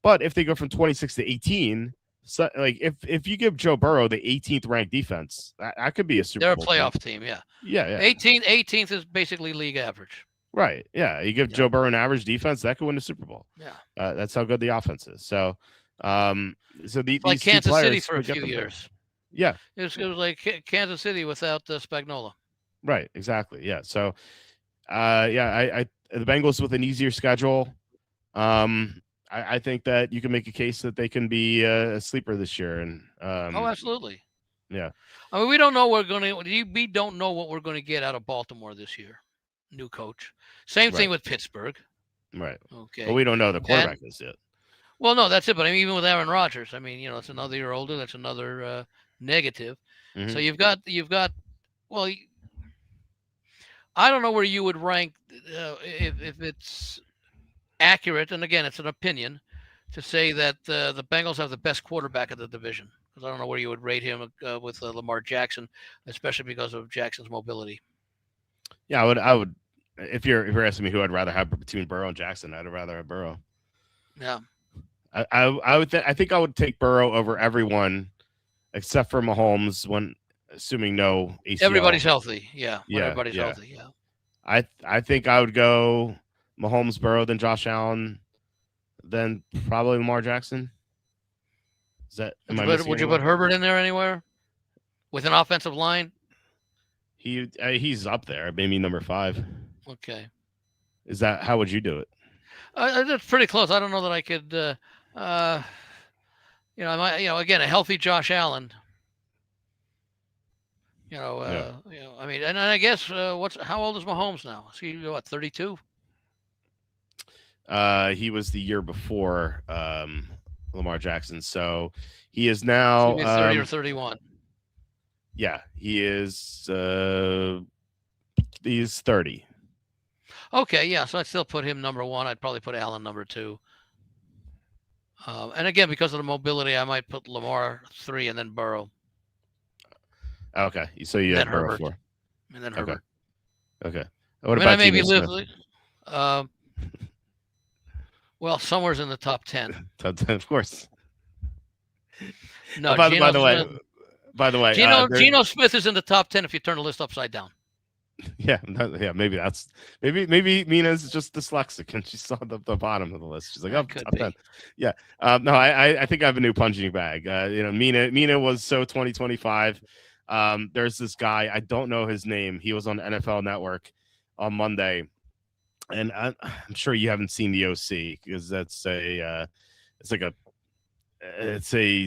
But if they go from 26 to 18. So, like, if you give Joe Burrow the 18th ranked defense, that could be a Super Bowl. They're a playoff team, yeah. Yeah. 18th is basically league average. Right. Yeah. You give Joe Burrow an average defense, that could win the Super Bowl. Yeah. That's how good the offense is. So, these like Kansas City for a few years. Yeah. It was like Kansas City without Spagnuolo. Right. Exactly. Yeah. So, Yeah, the Bengals with an easier schedule. I think that you can make a case that they can be a sleeper this year, and Oh, absolutely. yeah, I mean, we don't know we don't know what we're going to get out of Baltimore this year. New coach. Same thing right, with Pittsburgh. right. But Okay. we don't know the And quarterback is yet. well, no, that's it. But I mean, even with Aaron Rodgers, I mean, it's another year older. That's another negative. So Hmm. you've got. Well, I don't know where you would rank if it's accurate, and again, it's an opinion, to say that the Bengals have the best quarterback of the division. Because I don't know where you would rate him with Lamar Jackson, especially because of Jackson's mobility. Yeah, I would. If you're asking me who I'd rather have between Burrow and Jackson, I'd rather have Burrow. Yeah. I would. I think I would take Burrow over everyone except for Mahomes when assuming no ACL. Everybody's healthy. Yeah. When Yeah, everybody's yeah. healthy. Yeah. I think I would go Mahomes, Burrow, then Josh Allen, then probably Lamar Jackson. Is that Would am you I put missing Would you put anyone? Herbert in there anywhere with an offensive line? He's up there, maybe number 5. Okay. Is that how would you do it? That's pretty close. I don't know that I could. Uh, I might. Again, a healthy Josh Allen. Yeah. I mean, and I guess how old is Mahomes now? Is he what, 32? He was the year before Lamar Jackson, so he is So now maybe 30 or 31. yeah, he's 30. Okay, yeah. So I'd still put him number one. I'd probably put Allen number two. And again, because of the mobility, I might put Lamar 3 and then Burrow. Okay, so you And then have Burrow Herbert. 4. And then Okay, Herbert. okay. I What mean, I about maybe Geno live. Smith? Well, somewhere's in the top 10. Of course. No, By Geno the way, Smith. there, Geno Smith is in the top 10 if you turn the list upside down. yeah, maybe Mina's just dyslexic and she saw the bottom of the list. She's like, oh, That could top be. 10. Yeah. No, I think I have a new punching bag. Mina was so 2025. There's this guy, I don't know his name. He was on NFL Network on Monday, and I'm sure you haven't seen the OC because it's a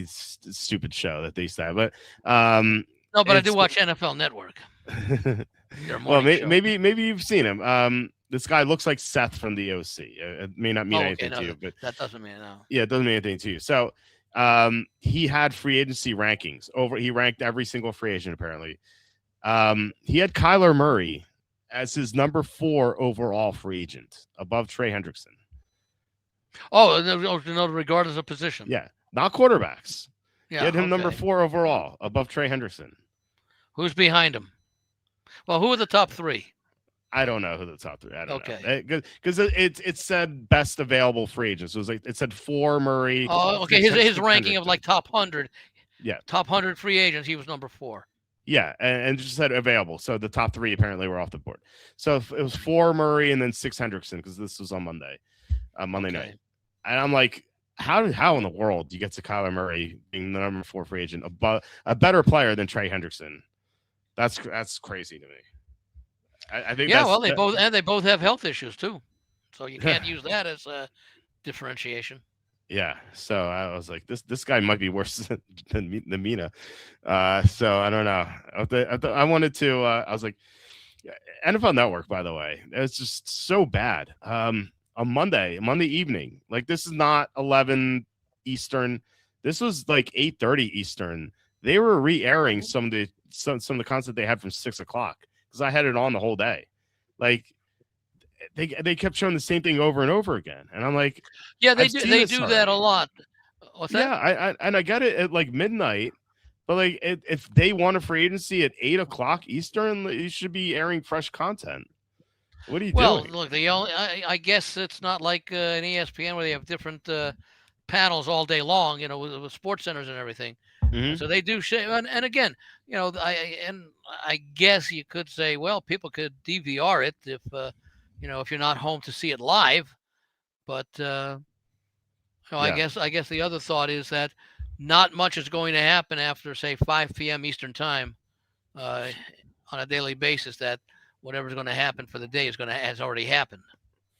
stupid show that they used to have, but No, but I do it's watch NFL Network. Their well, morning show. maybe you've seen him. This guy looks like Seth from the OC. It may not mean anything to you, but that doesn't mean no. yeah, it doesn't mean anything to you. So, he had free agency rankings over. He ranked every single free agent apparently. He had Kyler Murray as his number 4 overall free agent, above Trey Hendrickson. Oh, regardless of position. Yeah, not quarterbacks. Yeah, he had him number okay. 4 overall, above Trey Hendrickson. Who's behind him? Well, who are the top 3? I don't know who the top 3. I don't Okay. know because it said best available free agents. So it was like it said 4 Murray. Oh, okay. His ranking of like top 100. Yeah. Top 100 free agents. He was number 4. Yeah, and just said available. So the top 3 apparently were off the board. So it was 4 Murray and then 6 Hendrickson because this was on Monday night. And I'm like, how in the world do you get to Kyler Murray being the number 4 free agent, a better player than Trey Hendrickson? That's crazy to me. I think. Yeah, well, they both have health issues too, so you can't use that as a differentiation. Yeah, so I was like, this guy might be worse than Mina. So I don't know. I wanted to. I was like, NFL Network, by the way, it's just so bad. On Monday evening, like this is not 11 Eastern. This was like 8:30 Eastern. They were re-airing some of the content they had from 6 o'clock because I had it on the whole day. Like they kept showing the same thing over and over again, and I'm like, yeah, they do that a lot. What's that? Yeah, I get it at like midnight, but like if they want a free agency at 8 o'clock Eastern, you should be airing fresh content. What are you doing? Look, I guess it's not like an ESPN where they have different panels all day long, with sports centers and everything. Mm-hmm. So they do and again, I guess you could say, well, people could DVR it if if you're not home to see it live, but I guess the other thought is that not much is going to happen after say 5 p.m. Eastern time on a daily basis that whatever's going to happen for the day has already happened.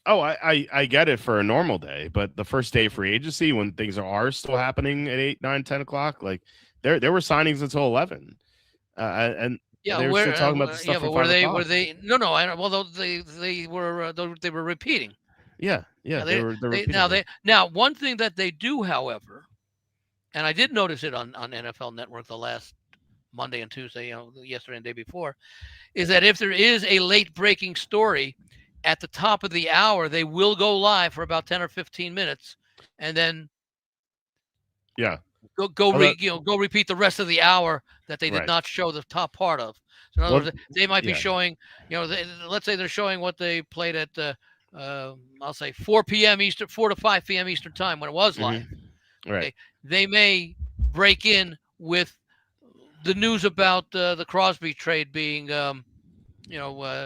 Oh, I get it for a normal day, but the first day of Mhm. free agency when things are still happening at 8, 9, 10 o'clock, like there were signings until 11, and Yeah, they were still talking about the stuff yeah, from but 5 o'clock. no, no, I don't, well, they were repeating. Yeah, yeah, Yeah, they're they repeating them. now one thing that they do, however, and I did notice it on NFL Network the last Monday and Tuesday, yesterday and day before, is that if there is a late breaking story at the top of the hour, they will go live for about 10 or 15 minutes and then Yeah, go oh, that go repeat the rest of the hour that they did right. not show the top part of. So in other Well, words, they might be yeah, showing, let's say they're showing what they played at, I'll say 4 p.m. Eastern, 4 to 5 p.m. Eastern time when it was hmm live. right. Okay, they may break in with the news about the Crosby trade being,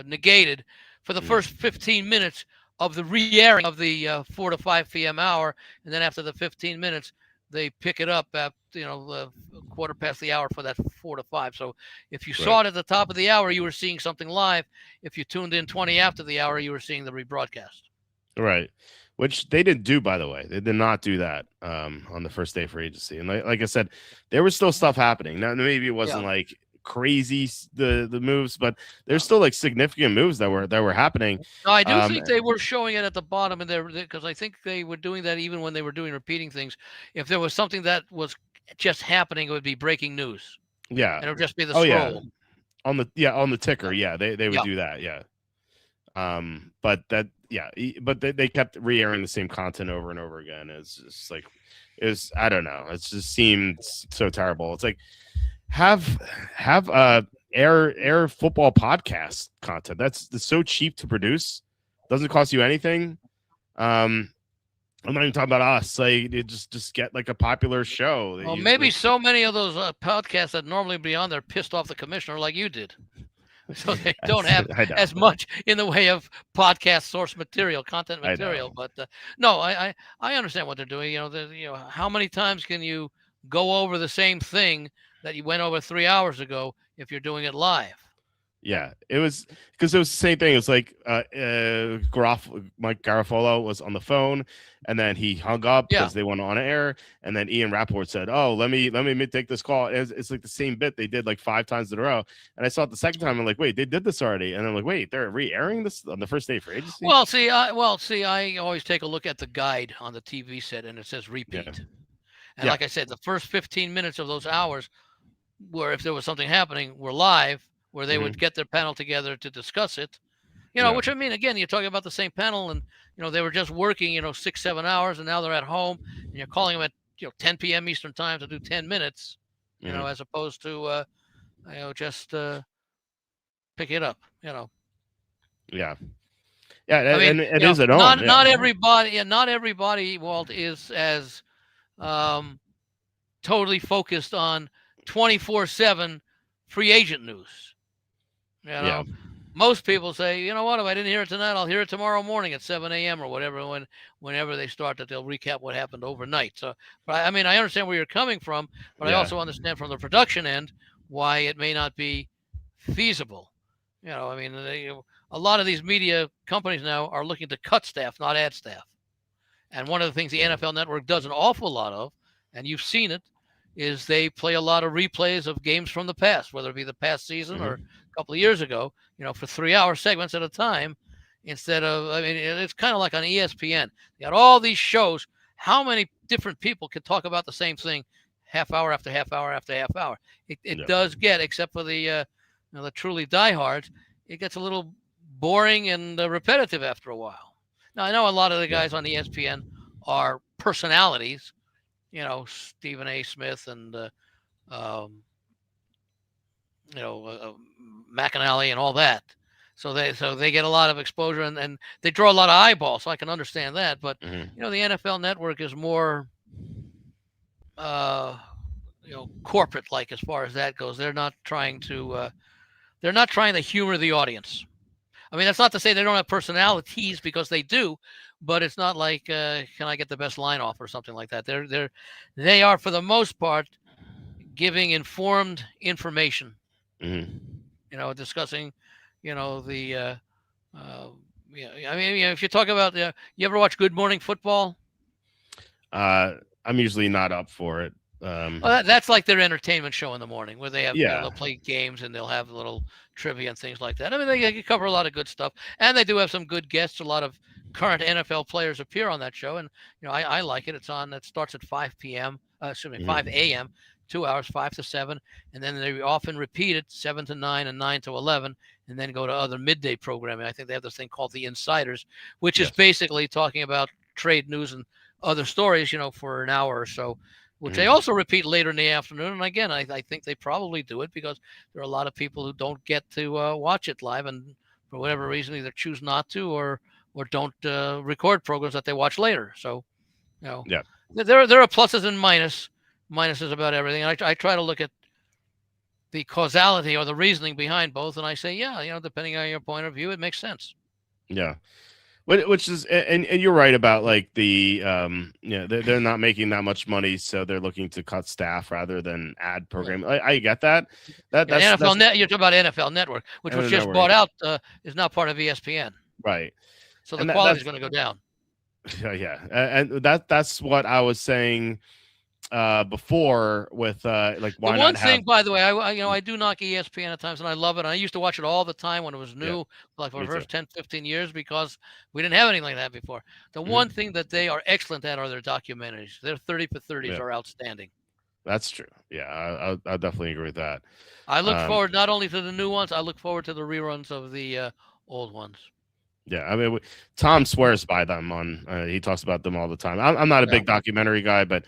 negated for the hmm first 15 minutes of the re-airing of the 4 to 5 p.m. hour, and then after the 15 minutes, they pick it up at a quarter past the hour for that 4 to 5. So if you Right. saw it at the top of the hour, you were seeing something live. If you tuned in 20 after the hour, you were seeing the rebroadcast. Right. Which they didn't do, by the way. They did not do that on the first day for agency. And like I said, there was still stuff happening. Now maybe it Yeah. wasn't like crazy the moves, but there's Yeah. still like significant moves that were happening. No, I do Um, think they were showing it at the bottom, and there because I think they were doing that even when they were doing repeating things. If there was something that was just happening, it would be breaking news, yeah. and it would just be the Oh yeah. scroll. On the Yeah, ticker, yeah, they would yeah. do that, yeah. But that yeah, but they kept re-airing the same content over and over again. It's just like I don't know. It just seemed so terrible. It's like have have air football podcast content. That's so cheap to produce. Doesn't cost you anything. Um I'm not even talking about us. Like it just get like a popular show that Well, you maybe like. so many of those podcasts that normally be on there pissed off the commissioner like you did, so they don't have I know. as much in the way of podcast source material, content I know. material. But no, I understand what they're doing. How many times can you go over the same thing that you went over 3 hours ago if you're doing it live? Yeah, it was because it was the same thing. It was like Mike Garafolo was on the phone, and then he hung up Yeah. because they went on air, and then Ian Rappaport said, "Oh, let me take this call." It's like the same bit they did like 5 times in a row, and I saw it the second time. I'm like, "Wait, they did this already?" And I'm like, "Wait, they're re-airing this on the first day for agency?" I always take a look at the guide on the TV set, and it says Yeah, repeat. And yeah, like I said, the first 15 minutes of those hours, where if there was something happening, were live, where they would hmm get their panel together to discuss it. yeah, Which I mean, again, you're talking about the same panel, and they were just working, 6, 7 hours, and now they're at home, and you're calling them at 10 p.m. Eastern time to do 10 minutes, hmm as opposed to just pick it up. yeah, yeah, I mean, and it is at home. not Yeah, not everybody, Walt, is as um, totally focused on 24/7 free agent news. You yeah, know, most people say, you know what, if I didn't hear it tonight, I'll hear it tomorrow morning at 7 a.m. or whatever. Whenever they start that, they'll recap what happened overnight. So, but I mean, I understand where you're coming from, but I yeah, also understand from the production end why it may not be feasible. I mean, a lot of these media companies now are looking to cut staff, not add staff. And one of the things the yeah, NFL Network does an awful lot of, and you've seen it, is they play a lot of replays of games from the past, whether it be the past season or a hmm couple of years ago, for 3 hour segments at a time. Instead of, I mean, it's kind of like on ESPN. You got all these shows. How many different people can talk about the same thing half hour after half hour after half hour? It yeah, does get, except for the truly diehards, it gets a little boring and repetitive after a while. Now, I know a lot of the yeah, guys on ESPN are personalities, Stephen A. Smith and, um, you know, uh, McAnally and all that. So they get a lot of exposure and they draw a lot of eyeballs. So I can understand that. But, hmm the NFL Network is more, uh, corporate like as far as that goes. They're not trying to humor the audience. I mean, that's not to say they don't have personalities because they do, but it's not like can I get the best line off or something like that. They are for the most part giving informed information. hmm Discussing, you know, the uh, yeah, I mean, if you talk about, you ever watch Good Morning Football? I'm usually not up for it. Well, that's like their entertainment show in the morning, where they have, Yeah. they'll play games and they'll have little trivia and things like that. I mean, they cover a lot of good stuff, and they do have some good guests. A lot of current NFL players appear on that show, and I like it. It's on. It starts at 5 p.m. Excuse me, 5 a.m. 2 hours, 5 to 7, and then they often repeat it 7 to 9 and 9 to 11, and then go to other midday programming. I think they have this thing called the Insiders, which is Yes. basically talking about trade news and other stories, for an hour or so, which they Mhm. also repeat later in the afternoon. And again, I think they probably do it because there are a lot of people who don't get to watch it live, and for whatever reason, either choose not to or don't record programs that they watch later. So, you know, Yeah. there are pluses and minuses about everything. I try to look at the causality or the reasoning behind both, and I say, yeah, depending on your point of view, it makes sense. Yeah. Which is, and you're right about like the they're not making that much money, so they're looking to cut staff rather than add Yeah. program. I get that. Yeah, That's NFL Net. You're talking about NFL Network, which was just bought out, is now part of ESPN. right, So the and quality is that's going to go down. yeah, and that's what I was saying before with like The why one not have thing, by the way, I do knock ESPN at times, and I love it. And I used to watch it all the time when it was yeah, new, like for the me too. first 10, 15 years, because we didn't have anything like that before. The one thing that they are excellent at are their documentaries. Their 30 for 30s Yeah, are outstanding. that's true. Yeah, I definitely agree with that. I look Um, forward not only to the new ones, I look forward to the reruns of the old ones. Yeah, I mean, Tom swears by them. On he talks about them all the time. I'm not a Yeah, big documentary guy, but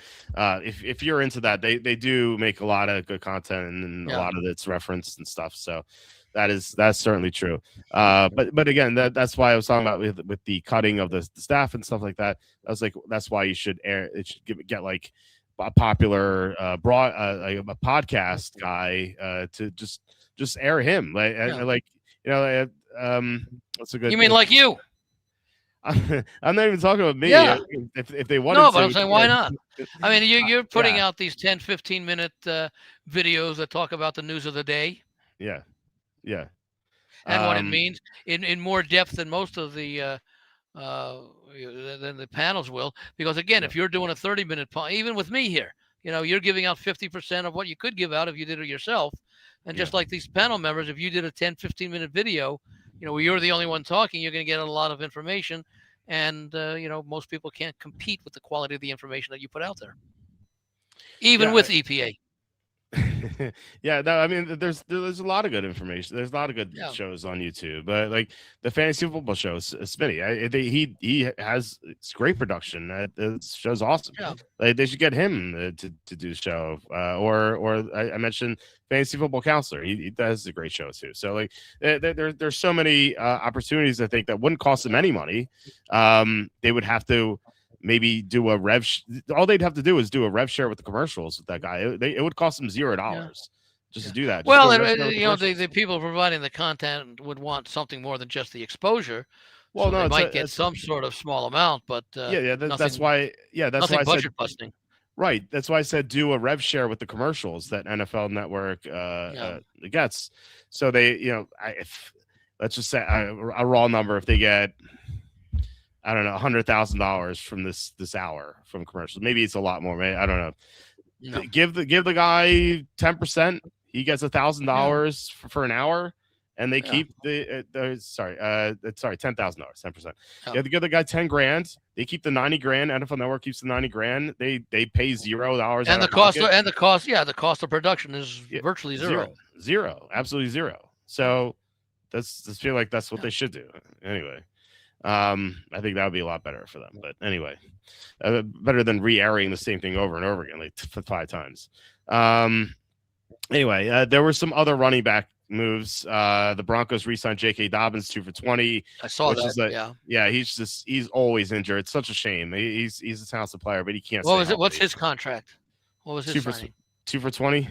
if you're into that, they do make a lot of good content, and a yeah, lot of it's referenced and stuff. So that's certainly true. But again, that's why I was talking about with the cutting of the staff and stuff like that. I was like, that's why you should air. It should get like a popular like a podcast guy to just air him yeah. like that's a good. You mean like you? I'm not even talking about me. Yeah. If they wanted No, but to, I'm saying, why not? I mean, you're putting yeah, out these 10, 15-minute videos that talk about the news of the day yeah, yeah. and what it Um, means in more depth than most of the uh, than the panels will. Because again, yeah, if you're doing a 30-minute, even with me here, you're giving out 50% of what you could give out if you did it yourself. And yeah, just like these panel members, if you did a 10, 15-minute video, where you're the only one talking, you're going to get a lot of information. And, most people can't compete with the quality of the information that you put out there, even yeah. with EPA. Yeah, no, I mean, there's a lot of good information. There's a lot of good Yeah. shows on YouTube, but like the fantasy football show, Smitty, he has it's great production. The show's awesome. Yeah. Like they should get him to do the show. Or I mentioned fantasy football counselor. He does a great show too. So like there's so many opportunities I think that wouldn't cost them any money. They would have to maybe do a all they'd have to do is do a rev share with the commercials with that guy. It would cost them $0 Yeah. just to do that. Just Well, do a rev share with the commercials. the people providing the content would want something more than just the exposure. Well, So no, they might get it's some sort of small amount, but yeah, that's nothing, why that's why I said budget busting. right. That's why I said do a rev share with the commercials that NFL Network gets. So they, if let's just say a raw number, if they get I don't know, $100,000 from this hour from commercials. Maybe it's a lot more. Maybe, I don't know. No. Give the guy 10%. He gets $1,000 for an hour, and they keep $10,000, 10%. You have to give the guy 10 grand. They keep the 90 grand. NFL Network keeps the 90 grand. They pay $0. And the cost of production is virtually zero. Zero, absolutely zero. So that's feel like that's what they should do anyway. I think that would be a lot better for them. But anyway, better than re-airing the same thing over and over again, like 5 times. Anyway, there were some other running back moves. The Broncos re-signed J.K. Dobbins 2 for $20. I saw that. Yeah, he's always injured. It's such a shame. He's a talented player, but he can't. What was it? What's his contract? What was his signing? 2 for $20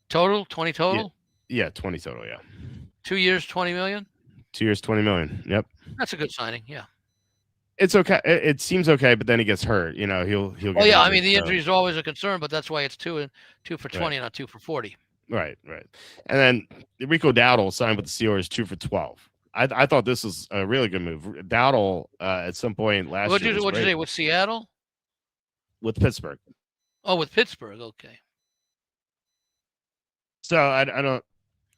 total. 20 total. Yeah, 20 total. Yeah. 2 years, 20 million. 2 years, 20 million. Yep. That's a good signing. Yeah. It's okay. It seems okay, but then he gets hurt. He'll. Well, yeah. I mean, the injury is always a concern, but that's why it's 2 for 20, not 2 for 40. Right. And then Rico Dowdle signed with the Steelers 2 for 12. I thought this was a really good move. Dowdle at some point last year was What'd you great say with Seattle? with Pittsburgh. Oh, with Pittsburgh. Okay. So I don't.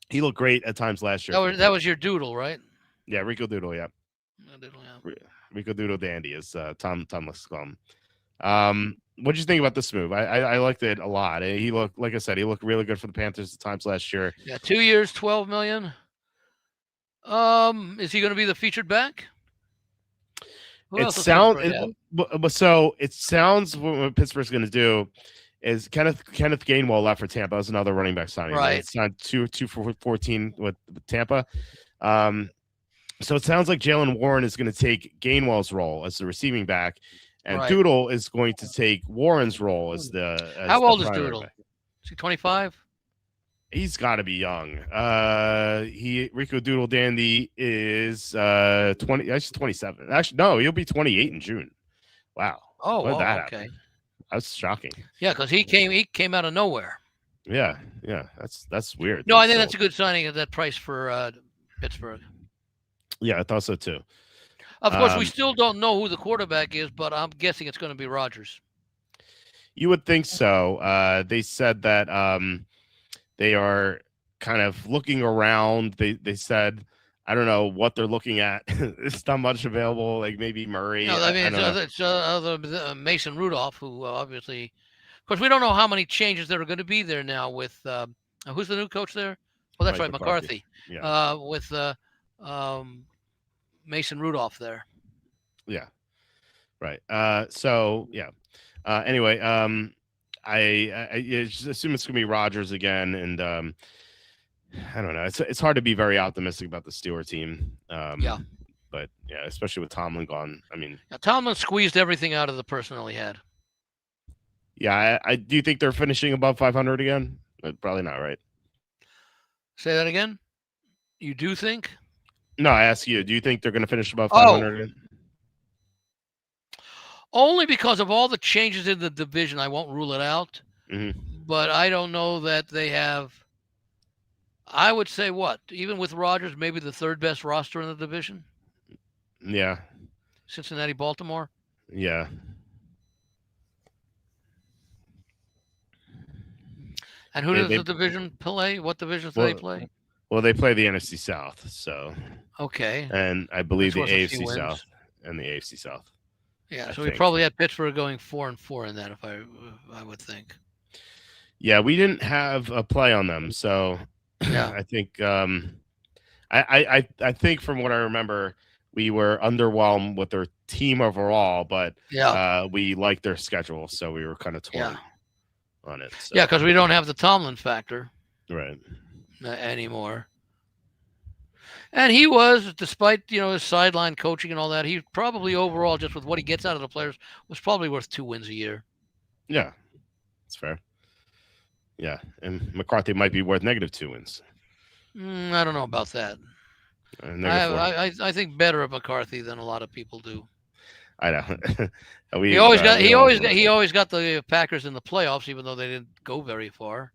He looked great at times last year. That was your doodle, right? Yeah, Rico Doodle. Yeah, Doodle, yeah. Rico Doodle Dandy is Tom likes to call him. What did you think about this move? I liked it a lot. He looked, like I said, he looked really good for the Panthers at times last year. Yeah, 2 years, $12 million. Is he going to be the featured back? It sounds what Pittsburgh's going to do is Kenneth Gainwell left for Tampa. That's another running back signing. Right. It's not 2 for 14 with Tampa. So it sounds like Jalen Warren is going to take Gainwell's role as the receiving back, and Doodle is going to take Warren's role as the. How old is Doodle? Back. Is he 25? He's got to be young. Rico Doodle Dandy is 20. Actually, 27. Actually, no, he'll be 28 in June. Wow. Oh, okay. Happen? That's shocking. Yeah, because he came out of nowhere. Yeah. That's weird. No, I think that's a good signing at that price for Pittsburgh. Yeah, I thought so too. Of course, we still don't know who the quarterback is, but I'm guessing it's going to be Rodgers. You would think so. They said that they are kind of looking around. They said, I don't know what they're looking at. It's not much available, like maybe Murray. No, I mean, it's Mason Rudolph, who obviously, of course, we don't know how many changes there are going to be there now with, who's the new coach there? Well, that's Mike McCarthy. Yeah. With Mason Rudolph there. Yeah. Right. So, yeah. Anyway, I just assume it's going to be Rodgers again, and I don't know. It's hard to be very optimistic about the Steelers team. Yeah. But, yeah, especially with Tomlin gone. I mean. Yeah, Tomlin squeezed everything out of the personnel he had. Yeah, I do you think they're finishing above 500 again? Probably not, right? Say that again? You do think? No, I ask you. Do you think they're going to finish above 500 again? Only because of all the changes in the division. I won't rule it out. Mm-hmm. But I don't know that they have. I would say what? Even with Rodgers, maybe the third best roster in the division? Yeah. Cincinnati, Baltimore? Yeah. And who does the division play? What divisions do they play? Well, they play the NFC South, so. Okay. And I believe the AFC South and the AFC South. Yeah, so we probably had Pittsburgh going 4-4 in that, if I would think. Yeah, we didn't have a play on them, so yeah. I think I think from what I remember, we were underwhelmed with their team overall, but we liked their schedule, so we were kind of torn on it. So. Yeah, because we don't have the Tomlin factor, right, anymore. And he was, despite his sideline coaching and all that, he probably overall, just with what he gets out of the players, was probably worth 2 wins a year. Yeah, that's fair. Yeah, and McCarthy might be worth -2 wins. I don't know about that. I think better of McCarthy than a lot of people do. I know. He always got the Packers in the playoffs, even though they didn't go very far.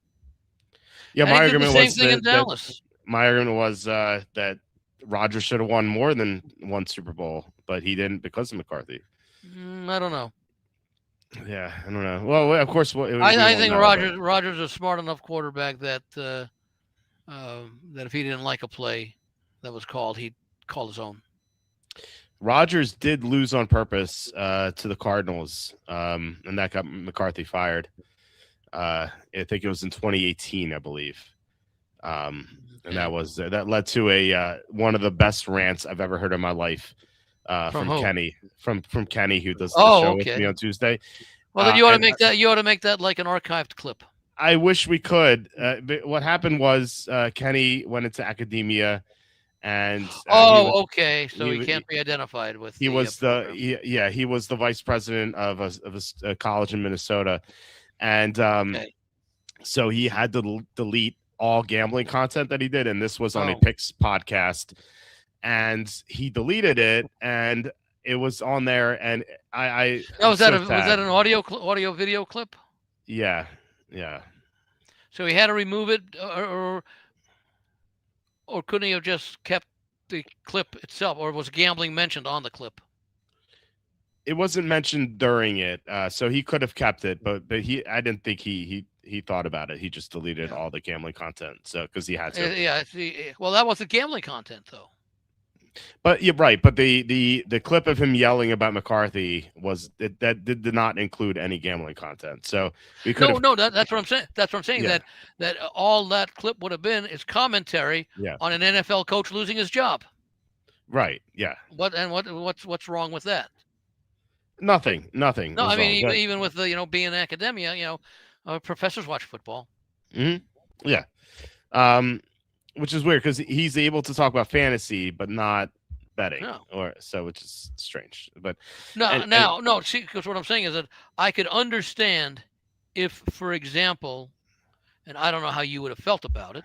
Yeah, my argument was in Dallas. My argument was that Rodgers should have won more than one Super Bowl, but he didn't because of McCarthy. I don't know. Yeah, I don't know. Well, of course, I think Rodgers is a smart enough quarterback that that if he didn't like a play that was called, he'd call his own. Rodgers did lose on purpose to the Cardinals, and that got McCarthy fired. I think it was in 2018, I believe. And that led to one of the best rants I've ever heard in my life from Kenny, from Kenny, who does the show with me on Tuesday. Well, then you ought to make that like an archived clip. I wish we could. But what happened was Kenny went into academia, and okay, so he can't be identified with. He was he was the vice president of a college in Minnesota, and so he had to delete all gambling content that he did, and this was on a Picks podcast, and he deleted it, and it was on there, and was that an audio video clip? Yeah. So he had to remove it, or couldn't he have just kept the clip itself, or was gambling mentioned on the clip? It wasn't mentioned during it, so he could have kept it, but I didn't think he thought about it. He just deleted Yeah. all the gambling content, so because he had to. Yeah. Well, that wasn't gambling content, though. But you're right. But the clip of him yelling about McCarthy that did not include any gambling content. So we could have. No, that's what I'm saying. That's what I'm saying. Yeah. That all that clip would have been is commentary Yeah. on an NFL coach losing his job. Right. Yeah. What's wrong with that? Nothing. No, Was I mean wrong. even with the being in academia, professors watch football. Mm-hmm. Yeah. Which is weird because he's able to talk about fantasy, but not betting, which is strange. But no. See, because what I'm saying is that I could understand if, for example, and I don't know how you would have felt about it.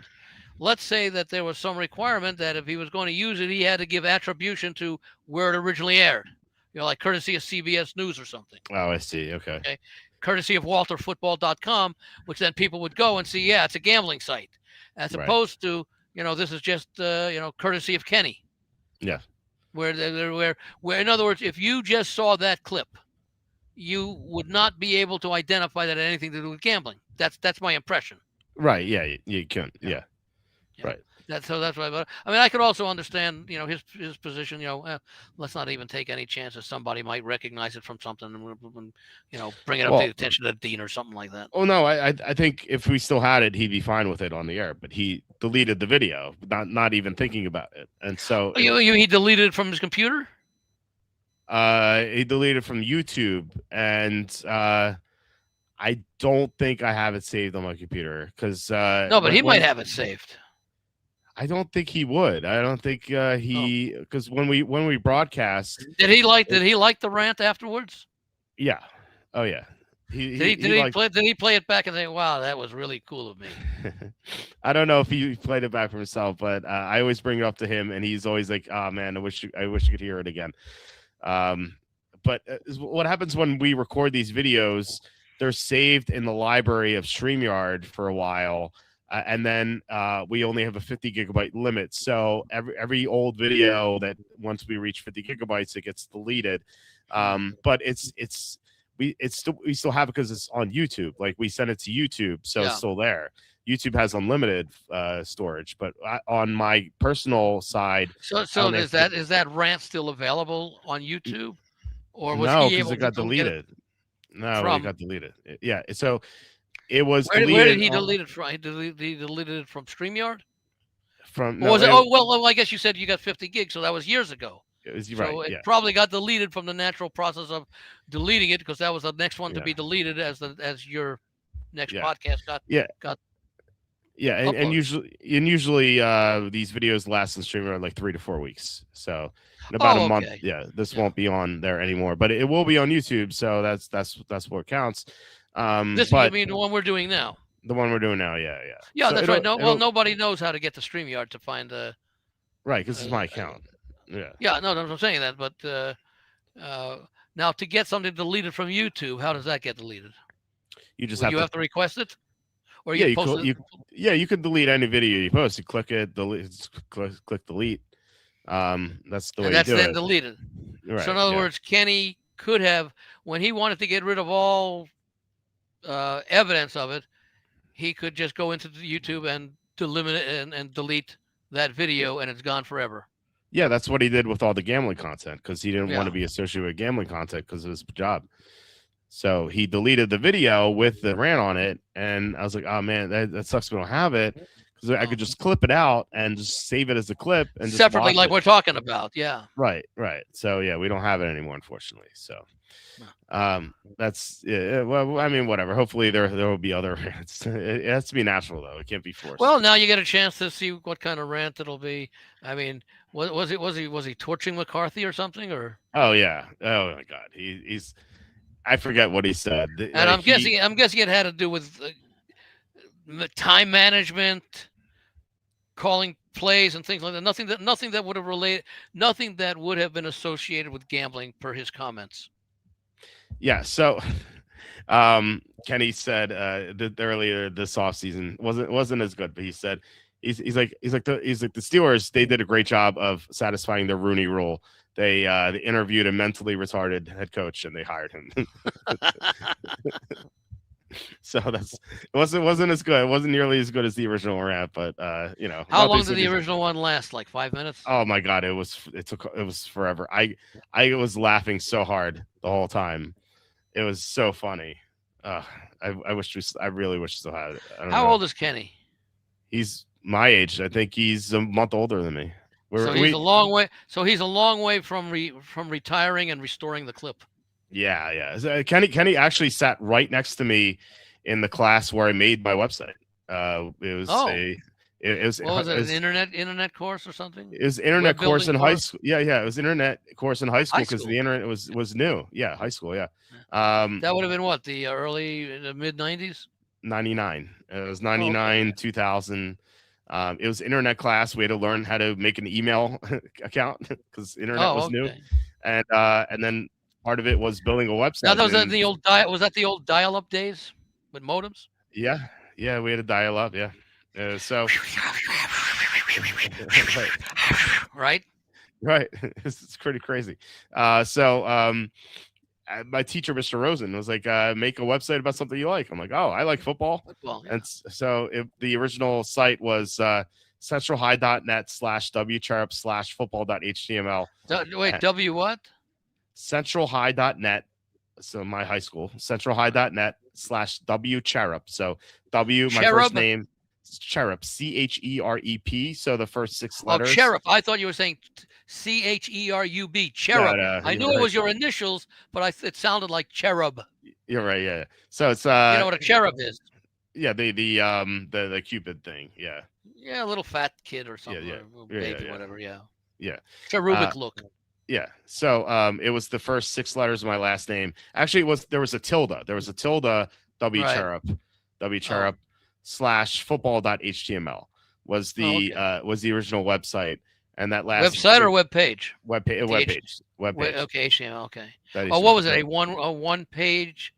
Let's say that there was some requirement that if he was going to use it, he had to give attribution to where it originally aired. Like courtesy of CBS News or something. Oh, I see. Okay. Courtesy of WalterFootball.com, which then people would go and see, it's a gambling site, as opposed to, this is just, courtesy of Kenny. Yeah. Where in other words, if you just saw that clip, you would not be able to identify that it had anything to do with gambling. That's my impression. Right. Yeah. You can. Yeah. Right. That's why. I mean, I could also understand, his position. Let's not even take any chances. Somebody might recognize it from something, and bring it up to the attention of the dean or something like that. Oh no, I think if we still had it, he'd be fine with it on the air. But he deleted the video, not even thinking about it, and so he deleted it from his computer. He deleted from YouTube, and I don't think I have it saved on my computer because no, but he might have it saved. I don't think he would. I don't think because when we broadcast, did he like the rant afterwards? Yeah. Oh yeah. Did he play it back and say, "Wow, that was really cool of me"? I don't know if he played it back for himself, but I always bring it up to him, and he's always like, "Oh man, I wish you could hear it again." But what happens when we record these videos? They're saved in the library of StreamYard for a while. And then we only have a 50 gigabyte limit. So every old video that once we reach 50 gigabytes, it gets deleted. But we still have it because it's on YouTube. Like we send it to YouTube, so it's still there. YouTube has unlimited storage, but on my personal side, so is that rant still available on YouTube, or was no? He because able it got deleted. No, it got deleted. Yeah, so. It was where did he delete it from? He deleted it from StreamYard? Was it? Oh, well, I guess you said you got 50 gigs, so that was years ago. It probably got deleted from the natural process of deleting it because that was the next one to be deleted as your next podcast got. Yeah, and usually these videos last in StreamYard like 3 to 4 weeks. So in about a month, this won't be on there anymore, but it will be on YouTube. So that's what counts. You mean the one we're doing now? The one we're doing now, yeah. So that's right. Nobody knows how to get to StreamYard to find the. Right, because it's my account. Yeah, no, I'm saying that, but now to get something deleted from YouTube, how does that get deleted? You just have to request it, or you can delete any video you post. You click it, delete, click delete. That's the way you do it. That's then deleted. Right, so in other words, Kenny could have, when he wanted to get rid of all evidence of it, he could just go into YouTube and eliminate and delete that video, and it's gone forever. Yeah, that's what he did with all the gambling content because he didn't want to be associated with gambling content because of his job. So he deleted the video with the rant on it, and I was like, "Oh man, that sucks. We don't have it because I could just clip it out and just save it as a clip and just separately, like we're talking about." Yeah. Right. So yeah, we don't have it anymore, unfortunately. So. That's well, I mean, whatever. Hopefully there will be other rants. It has to be natural though. It can't be forced. Well, now you get a chance to see what kind of rant it'll be. I mean, was he torching McCarthy or something, or? Oh yeah. Oh my God. He's. I forget what he said. And I'm guessing it had to do with time management, calling plays and things like that. Nothing that would have been associated with gambling per his comments. Yeah, so Kenny said earlier this offseason wasn't as good, but he said he's like the Steelers. They did a great job of satisfying the Rooney Rule. They interviewed a mentally retarded head coach and they hired him. So it wasn't as good. It wasn't nearly as good as the original rant, but How nothing long did so the good. original one last? Like 5 minutes? Oh my god, it was forever. I was laughing so hard the whole time. It was so funny. I really wish we still had it. I don't How know. old is Kenny? He's my age. I think he's a month older than me. So he's a long way. So he's a long way from retiring and restoring the clip. Yeah. Kenny actually sat right next to me in the class where I made my website. It was it was What was it? it was, An internet course or something? it was internet Web course building in high course? school. Yeah, it was internet course in high school High because school. the internet was new. Yeah, high school. Yeah, That would have been what, the mid 90s? 99. It was Oh, 99, okay. 2000. It was internet class. We had to learn how to make an email account because internet Oh, was new, okay. and then part of it was building a Now website. that was And the old was that the old dial-up days with modems? yeah, we had to dial up. Yeah, so Right? right, it's pretty crazy. My teacher, Mr. Rosen, was like, make a website about something you like. I'm like, oh, I like football. Football, yeah. And so the original site was centralhigh.net/wchirp/football.html. Wait, W what? Centralhigh.net. So my high school, centralhigh.net/wcherep. So W, my Cherub? first name, Cherep, CHEREP. So the first six Oh, letters. Cherub. I thought you were saying CHERUB. Cherub. No, I knew it was your initials, but it sounded like cherub. You're right. Yeah. So it's You know what a cherub is? yeah, the Cupid thing. Yeah. Yeah, a little fat kid or something, Yeah. or a little baby, Yeah. whatever. Yeah, Yeah. cherubic look. Yeah. So it was the first six letters of my last name. Actually, there was a tilde. There was a tilde W Right. cherub /football.html was the original website. And that last Website or web page? web page. Okay, HTML. Okay. That Oh, what was it? A one page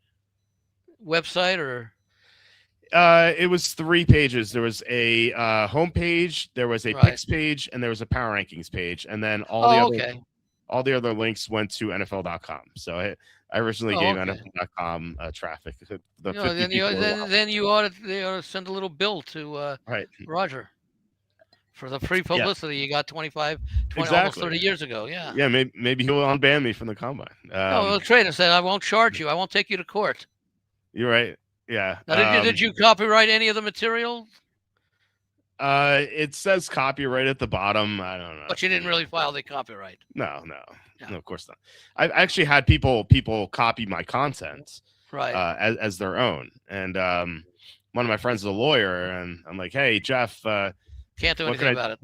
website or? It was 3 pages. There was a home page, there was a picks page, and there was a power rankings page, and then all the other links went to NFL.com. So I originally gave NFL.com traffic. Then you ought to send a little bill to Roger for the free publicity you got 25, almost 30 years ago. Yeah. Yeah, maybe he'll unban me from the combine. Well, Trader said, I won't charge you. I won't take you to court. You're right. Yeah. Now, did you copyright any of the material? It says copyright at the bottom. I don't know. But you didn't really file the copyright. No, of course not. I've actually had people copy my content as their own. And one of my friends is a lawyer, and I'm like, hey, Jeff, can't do anything about it.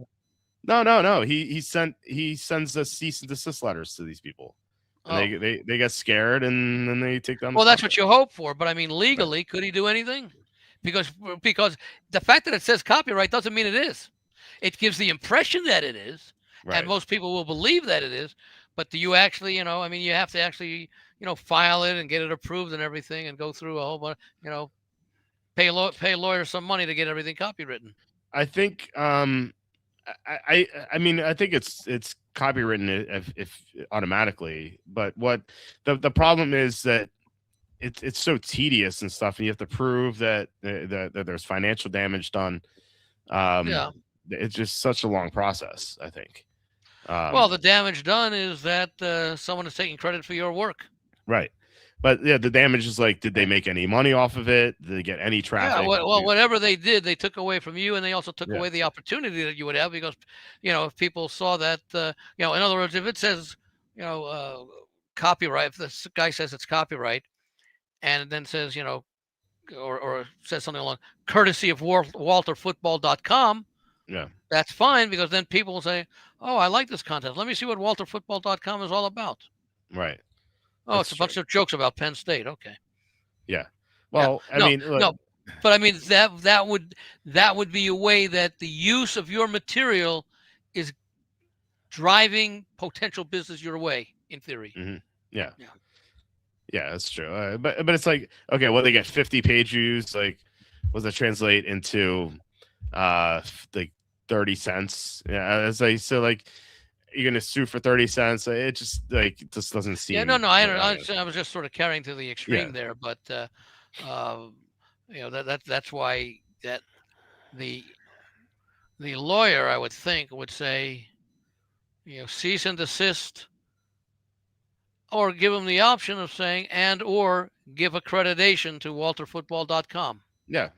No. He sends us cease and desist letters to these people. And they get scared and then they take down. Well, that's what you hope for. But I mean, legally, could he do anything? Because the fact that it says copyright doesn't mean it is. It gives the impression that it is, and most people will believe that it is. But do you actually, you have to actually, file it and get it approved and everything, and go through a whole bunch, pay lawyers some money to get everything copywritten. I think I mean I think it's copywritten if automatically, but what the problem is that it's so tedious and stuff, and you have to prove that there's financial damage done. It's just such a long process, I think. Well, the damage done is that someone is taking credit for your work. Right. But yeah, the damage is like, did they make any money off of it? Did they get any traffic? Yeah, well, whatever they did, they took away from you, and they also took away the opportunity that you would have, because, if people saw that, in other words, if it says, copyright, if this guy says it's copyright, and then says, or says something along courtesy of WalterFootball.com, that's fine, because then people will say, oh, I like this content. Let me see what WalterFootball.com is all about. Right. Oh, it's a bunch of jokes about Penn State. Okay. Yeah. Well, but I mean that would be a way that the use of your material is driving potential business your way, in theory. Mm-hmm. Yeah. Yeah, that's true. But it's like, okay, well, they get 50 page views. Like, what does that translate into? Like 30 cents. Yeah, it's like, so like you're gonna sue for 30 cents. It just like it just doesn't Yeah, no, seem no, like, I don't know. I was just sort of carrying to the Yeah, extreme there, but uh, that's why that the the lawyer, I would think, would say, cease and desist, or give them the option of saying and or give accreditation to walterfootball.com, yeah,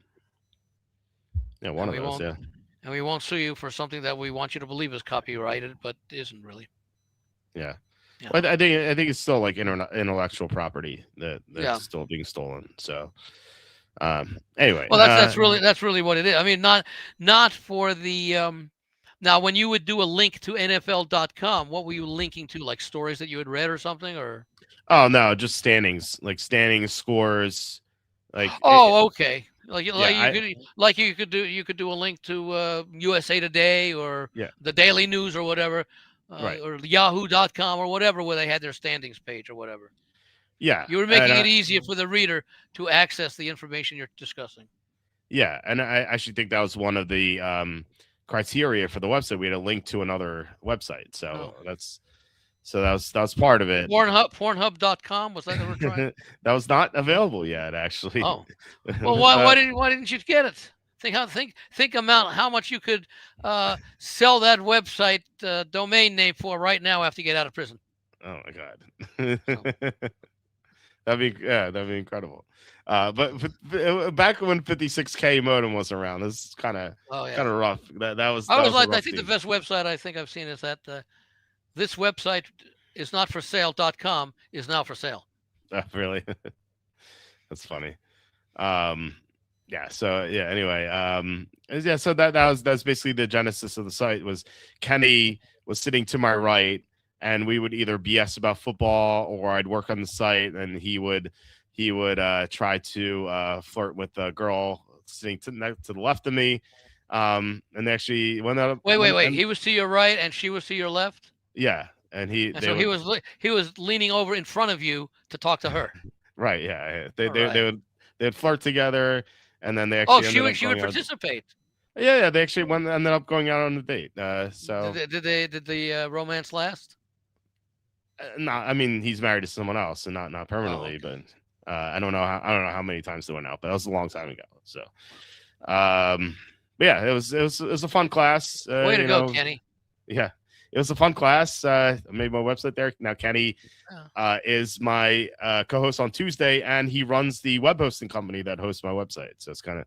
yeah. One and of those. Yeah, we won't sue you for something that we want you to believe is copyrighted, but isn't really. yeah. Yeah, Well, I think it's still like intellectual property that's yeah. still being stolen. So, anyway, Well, that's really what it is. I mean, not for the now when you would do a link to NFL.com, what were you linking to? Like stories that you had read or something, or? oh no, just standings, like standings, scores, like Oh, okay. yeah, You could do a link to USA Today or yeah, the Daily News or whatever, right, or Yahoo.com or whatever, where they had their standings page or whatever. yeah, You were and making it easier for the reader to access the information you're discussing. yeah, and I actually think that was one of the criteria for the website. We had a link to another website, so Oh. that was part of it. Pornhub.com, was that they were trying? That was not available yet, actually. Oh. Well, why didn't you get it? Think about how much you could sell that website domain name for right now after you get out of prison. Oh my god. So, That'd be incredible. But back when 56K modem was around, this is kind of oh kind yeah. of rough. That was I that was was a like, I rough think the scene. best website I think I've seen is that this website is not for sale.com is now for sale. Really, that's funny. Um, yeah. So yeah. Anyway, yeah. So that's basically the genesis of the site. Was Kenny was sitting to my right, and we would either BS about football, or I'd work on the site, and he would try to flirt with a girl sitting to the left of me. And actually when that Wait. and He was to your right and she was to your left, yeah, and and they so would he was leaning over in front of you to talk to her. right, yeah, they All they right. they would they'd flirt together, and then they Oh, actually ended up she would going out. participate. Yeah, they actually ended up going out on a date. So Did the romance last? not, I mean, he's married to someone else, and not Oh, permanently, okay. but I don't know how many times they went out, but that was a long time ago. So, but yeah, it was a fun class. Way to go, Kenny. Yeah, it was a fun class. I made my website there. Now Kenny Oh, is my co-host on Tuesday, and he runs the web hosting company that hosts my website. So it's kind of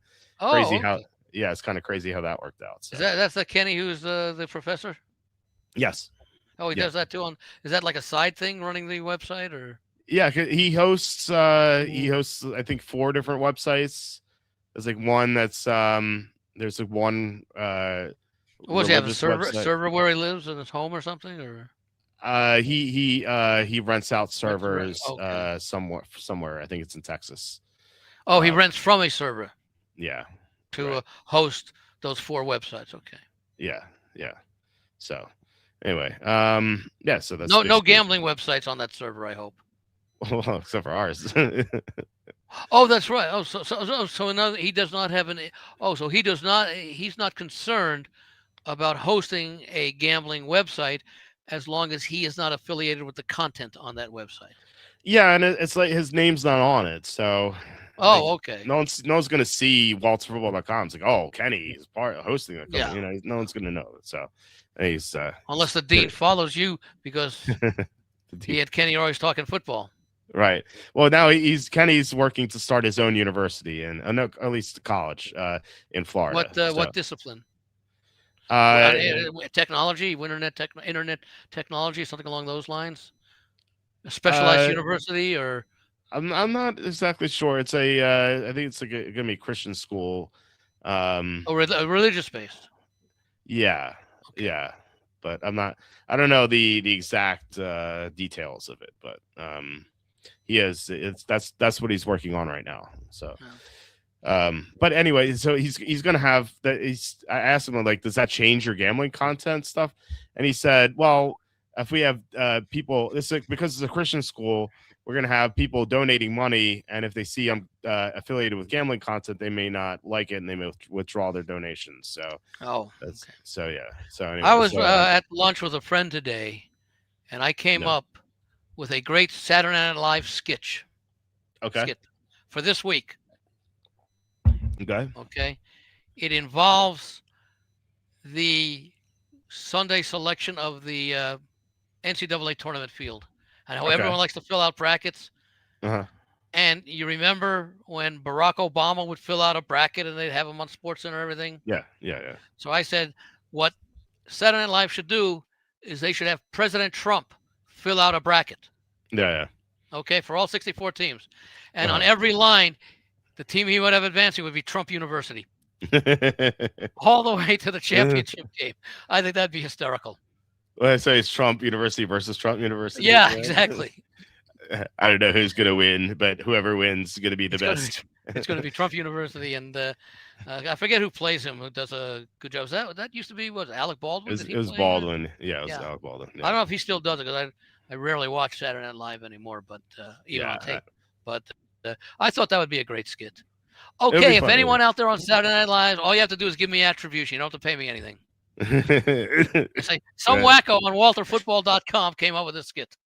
crazy how, okay. yeah, it's kind of crazy how that worked out. Is So that's the Kenny who's the professor? yes, Oh, he yeah, does that too. Is that like a side thing running the website or? yeah. He hosts I think 4 different websites. There's like one that's there's like one What does he have a religious server website. where he lives in his home or something or? He rents out servers Okay. somewhere. I think it's in Texas. Oh, he Uh, rents from a server yeah, to right. host those 4 websites. Okay. Yeah, yeah. So anyway, yeah. So that's No basically gambling websites on that server, I hope. well, except for ours. Oh, that's right. So another, he does not have an. Oh, so he does not. He's not concerned about hosting a gambling website as long as he is not affiliated with the content on that website. Yeah, and it's like his name's not on it, so like Oh, okay. no one's gonna see waltzfootball.com. It's like, oh, Kenny is part of hosting that company. Yeah. No one's gonna know it. So and he's Unless the dean follows you because he had Kenny always talking football. right. Well, now Kenny's working to start his own university, and no, at least college in Florida. What discipline? Uh, Technology, internet technology, something along those lines. A specialized uh, university or I'm not exactly sure. It's I think it's gonna be a Christian school. a religious based. Yeah, Okay. yeah, but I don't know the exact details of it, but he is. That's what he's working on right now. So. Yeah. But anyway, so he's gonna have that. I asked him like, does that change your gambling content stuff? And he said, well, if we have people, it's like, because it's a Christian school, we're going to have people donating money, and if they see I'm affiliated with gambling content, they may not like it and they may withdraw their donations. So Oh, that's okay. so yeah. So I anyway, was at lunch with a friend today, and I came no, up with a great Saturday Night Live skit okay, for this week. okay, Okay, it involves the Sunday selection of the NCAA tournament field, and how okay, everyone likes to fill out brackets. uh-huh. And you remember when Barack Obama would fill out a bracket and they'd have him on SportsCenter and everything? Yeah, yeah, yeah. So I said, what Saturday Night Live should do is they should have President Trump fill out a bracket. Yeah, Okay, for all 64 teams. And uh-huh. on every line, the team he would have advancing would be Trump University. All the way to the championship game. I think that'd be hysterical. Well, I say it's Trump University versus Trump University. Yeah, exactly. I don't know who's going to win, but whoever wins is going to be the best. It's going to be Trump University, and I forget who plays him, who does a good job. That used to be, was Alec Baldwin? It was Baldwin. Yeah, it was Alec Baldwin. Yeah. I don't know if he still does it, because I rarely watch Saturday Night Live anymore, but even on tape. But I thought that would be a great skit. Okay, if anyone out there on Saturday Night Live, all you have to do is give me attribution. You don't have to pay me anything. Say, some wacko on walterfootball.com came up with this skit.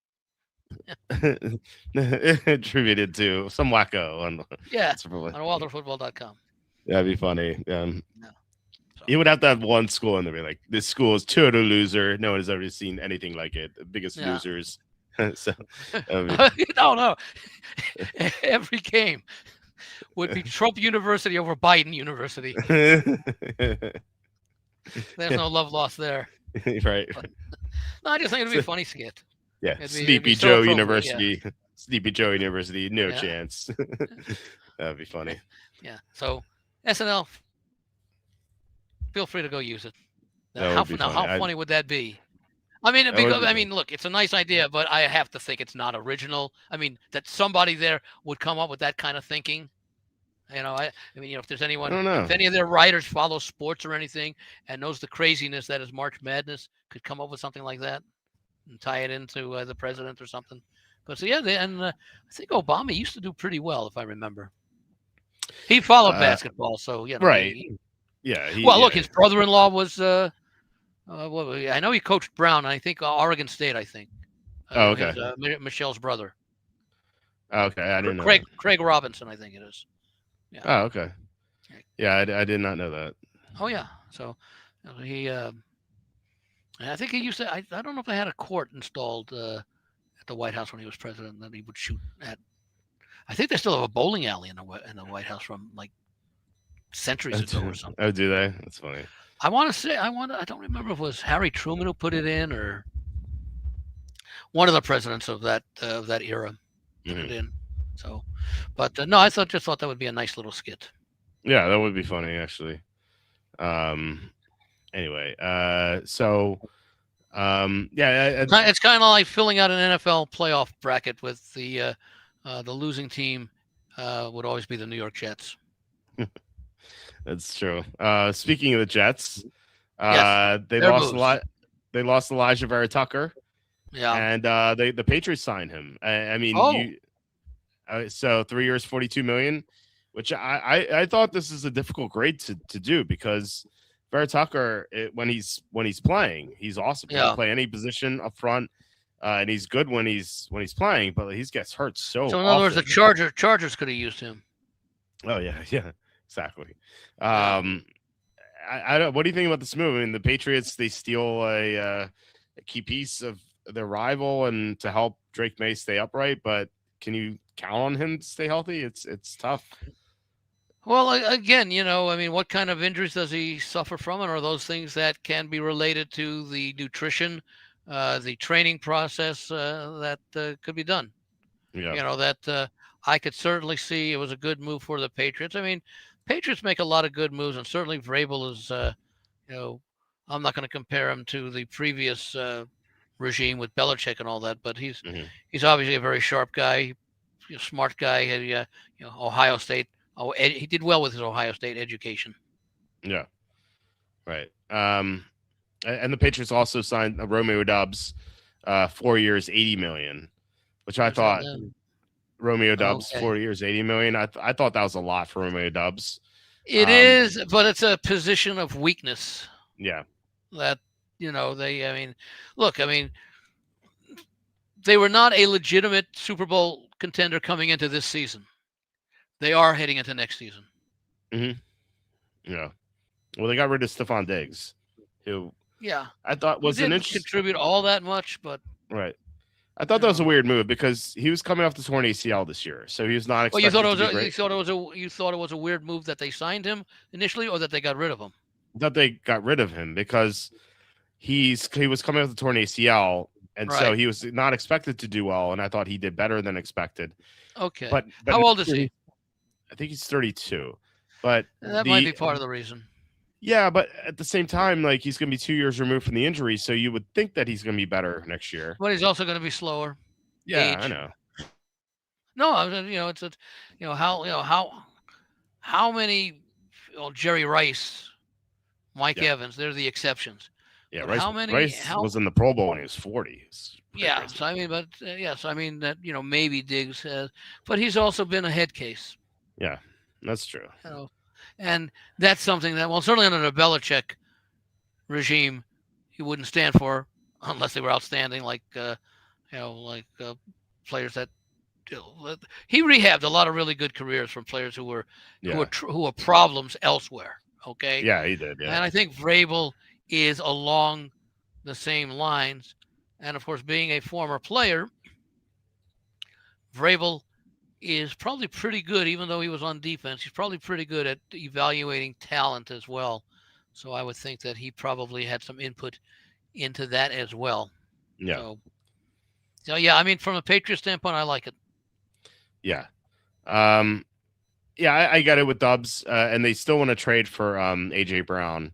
Attributed to some wacko on walterfootball.com. That'd be funny. You would have to have one school and they'd be like, this school is total loser. No one has ever seen anything like it. The biggest losers. So no. Every game would be Trump University over Biden University. There's no love lost there. Right. But, no, I just think it'd be a funny skit. Yeah, Sleepy Joe University. Yeah. Sleepy Joe University, no chance. That'd be funny. Yeah. So SNL, feel free to go use it. How funny would that be? I mean, look, it's a nice idea, but I have to think it's not original. I mean, that somebody there would come up with that kind of thinking. I mean, if there's anyone, if any of their writers follow sports or anything and knows the craziness that is March Madness, could come up with something like that and tie it into the president or something. But so I think Obama used to do pretty well, if I remember. He followed basketball, so right. Look, his brother-in-law was. I know he coached Brown. I think Oregon State. I think. Okay. Michelle's brother. Okay, I didn't know. Craig Robinson, I think it is. Yeah. Oh, okay. Yeah, I did not know that. Oh yeah. So he. I think he used to. I don't know if they had a court installed at the White House when he was president that he would shoot at. I think they still have a bowling alley in the White House from like centuries ago or something. Oh, do they? That's funny. I don't remember if it was Harry Truman who put it in or one of the presidents of that era put it in. So, but no, I just thought that would be a nice little skit. Yeah, that would be funny actually. Anyway, it's kind of like filling out an NFL playoff bracket with the losing team would always be the New York Jets. That's true. Speaking of the Jets, they lost a lot. They lost Elijah Vera Tucker. Yeah, and the Patriots signed him. I mean, so 3 years, $42 million, which I thought this is a difficult grade to do because Vera Tucker, when he's playing, he's awesome. He can play any position up front, and he's good when he's playing. But he gets hurt so. So in other words, the Chargers could have used him. Oh yeah, exactly. I don't. What do you think about this move? I mean, the Patriots, they steal a key piece of their rival and to help Drake May stay upright, but can you count on him to stay healthy? It's tough. Well, again, what kind of injuries does he suffer from? And are those things that can be related to the nutrition, the training process that could be done? Yeah. That I could certainly see it was a good move for the Patriots. I mean, Patriots make a lot of good moves, and certainly Vrabel is, I'm not going to compare him to the previous regime with Belichick and all that, but he's obviously a very sharp guy, smart guy. Had Ohio State. He did well with his Ohio State education. Yeah, right. And the Patriots also signed Romeo Doubs, 4 years, $80 million, which I thought Romeo Dubs, Okay. 4 years, 80 million. I thought that was a lot for Romeo Dubs. It is, but it's a position of weakness Yeah. that, I mean, look, I mean, they were not a legitimate Super Bowl contender coming into this season. They are heading into next season. hmm Yeah. Well, they got rid of Stephon Diggs, who Yeah. I thought Who was an didn't interesting. contribute all that much, but Right. I thought that was a weird move because he was coming off the torn ACL this year, so he was not well, you thought expected to be great. you thought it was a weird move that they signed him initially, or that they got rid of him. That they got rid of him because he was coming off the torn ACL, and so Right. he was not expected to do well. And I thought he did better than expected. Okay. But How old is he? I think he's 32. But That might be part of the reason. yeah, but at the same time, like he's going to be 2 years removed from the injury, so you would think that he's going to be better next year. But he's also going to be slower. Yeah, Age. I know. No, it's a, how many, Jerry Rice, Mike Evans, they're the exceptions. Yeah, But Rice was in the Pro Bowl when he was 40. Yeah, crazy. so I mean, but yes, I mean that maybe Diggs has, but he's also been a head case. Yeah, that's true. And that's something that, well, certainly under the Belichick regime, he wouldn't stand for unless they were outstanding, like players that he rehabbed a lot of really good careers from players who were problems elsewhere. Okay. Yeah, he did. Yeah, and I think Vrabel is along the same lines, and of course, being a former player, Vrabel is probably pretty good, even though he was on defense. He's probably pretty good at evaluating talent as well. So I would think that he probably had some input into that as well. Yeah. So yeah, I mean, from a Patriot standpoint, I like it. Yeah. Yeah, I get it with Dubs, and they still want to trade for AJ Brown.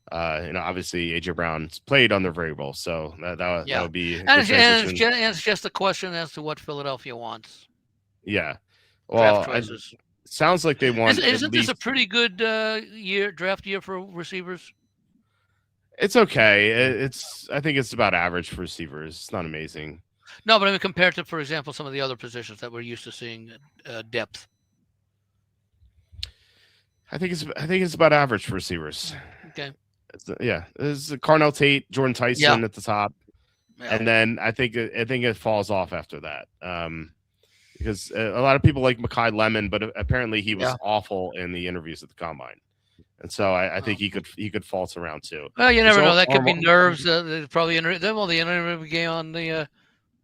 Obviously AJ Brown's played under Vrabel, so that would be. And it's just a question as to what Philadelphia wants. Yeah. Well, sounds like they want. Isn't this a pretty good draft year for receivers? It's okay. I think it's about average for receivers. It's not amazing. No, but I mean, compared to, for example, some of the other positions that we're used to seeing depth. I think it's about average for receivers. Okay. There's Carnell Tate, Jordan Tyson at the top, and then I think it falls off after that. Because a lot of people like Mekhi Lemon, but apparently he was awful in the interviews at the combine, and so I think he could falter around too. Well, you never know. That could be nerves. Probably the interview game on the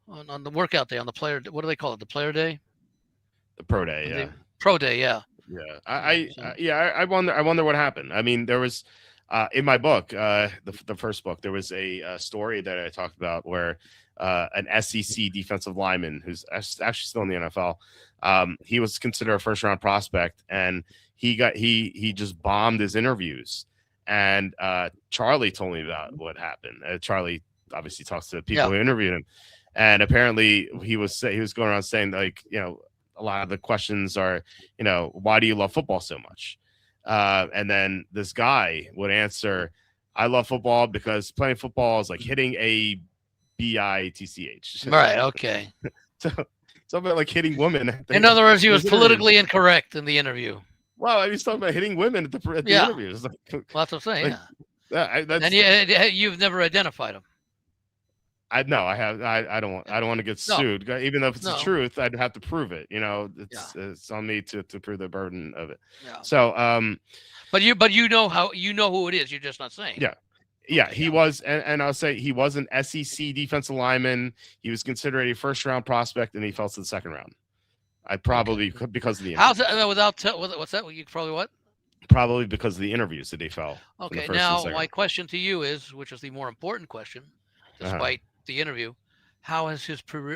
on the workout day, on the player. What do they call it? The player day. The pro day. Yeah. Pro day. Yeah. Yeah. I wonder what happened. I mean, there was. In my book, the first book, there was a story that I talked about where an SEC defensive lineman who's actually still in the NFL, he was considered a first-round prospect, and he just bombed his interviews. And Charlie told me about what happened. Charlie obviously talks to the people who interviewed him, and apparently he was going around saying, like, a lot of the questions are, why do you love football so much? And then this guy would answer, I love football because playing football is like hitting a bitch. Right. Okay. So something like hitting women. In other words, he was politically incorrect in the interview. Well, I was talking about hitting women at the interviews. Well, that's what I'm saying. And you've never identified him. No, I have. I don't want to get sued, even though if it's the truth, I'd have to prove it. It's on me to prove the burden of it. Yeah. So, but you know who it is. You're just not saying. Yeah, yeah. He was, and I'll say he was an SEC defensive lineman. He was considered a first-round prospect, and he fell to the second round. Because of the how's that what's that? You probably what? Probably because of the interviews that he fell. Okay. Now my question to you is, which is the more important question, despite the interview, how has his pro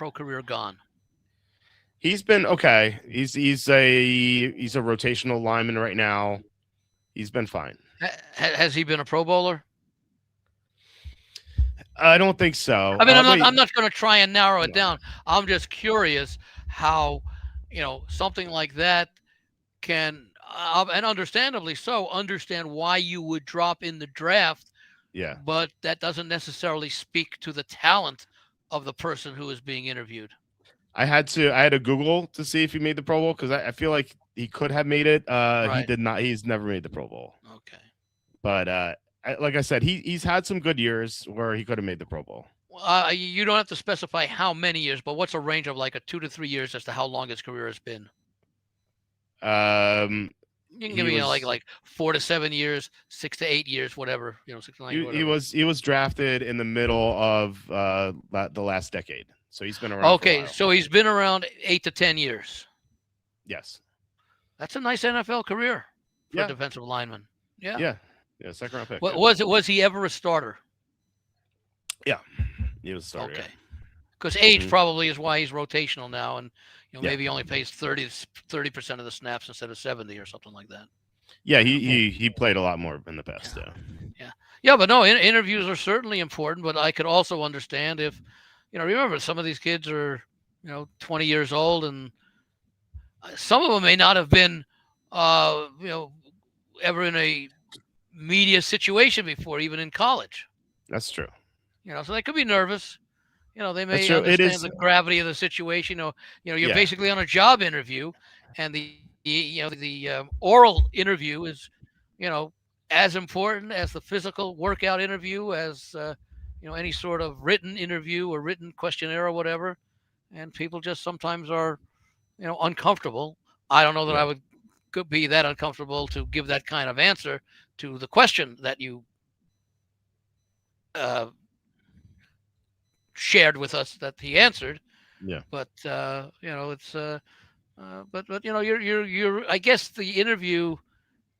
career gone? He's been okay. He's a rotational lineman right now. He's been fine. Has he been a Pro Bowler? I don't think so. I mean, I'm not going to try and narrow it down. I'm just curious how, something like that can, and understandably so, understand why you would drop in the draft. Yeah. But that doesn't necessarily speak to the talent of the person who is being interviewed. I had to Google to see if he made the Pro Bowl because I feel like he could have made it. He Right. did not. He's never made the Pro Bowl. Okay. But like I said, he's had some good years where he could have made the Pro Bowl. Well, you don't have to specify how many years, but what's a range of like a 2 to 3 years as to how long his career has been? Um, You can give he me, was like 4 to 7 years, 6 to 8 years, whatever, 6 to 9, whatever. he was drafted in the middle of the last decade, so he's been around for a Okay, while. so he's been around 8 to 10 years. Yes. That's a nice NFL career for a Yeah. defensive lineman. Yeah. Yeah. Second round pick. What Yeah. was he ever a starter? Yeah. He was a starter. Okay. Yeah. Because age Mhm. probably is why he's rotational now, and Yeah. maybe he only plays 30% of the snaps instead of 70 or something like that. Yeah. He played a lot more in the past. Yeah. Yeah, but no, interviews are certainly important. But I could also understand if, remember some of these kids are, 20 years old, and some of them may not have been, ever in a media situation before, even in college. That's true. So they could be nervous. They That's may true. It understand is. the gravity of the situation. You're Yeah. basically on a job interview, and the oral interview is, as important as the physical workout interview, as any sort of written interview or written questionnaire or whatever. And people just sometimes are, uncomfortable. I don't know that I Right. would be that uncomfortable to give that kind of answer to the question that you uh, shared with us that he answered. Yeah. But it's but you're I guess the interview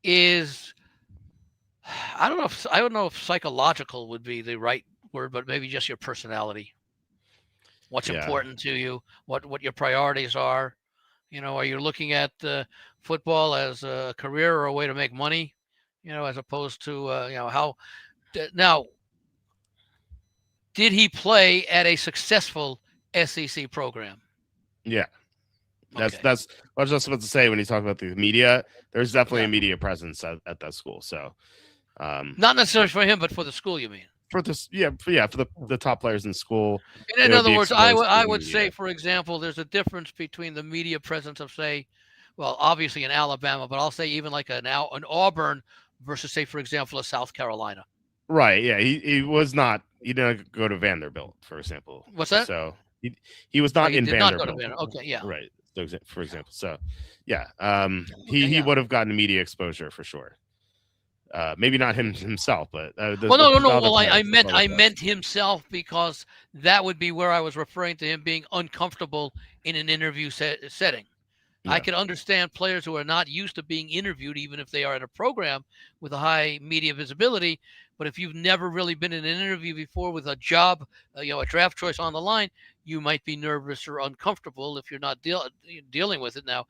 is, I don't know if psychological would be the right word, but maybe just your personality. What's Yeah. important to you? What your priorities are? Are you looking at football as a career or a way to make money? As opposed to how now did he play at a successful SEC program? Yeah. Okay. That's what I was just about to say when you talk about the media. There's definitely Yeah. a media presence at that school. So, Not necessarily for him, but for the school, you mean? for this, for the top players in school, In they would other be words, exposed to I the would say, media. for example, there's a difference between the media presence of, say, well, obviously in Alabama, but I'll say even like an Auburn versus, say, for example, a South Carolina. Right. Yeah. He was not. He didn't go to Vanderbilt, for example. What's that? So he was not He in did not go to Vanderbilt. Vanderbilt. Okay, yeah. Right. So, for example. So, yeah. Okay, He yeah. would have gotten media exposure for sure. Maybe not himself, but the Well, no. other Well, I players, the meant other players. himself, because that would be where I was referring to him being uncomfortable in an interview setting. I Yeah. can understand players who are not used to being interviewed, even if they are in a program with a high media visibility. But if you've never really been in an interview before with a job, a draft choice on the line, you might be nervous or uncomfortable if you're not dealing with it. Now,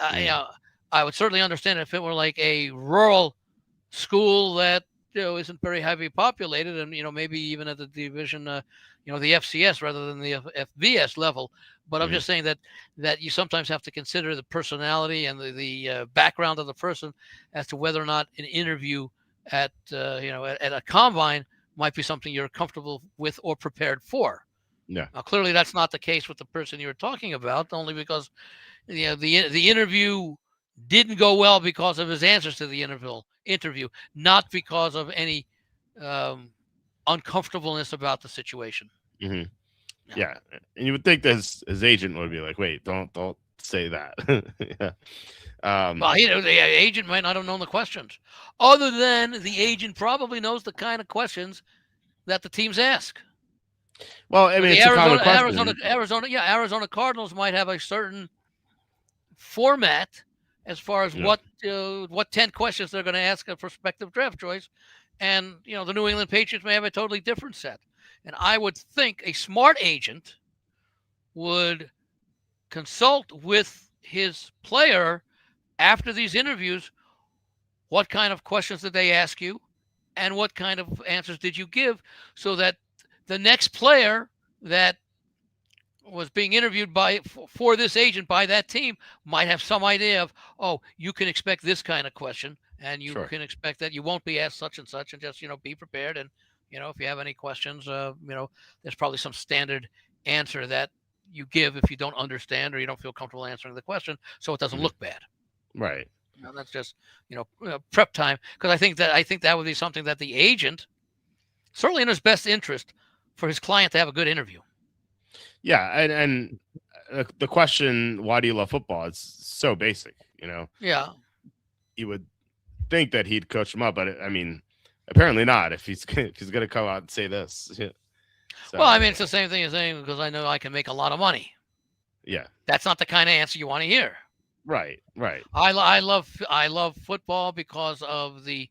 I would certainly understand if it were like a rural school that isn't very heavily populated, and maybe even at the division, the FCS rather than the FBS level. But I'm Mhm. just saying that you sometimes have to consider the personality and the background of the person as to whether or not an interview at at a combine might be something you're comfortable with or prepared for. Yeah. Now, clearly, that's not the case with the person you're talking about, only because the interview didn't go well because of his answers to the interview, not because of any um, uncomfortableness about the situation. Hmm. Yeah. Yeah, and you would think that his agent would be like, "Wait, don't say that." Yeah. Well, the agent might not have known the questions, other than the agent probably knows the kind of questions that the teams ask. Well, I mean, The it's a common question. Arizona Cardinals might have a certain format as far as Yeah. what 10 questions they're going to ask a prospective draft choice, and the New England Patriots may have a totally different set. And I would think a smart agent would consult with his player after these interviews. What kind of questions did they ask you, and what kind of answers did you give, so that the next player that was being interviewed for this agent by that team might have some idea of, oh, you can expect this kind of question, and you Sure. can expect that you won't be asked such and such, and just be prepared. And if you have any questions, there's probably some standard answer that you give if you don't understand or you don't feel comfortable answering the question, so it doesn't Mhm. look bad. Right. That's just prep time, because I think that would be something that the agent, certainly in his best interest, for his client to have a good interview. Yeah, and the question, why do you love football? It's so basic. Yeah. You would think that he'd coach him up, but I mean, apparently not. If he's gonna come out and say this, yeah. Well, I mean, So it's the same thing as saying, because I know I can make a lot of money. yeah, That's not the kind of answer you want to hear. right, right, I love football because of the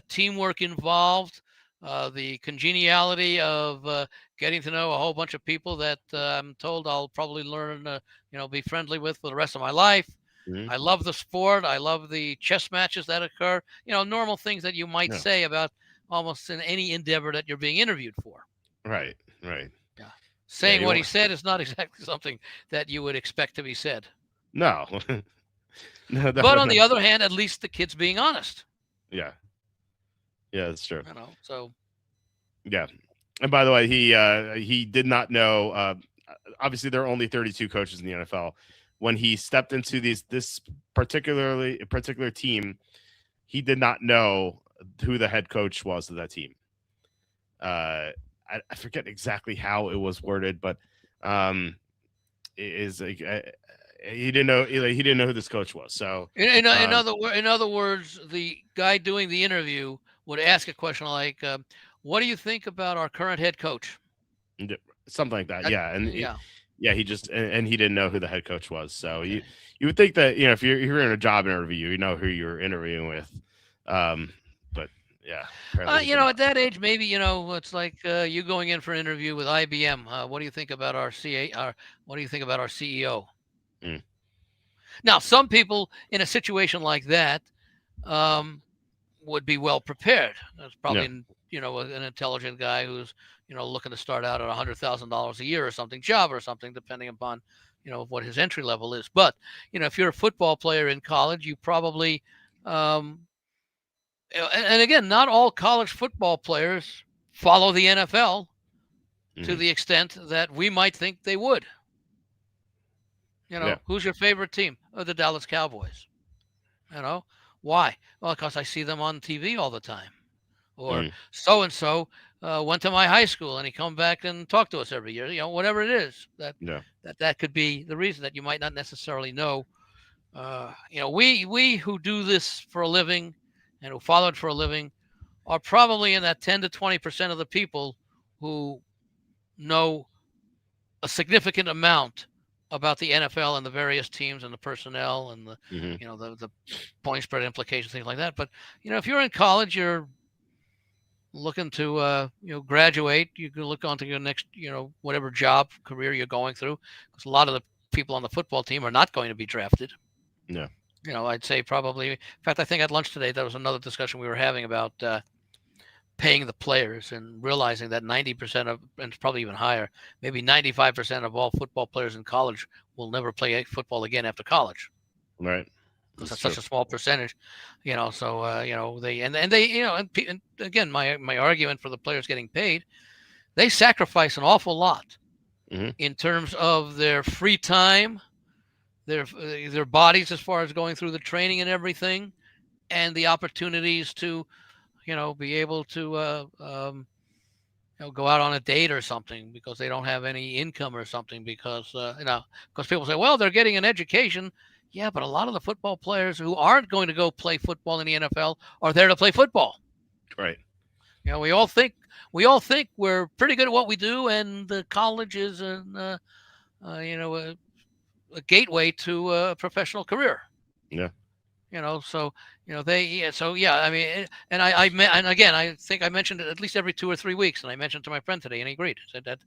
teamwork involved, the congeniality of getting to know a whole bunch of people that I'm told I'll probably learn, be friendly with for the rest of my life. hmm I love the sport. I love the chess matches that occur. Normal things that you might yeah, say about almost in any endeavor that you're being interviewed for. right, right. Yeah. Yeah, Saying you what he want said is not exactly something that you would expect to be said. no, no, But definitely on the not. other hand, at least the kid's being honest. Yeah, yeah, that's true. So Yeah, and by the way, he did not know. Obviously, there are only 32 coaches in the NFL. When he stepped into this particular team, he did not know who the head coach was of that team. I forget exactly how it was worded, but um, it is like he didn't know he didn't know who this coach was. So um, in other words, the guy doing the interview would ask a question like, "What do you think about our current head coach?" something like that. That, Yeah, yeah. yeah, he just and he didn't know who the head coach was. So Okay. you would think that if you're in a job interview, you know who you're interviewing with. But yeah, apparently he did At not. that age, maybe it's like you going in for an interview with IBM. What do you think about our CA? What do you think about our CEO? Mm, Now, some people in a situation like that um, would be well prepared. That's probably yeah, an intelligent guy who's looking to start out at $100,000 a year or something, job or something, depending upon what his entry level is. But if you're a football player in college, you probably um, and again, not all college football players follow the NFL to hmm the extent that we might think they would. yeah, Who's your favorite team? Oh, the Dallas Cowboys. You know, why? Well, because I see them on TV all the time. Or mm, so and so went to my high school and he come back and talk to us every year. Whatever it is, yeah, that could be the reason that you might not necessarily know. We who do this for a living and who follow it for a living are probably in that 10 to 20% of the people who know a significant amount about the NFL and the various teams and the personnel and the hmm the point spread implications, things like that. But if you're in college, you're looking to graduate, you can look on to your next whatever job career you're going through, because a lot of the people on the football team are not going to be drafted. yeah, I'd say probably, in fact, I think at lunch today there was another discussion we were having about paying the players and realizing that 90% of, and it's probably even higher, maybe 95% of all football players in college will never play football again after college, right. because That's that's true. such a small percentage. So they and they and again, my argument for the players getting paid, they sacrifice an awful lot hmm in terms of their free time, their bodies as far as going through the training and everything, and the opportunities to be able to go out on a date or something, because they don't have any income or something, because people say, well, they're getting an education. Yeah, but a lot of the football players who aren't going to go play football in the NFL are there to play football. Right. We all think we're pretty good at what we do, and the college is a gateway to a professional career. Yeah. So they yeah, so yeah, I mean, and again, I think I mentioned it at least every 2 or 3 weeks, and I mentioned it to my friend today, and he agreed. He said that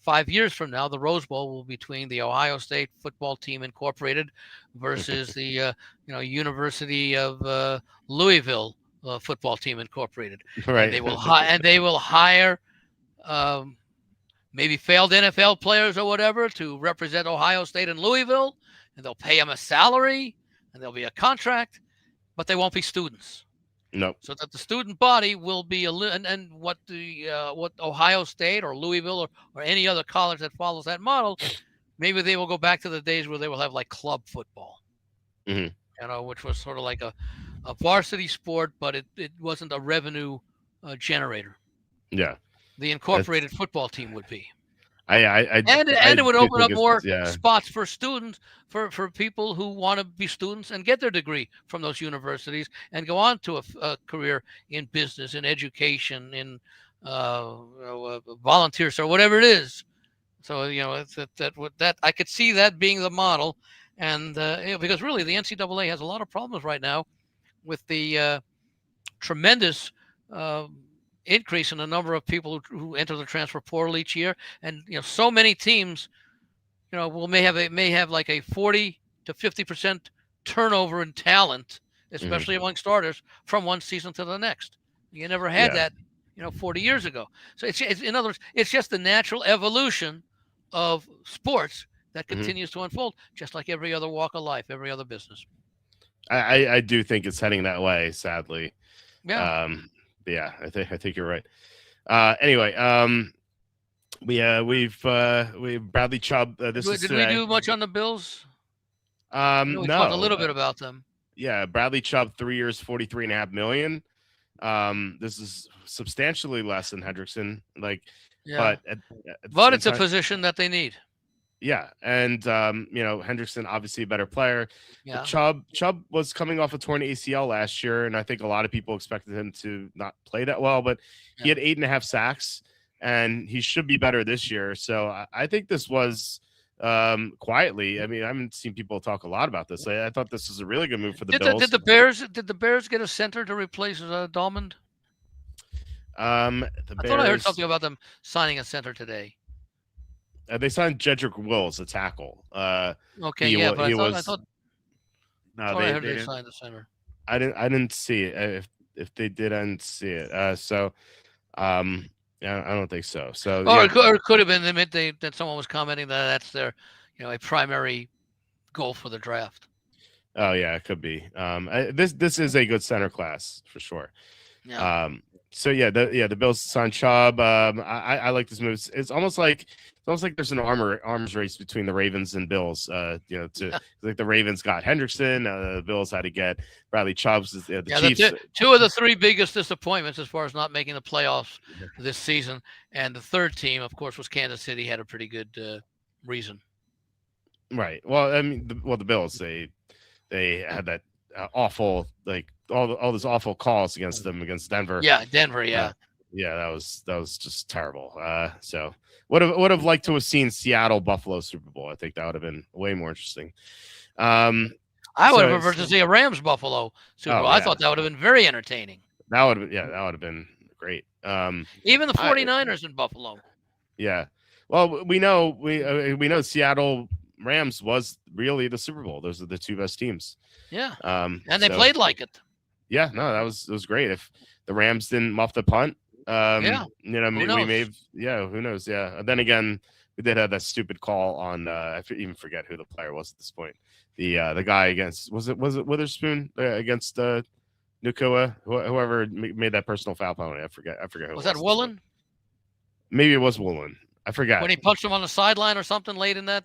5 years from now, the Rose Bowl will be between the Ohio State Football Team Incorporated versus the University of Louisville Football Team Incorporated, and Right. they will hire um, maybe failed NFL players or whatever to represent Ohio State and Louisville, and they'll pay them a salary and there'll be a contract, but they won't be students. Nope. So that the student body will be and what Ohio State or Louisville or any other college that follows that model Maybe they will go back to the days where they will have like club football, Hmm. which was sort of like a varsity sport, but it wasn't a revenue generator. Yeah, The that's incorporated football team would be. I And it would do open think up it's more yeah. spots for students, for people who want to be students and get their degree from those universities and go on to a career in business, in education, in volunteers or whatever it is. So it's that I could see that being the model, and because really the NCAA has a lot of problems right now with the tremendous uh, increase in the number of people who enter the transfer portal each year, and so many teams will may have like a 40 to 50% turnover in talent, Hmm. especially among starters, from one season to the next. You never had Yeah. that 40 years ago. So it's in other words, it's just the natural evolution of sports that Hmm. continues to unfold, just like every other walk of life, every other business. I do think it's heading that way, sadly. Yeah. Um, yeah, I think you're right. Anyway, we've Bradley Chubb. This is Did we today. do much on the Bills? I know we talked a No, little bit about them. yeah, Bradley Chubb, 3 years, 43.5 million. This is substantially less than Hendrickson. Like, Yeah. but at the But same it's a time, position that they need. yeah, and Hendrickson obviously a better player, but Yeah. Chubb was coming off a torn ACL last year, and I think a lot of people expected him to not play that well, but he Yeah. had 8.5 sacks, and he should be better this year. So I think this was quietly. I mean, I haven't seen people talk a lot about this. I thought this was a really good move for the Did Bills. the Bears get a center to replace Dolmond? The I thought I heard Bears, something about them signing a center today. they signed Jedrick Wills, a tackle. Okay, He yeah, wa- but he I was thought no, I heard they they didn't. signed a center. I didn't see it. If they did, I didn't see it. Um, yeah, I don't think so. So Or yeah. it could have been that someone was commenting that that's their a primary goal for the draft. Oh yeah, it could be. This is a good center class for sure. Yeah. So yeah, the Bills signed Chubb. I like this move. It's almost like there's an arms race between the Ravens and Bills. To like the Ravens got Hendrickson, the Bills had to get Bradley Chubb. The Yeah, Chiefs. two of the three biggest disappointments as far as not making the playoffs this season, and the third team, of course, was Kansas City. Had a pretty good reason. Right. Well, I mean, the Bills they had that awful like all those awful calls against them against Denver. Yeah, Denver. Yeah. Yeah, that was just terrible. So would have liked to have seen Seattle Buffalo Super Bowl. I think that would have been way more interesting. I would have So preferred to see a Rams Buffalo Super Bowl. oh I yeah, thought that would have been very entertaining. that would have been great. Even the I 49ers in Buffalo. Yeah. Well, we know Seattle Rams was really the Super Bowl. Those are the two best teams. Yeah. And they So played like it. yeah, no, it was great. If the Rams didn't muff the punt, Yeah. we knows? may have, yeah, who knows? Yeah. And then again, we did have that stupid call on even forget who the player was at this point. The guy against was it Witherspoon against Nukua, whoever made that personal foul penalty. I forget who Was it that was. Woolen Maybe it was Woolen. I forgot. when he punched him on the sideline or something late in that?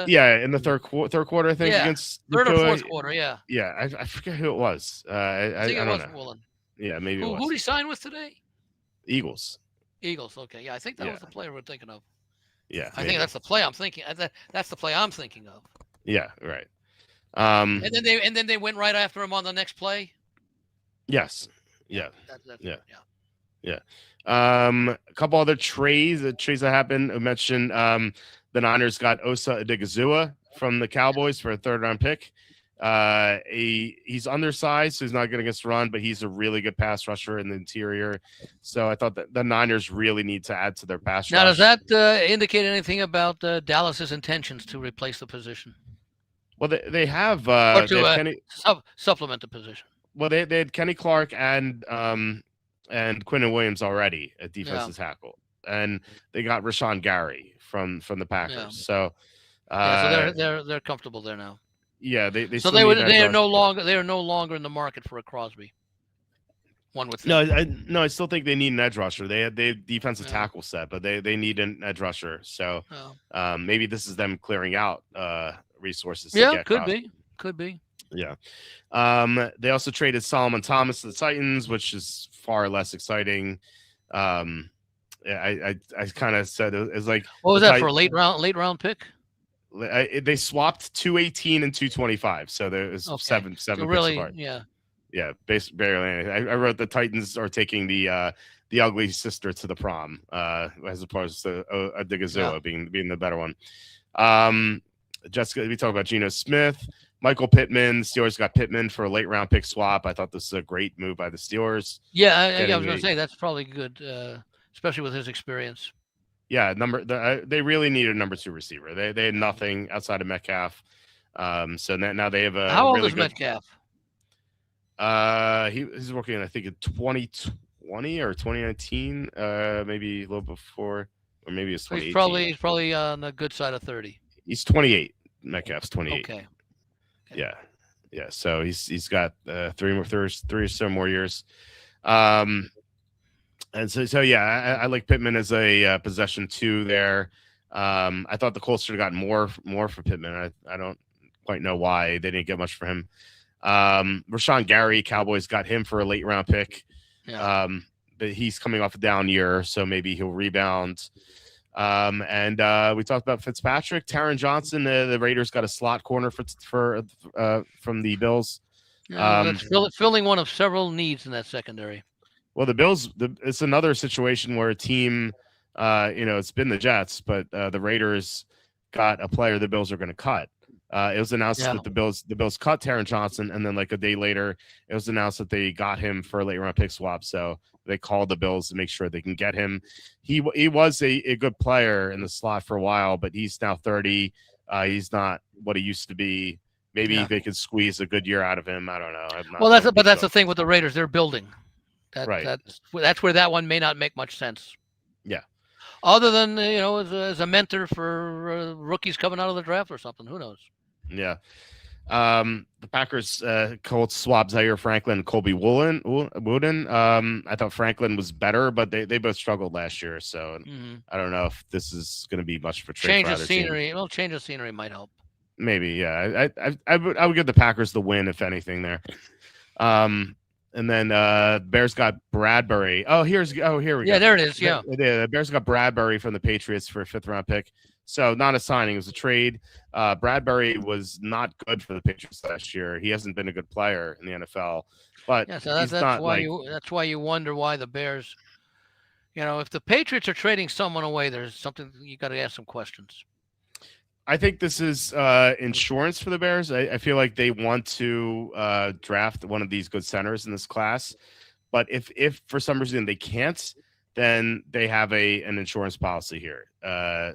Yeah, in the third quarter, I think Yeah, against third or Nukua. fourth quarter. Yeah, Yeah, I forget who it was. I think I it don't was know. Woolen. Yeah, maybe it Who was did he sign with today? Eagles. Eagles. Okay, yeah, I think that Yeah, was the player we're thinking of. yeah, I think maybe. that's the play I'm thinking. That's the play I'm thinking of. Yeah, right. And then they went right after him on the next play. Yes. Yeah. Yeah. Yeah. Yeah. A couple other trades that happened. I mentioned the Niners got Osa Odigizua from the Cowboys for a third-round pick. He's undersized, so he's not good against run, but he's a really good pass rusher in the interior. So I thought that the Niners really need to add to their pass Now, rush. does that indicate anything about Dallas's intentions to replace the position Well, they have or they have to Kenny. supplement the position? Well, they had Kenny Clark and Quinton Williams already at Yeah. defensive tackle, and they got Rashawn Gary from the Packers. Yeah. So Yeah, so they're comfortable there now. yeah, they So still need they are that no longer in the market for a Crosby. One would No, think. no, I still think they need an edge rusher. They have defensive Yeah. tackle set, but they need an edge rusher. So Yeah. maybe this is them clearing out resources to Yeah, get could Cost. be. Could be. Yeah. They also traded Solomon Thomas to the Titans, which is far less exciting. I kind of said it's like What was the that for a Titans. late round pick? They swapped 218 and 225, so there was Okay. seven So picks really, apart. yeah. Yeah, barely. I wrote the Titans are taking the ugly sister to the prom, as opposed to Yeah. Odigizua being the better one. Jessica, we talk about Geno Smith, Michael Pittman. Steelers got Pittman for a late round pick swap. I thought this was a great move by the Steelers. Yeah, I Getting was going to a say that's probably good, especially with his experience. yeah they really needed a number 2 receiver. They had nothing outside of Metcalf. So now they have a How old really is good. Metcalf? He's working, I think, in 2020 or 2019, maybe a little before, or maybe it's So 2018. he's probably on the good side of 30. He's 28. Metcalf's 28. Okay. Yeah, yeah. So he's got three or so more years. And so yeah, I like Pittman as a possession 2 there. I thought the Colts should have gotten more for Pittman. I don't quite know why they didn't get much for him. Rashawn Gary, Cowboys got him for a late round pick. Yeah. But he's coming off a down year, so maybe he'll rebound. And we talked about Fitzpatrick, Taron Johnson. The Raiders got a slot corner from the Bills. That's filling one of several needs in that secondary. Well, the Bills, it's another situation where a team, it's been the Jets, but the Raiders got a player the Bills are going to cut. It was announced that the Bills cut Taron Johnson, and then like a day later, it was announced that they got him for a late round pick swap. So they called the Bills to make sure they can get him. He was a good player in the slot for a while, but he's now 30. He's not what he used to be. Maybe they could squeeze a good year out of him. I don't know. Well, that's the thing with the Raiders. They're building. That's where that one may not make much sense. Yeah. Other than as a mentor for rookies coming out of the draft or something. Who knows? Yeah. The Packers Colts swapped Zaire Franklin and Colby Wooden. I thought Franklin was better, but they both struggled last year. So I don't know if this is going to be much for change of scenery. Well, change of scenery might help. Maybe, yeah. I would give the Packers the win if anything there. And then Bears got Bradbury. Here we go. Yeah, there it is. Yeah. The Bears got Bradbury from the Patriots for a 5th round pick. So not a signing, it was a trade. Bradbury was not good for the Patriots last year. He hasn't been a good player in the NFL. But yeah, so that's why you wonder why the Bears, if the Patriots are trading someone away, there's something you got to ask some questions. I think this is insurance for the Bears. I feel like they want to draft one of these good centers in this class. But if for some reason they can't, then they have an insurance policy here.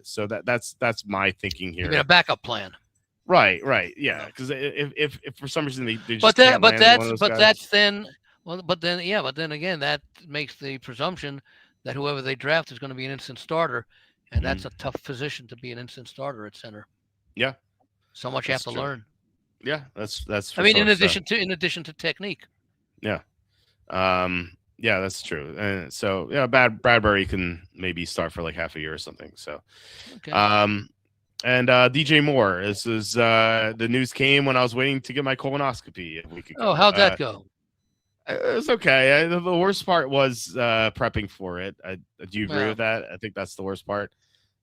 So that's my thinking here. You mean a backup plan. Right. Yeah. Because if for some reason they just but then again, that makes the presumption that whoever they draft is going to be an instant starter. And that's a tough position to be an instant starter at center. Yeah. So much you have to learn. Yeah, that's. in addition to technique. Yeah. Yeah, that's true. And so Bradbury can maybe start for like half a year or something. So, okay. And DJ Moore. This is the news came when I was waiting to get my colonoscopy a week ago. Oh, how'd that go? It was okay. The worst part was prepping for it. Do you agree with that? I think that's the worst part.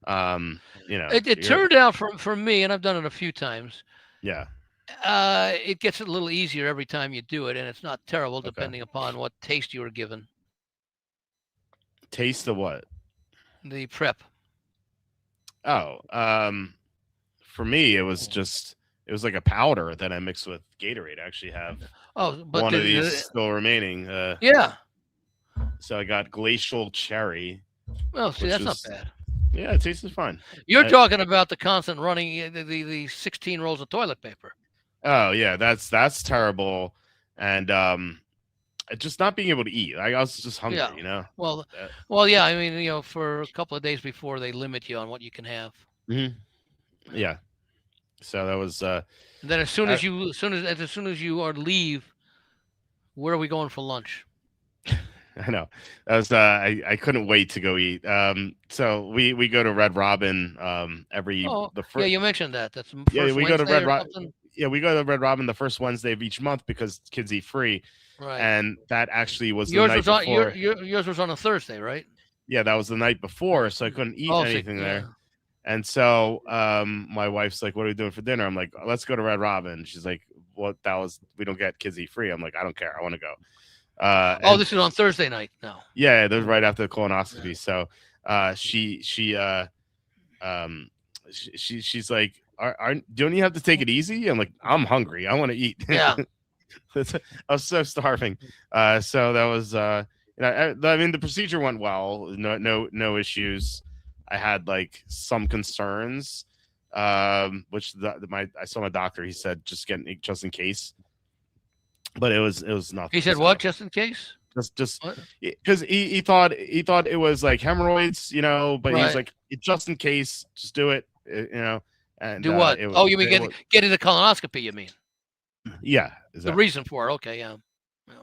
It turned out for me, and I've done it a few times. Yeah. It gets a little easier every time you do it, and it's not terrible depending upon what taste you were given. Taste of what? The prep. Oh, for me, it was like a powder that I mixed with Gatorade. I actually have but one of these still remaining. Yeah. So I got Glacial Cherry. Well, see, that's not bad. Yeah, it tastes fine. You're talking about the constant running, the 16 rolls of toilet paper. Oh yeah, that's terrible, and just not being able to eat. I was just hungry, Well, yeah. I mean, for a couple of days before they limit you on what you can have. Mm-hmm. Yeah. So that was. And then as soon as you leave, where are we going for lunch? I know. That was I couldn't wait to go eat. So we go to Red Robin every Oh, the yeah, first you mentioned that. That's yeah first we go to Wednesday Red or Robin. something. Yeah, we go to Red Robin the first Wednesday of each month because kids eat free, Right. and that actually was the Yours night was on before. yours was on a Thursday, right? Yeah, that was the night before, so I couldn't eat Oh, see, anything there. yeah. And so my wife's like, "What are we doing for dinner?" I'm like, "Let's go to Red Robin." She's like, "What? That was we don't get kids eat free." I'm like, "I don't care. I want to go." Oh, And this is on Thursday night now. yeah, that was Oh, right after the yeah. colonoscopy. So um she's like, don't you have to take it easy? I'm like, I'm hungry. I want to eat. Yeah. I was so starving. So that was I mean the procedure went well. No issues. I had like some concerns, which I saw my doctor. He said just in case, but it was He nothing. said what? So Just in case? just What? because he thought it was like hemorrhoids, but he was Right. like, just in case, just do it, and Do what? it was Oh, you mean it was getting the colonoscopy? You mean yeah, the exactly. reason for it? Okay, yeah. Yeah.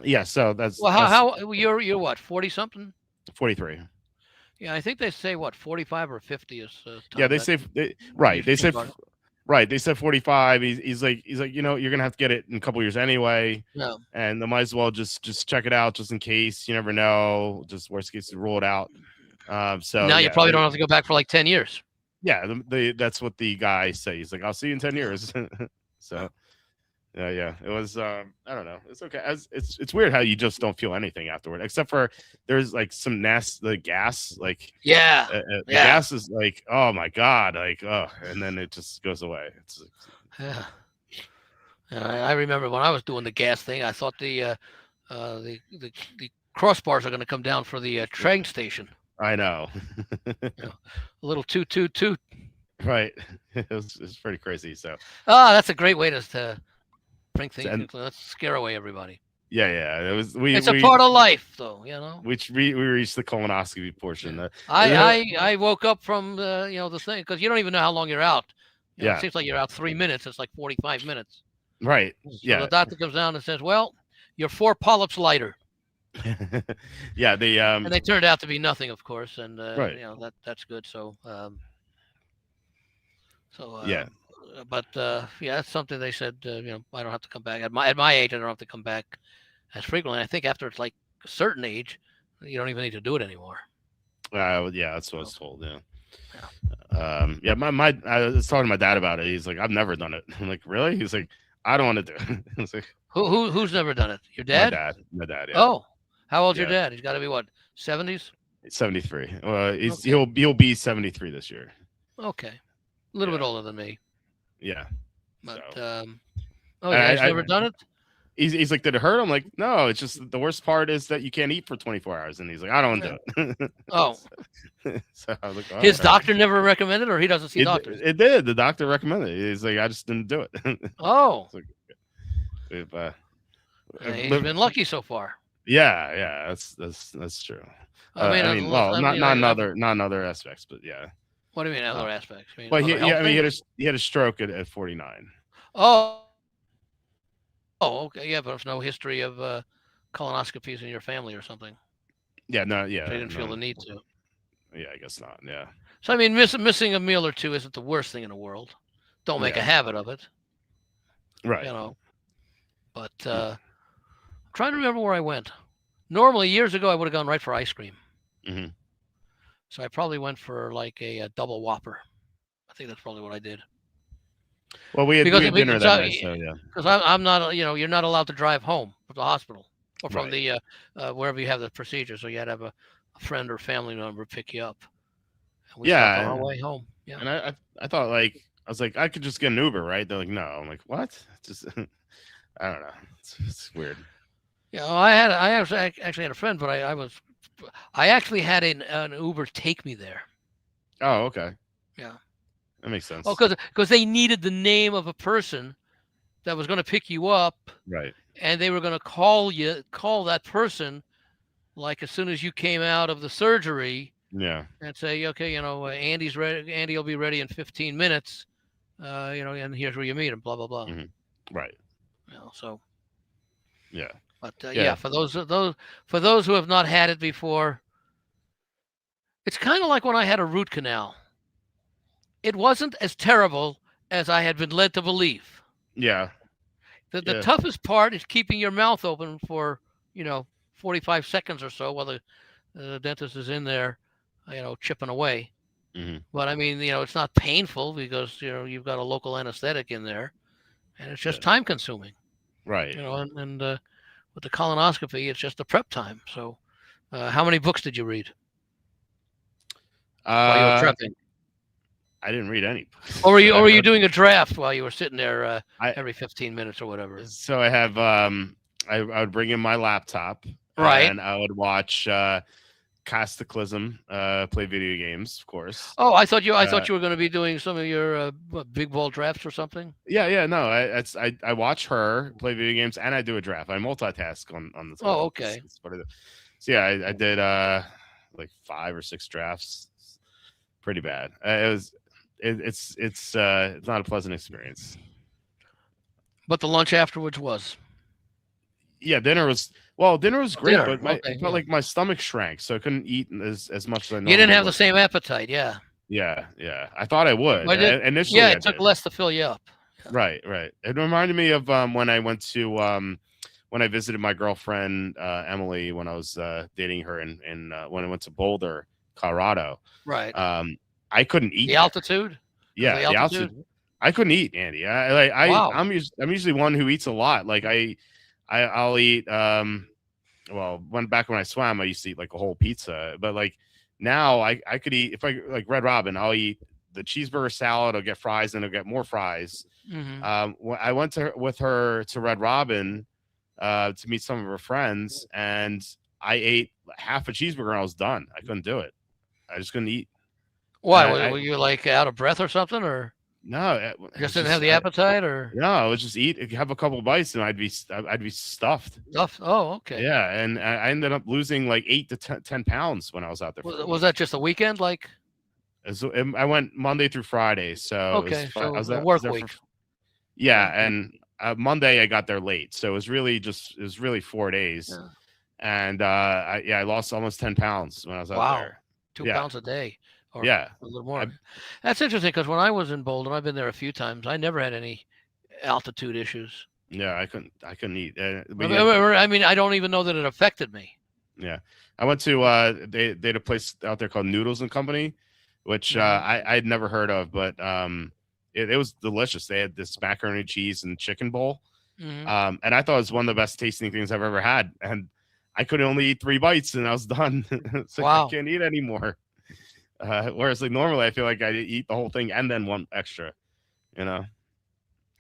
Yeah, so Well, that's how you're what 40 something? 43. Yeah, I think they say what 45 or 50 is Yeah, time they that say when you right. They should say start. right. They said 45. He's like, you're gonna have to get it in a couple years anyway, Yeah. and they might as well just check it out just in case. You never know. Just worst case, rule it out. So Now you yeah, probably don't have to go back for like 10 years. yeah. That's what the guy says. He's like, I'll see you in 10 Yeah. years. Yeah. So yeah. It was. I don't know. It's okay. It's weird how you just don't feel anything afterward, except for there's like some the gas, like Yeah. the Yeah. gas is like, oh my god, like, oh, and then it just goes away. It's Yeah. And I remember when I was doing the gas thing, I thought the crossbars are going to come down for the train station. I know. You know, a little toot toot toot. Right. It's pretty crazy. So Ah, that's a great way to bring things. and Let's scare away everybody. yeah, it was It's a part of life, though. we reached the colonoscopy portion. Yeah. Uh, I woke up from the thing because you don't even know how long you're out. It yeah, seems like you're out 3 minutes. It's like 45 minutes. right. So Yeah. the doctor comes down and says, "Well, you're 4 polyps lighter," Yeah, the and they turned out to be nothing, of course, and right. that's good. So, Yeah. but yeah, that's something they said. I don't have to come back at my age. I don't have to come back as frequently. I think after it's like a certain age, you don't even need to do it anymore. Yeah, that's what I So, was told. Yeah. yeah. Yeah, my I was talking to my dad about it. He's like, I've never done it. I'm like, really? He's like, I don't want to do it. It's like, Who's never done it? Your dad? my dad, yeah. Oh, how old's your Yeah. dad? He's got to be what, 70s? 73. Okay. He'll be 73 this year. Okay. A little bit Yeah. older than me. Yeah. But So oh, you guys I never done it? he's like, did it hurt? I'm like, no, it's just the worst part is that you can't eat for 24 hours. And he's like, I don't Yeah. do it. Oh, So I was like, oh, his okay. doctor never recommended, or he doesn't see doctors. It did. The doctor recommended it. He's like, I just didn't do it. Oh, It's like, if, he's been lucky so far. yeah, that's true. I mean, Well, I not mean, not in other aspects, but yeah. what do you mean Uh, other aspects? I mean, but other health I mean, things? he had a stroke at 49. Oh, okay, yeah, but there's no history of colonoscopies in your family or something. Yeah, no, They yeah, didn't feel the no, need to. yeah, I guess not. Yeah, So I mean, missing a meal or two isn't the worst thing in the world. Don't make a yeah, habit of it, right. you know. But I'm trying to remember where I went. Normally, years ago, I would have gone right for ice cream. Hmm. So I probably went for like a double Whopper. I think that's probably what I did. Well, Because we had dinner that night, so yeah, I'm not, you're not allowed to drive home from the hospital or from right. the wherever you have the procedure. So you had to have a friend or family member pick you up. And we slept on our Yeah, way home. Yeah. and I thought like I was like I could just get an Uber, right? They're like, no. I'm like, what? Just I don't know. It's weird. Yeah. I actually had a friend, but I actually had an Uber take me there. Oh, okay, Yeah. that makes Oh, sense. because they needed the name of a person that was going to pick you up, Right. and they were going to call that person like as soon as you came out of the surgery Yeah. and say, okay, Andy's ready. Andy will be ready in 15 minutes. And here's where you meet him. Blah blah blah. Hmm. Right. So Yeah. But yeah, Yeah. for those who have not had it before, it's kind of like when I had a root canal. It wasn't as terrible as I had been led to believe. Yeah. The Yeah. toughest part is keeping your mouth open for, you know, 45 seconds or so while the dentist is in there, chipping away. Hmm. But I mean, it's not painful because, you've got a local anesthetic in there, and it's just Yeah. time consuming, Right. and with the colonoscopy, it's just the prep time. So, how many books did you read while you were Uh, prepping? I didn't read any Or books. were you doing a draft while you were sitting there I every 15 minutes or whatever? so I have I would bring in my laptop Right. and I would watch Cataclysm, play video games, of course. Oh, I Uh, thought you were going to be doing some of your big ball drafts or something. yeah, no, I watch her play video games and I do a draft. I multitask on this Oh, phone. okay. It's part of the, so yeah, I did like 5 or 6 drafts. Pretty bad. It's not a pleasant experience. But the lunch afterwards was Yeah, dinner was great, dinner. but Okay, it felt yeah. like my stomach shrank, so I couldn't eat as much as I You didn't normally have the would. same appetite, yeah. Yeah. I thought I would. But it, yeah, Initially, I it took did. less to fill you up. Yeah. Right. It reminded me of when I went to when I visited my girlfriend Emily when I was dating her in when I went to Boulder, Colorado. Right. Um, I couldn't eat The there. altitude? Because of Yeah, the the altitude. altitude? I couldn't eat, Andy. Wow. I'm usually one who eats a lot. Like I'll eat well, when I swam, I used to eat like a whole pizza, but like now I could eat if I like Red Robin, I'll eat the cheeseburger salad, I'll get fries, and I'll get more fries. Hmm. I went with her to Red Robin to meet some of her friends, and I ate half a cheeseburger and I was done. I couldn't do it. I just couldn't eat. Why? I Were you like out of breath or something, or no, it just was didn't have just the appetite, or no, I would just eat, have a couple bites, and I'd be stuffed. stuff? Oh, okay. Yeah, and I ended up losing like 8 to 10 pounds when I was out there for a Was week. that just a weekend? Like, So I went Monday through Friday, so it was okay, so a I was work there for week. yeah, Okay. and Monday I got there late, so it was really 4 days, Yeah. and I lost almost 10 pounds when I was out Wow. there. Two Yeah, pounds a day or yeah, a little I more. That's interesting because when I was in Boulder, I've been there a few times. I never had any altitude issues. yeah I couldn't eat, I but mean, yeah. I mean, I don't even know that it affected me. Yeah, I went to they had a place out there called Noodles and Company, which Hmm. I'd never heard of, but it was delicious. They had this macaroni cheese and chicken bowl, Hmm. and I thought it was one of the best tasting things I've ever had. And I could only eat 3 bites, and I was done. It's like I Wow. can't eat anymore. Whereas like normally, I feel like I eat the whole thing and then one extra. You know,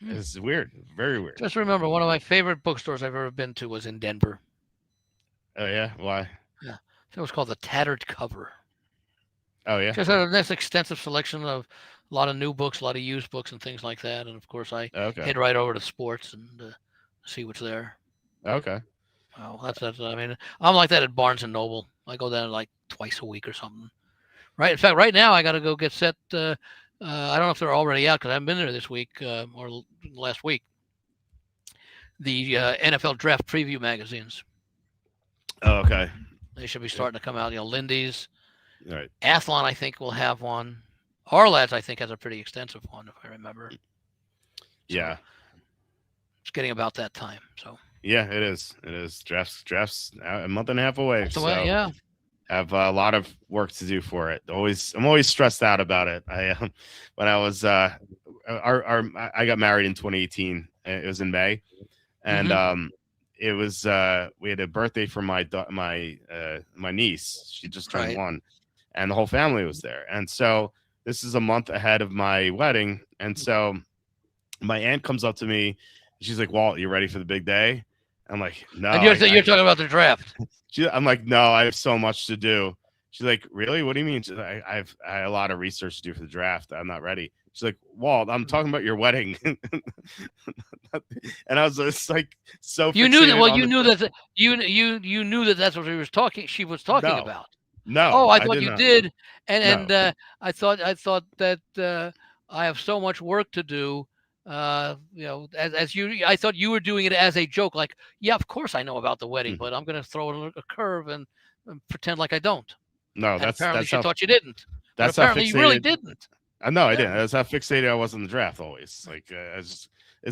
Hmm. it's weird, very weird. Just remember, one of my favorite bookstores I've ever been to was in Denver. Oh yeah, why? Yeah, it was called the Tattered Cover. Oh yeah, Just had a nice extensive selection of a lot of new books, a lot of used books, and things like that. And of course, I okay, head right over to sports and see what's there. okay. Wow, that's. I mean, I'm like that at Barnes and Noble. I go there like twice a week or something. Right. In fact, right now I got to go get set. I don't know if they're already out because I haven't been there this week or last week. The NFL draft preview magazines. Oh, okay. They should be starting to come out. Lindy's, All right. Athlon, I think will have one. Ourlads, I think, has a pretty extensive one, if I remember. So Yeah. it's getting about that time. So Yeah, it is. It is. Drafts a month and a half away. so So yeah. have a lot of work to do for it. I'm always stressed out about it. When I was I got married in 2018. It was in May, and Hmm. it was we had a birthday for my niece. She just turned Right. 1, and the whole family was there. And so this is a month ahead of my wedding, and so my aunt comes up to me. She's like, "Walt, you ready for the big day?" I'm like, "No." And you're talking about the draft. I'm like, "No, I have so much to do." She's like, "Really? What do you mean?" She's like, I have a lot of research to do for the draft. I'm not ready. She's like, "Walt, I'm talking about your wedding." And I was just like so You knew that. fixated Well, on you the knew that. You knew that that's what she was talking no, about. no, Oh, I I thought did you not. did, and No. I thought that I have so much work to do I thought you were doing it as a joke, like, yeah, of course I know about the wedding, Mhm. but I'm going to throw a curve and pretend like I don't. No, And apparently that's she how thought you didn't, but that's how apparently you really fixated. didn't. No, I Yeah. didn't. That's how fixated I was in the draft always. Like, it's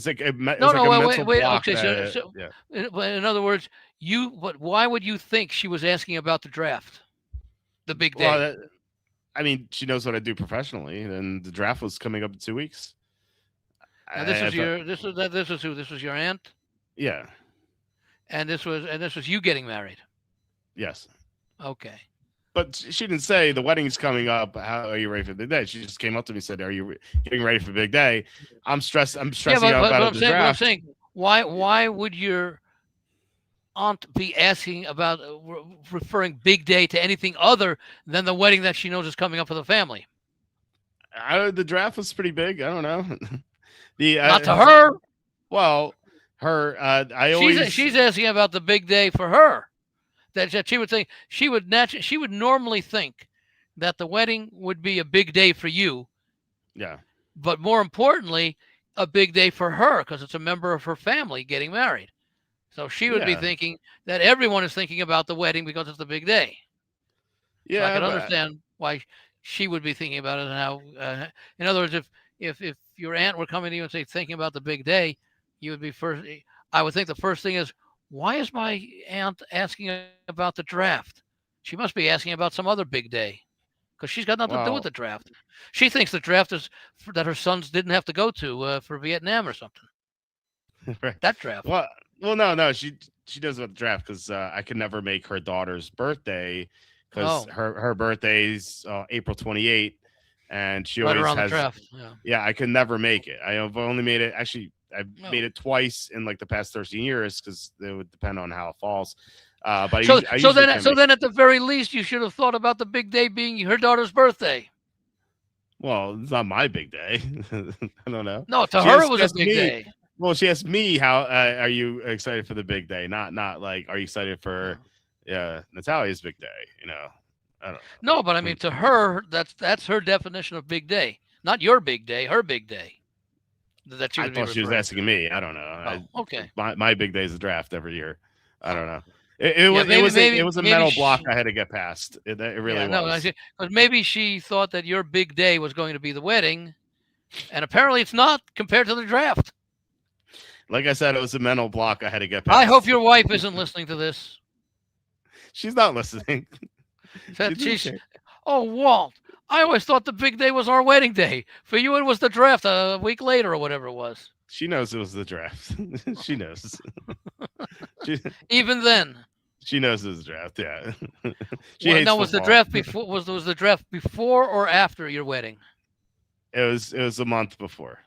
like No, it's like no, a wait, mental wait. block Okay, that. Yeah. in other words, but why would you think she was asking about the draft, the big Well, day? I mean, she knows what I do professionally, and the draft was coming up in 2 weeks. Now this I was thought, this was who? This was your aunt, yeah, and this was you getting married. yes. Okay. But she didn't say the wedding's coming up. How are you ready for the day? She just came up to me and said, "Are you getting ready for the big day?" I'm stressed. I'm Yeah, stressing out but about I'm the saying, draft. why would your aunt be asking about referring big day to anything other than the wedding that she knows is coming up for the family? The draft was pretty big. I don't know. the Not to her. well, her. I always. She's asking about the big day for her. That she would think she would normally think that the wedding would be a big day for you, Yeah, but more importantly, a big day for her because it's a member of her family getting married. So she would be yeah, thinking that everyone is thinking about the wedding because it's the big day. So I yeah. could But understand why she would be thinking about it and how. In other words, if your aunt were coming to you and say thinking about the big day, you would be first. I would think the first thing is, why is my aunt asking about the draft? She must be asking about some other big day because she's got nothing to do with the well, draft. She thinks the draft is that her sons didn't have to go to for Vietnam or something. right. That draft. Well, no. She does about the draft because I could never make her daughter's birthday because Oh, her birthday's April 28th, and she right always around the has. draft. Yeah. Yeah, I could never make it. I have only made it. Actually, I've made Oh. it twice in like the past 13 years because it would depend on how it falls. But I So usually can't make then it. at the very least you should have thought about the big day being her daughter's birthday. Well, it's not my big day. I don't know. No, to her it was She a asked big me. day. Well, she asked me how are you excited for the big day? Not like are you excited for Oh. Natalia's big day? I don't No, but I know. mean to her that's her definition of big day, not your big day, her big day that she I would be thought she was referring asking to. me. I don't know. Oh, okay. My big day is the draft every year. I Oh, don't know. yeah, It was a maybe mental block she, I had to get past. It really yeah, no, was. but maybe she thought that your big day was going to be the wedding, and apparently it's not compared to the draft. Like I said, it was a mental block I had to get I hope past. your wife isn't listening to this. She's not listening. That She's she's okay. Oh, Walt, I always thought the big day was our wedding day. For you, it was the draft a week later or whatever it was. She knows it was the draft. She knows. She, Even then, she knows it was the draft. Yeah. She well, hates now was the football. draft before? Was the draft before or after your wedding? It was a month before.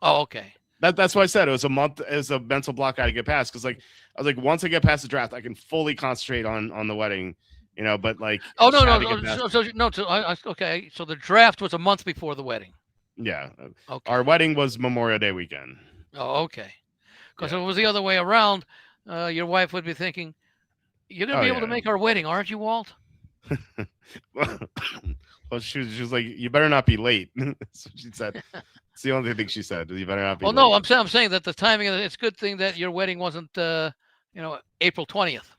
Oh, okay. That's why I said it was a month. It was a mental block I had to get past because like I was like once I get past the draft, I can fully concentrate on the wedding. But like Oh just no, no, had to no. get past. Okay. So the draft was a month before the wedding. Yeah, Okay. our wedding was Memorial Day weekend. Oh, okay. Because if Yeah. it was the other way around, your wife would be thinking, "You're gonna Oh be able to yeah. make our wedding, aren't you, Walt?" Well, she was like, "You better not be late." That's what she said. It's the only thing she said. You better not be Well, no, late. I'm saying that the timing of it's a good thing that your wedding wasn't, April 20th.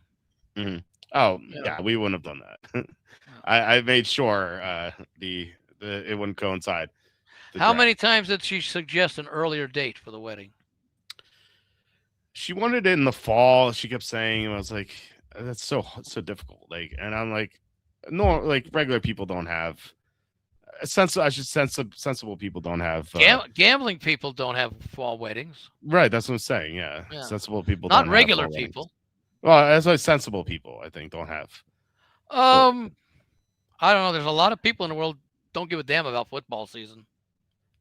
Hmm. Oh Yeah. yeah, we wouldn't have done that. I made sure the it wouldn't coincide. The How draft. many times did she suggest an earlier date for the wedding? She wanted it in the fall. She kept saying, and I was like, "That's so difficult." Like, and I'm like, no, like regular people don't have a sense. I should sensible people don't have. Gambling people don't have fall weddings. Right, that's what I'm saying. Yeah, Yeah. sensible people Not don't have regular fall weddings. people. Well, that's why sensible people I think don't have. Full, Um, I don't know. There's a lot of people in the world don't give a damn about football season.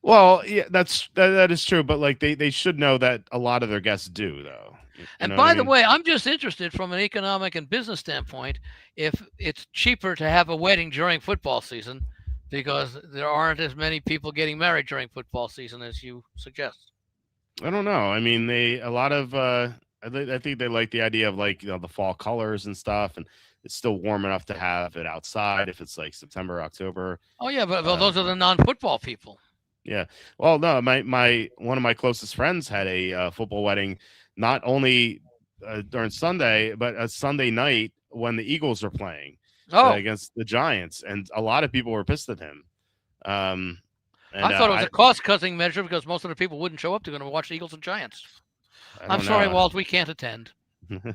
well, yeah, that is true, but like they should know that a lot of their guests do though. You And know what I by the mean? way, I'm just interested from an economic and business standpoint if it's cheaper to have a wedding during football season because there aren't as many people getting married during football season as you suggest. I don't know. I mean, they a lot of I think they like the idea of like the fall colors and stuff, and it's still warm enough to have it outside if it's like September, October. Oh yeah, but Uh, those are the non-football people. Yeah. Well, no, my one of my closest friends had a football wedding, not only during Sunday, but a Sunday night when the Eagles were playing Oh, against the Giants, and a lot of people were pissed at him. Um, and I thought it was a cost-cutting measure because most of the people wouldn't show up to go to watch the Eagles and Giants. I I'm don't sorry, know. Walt, we can't attend. Or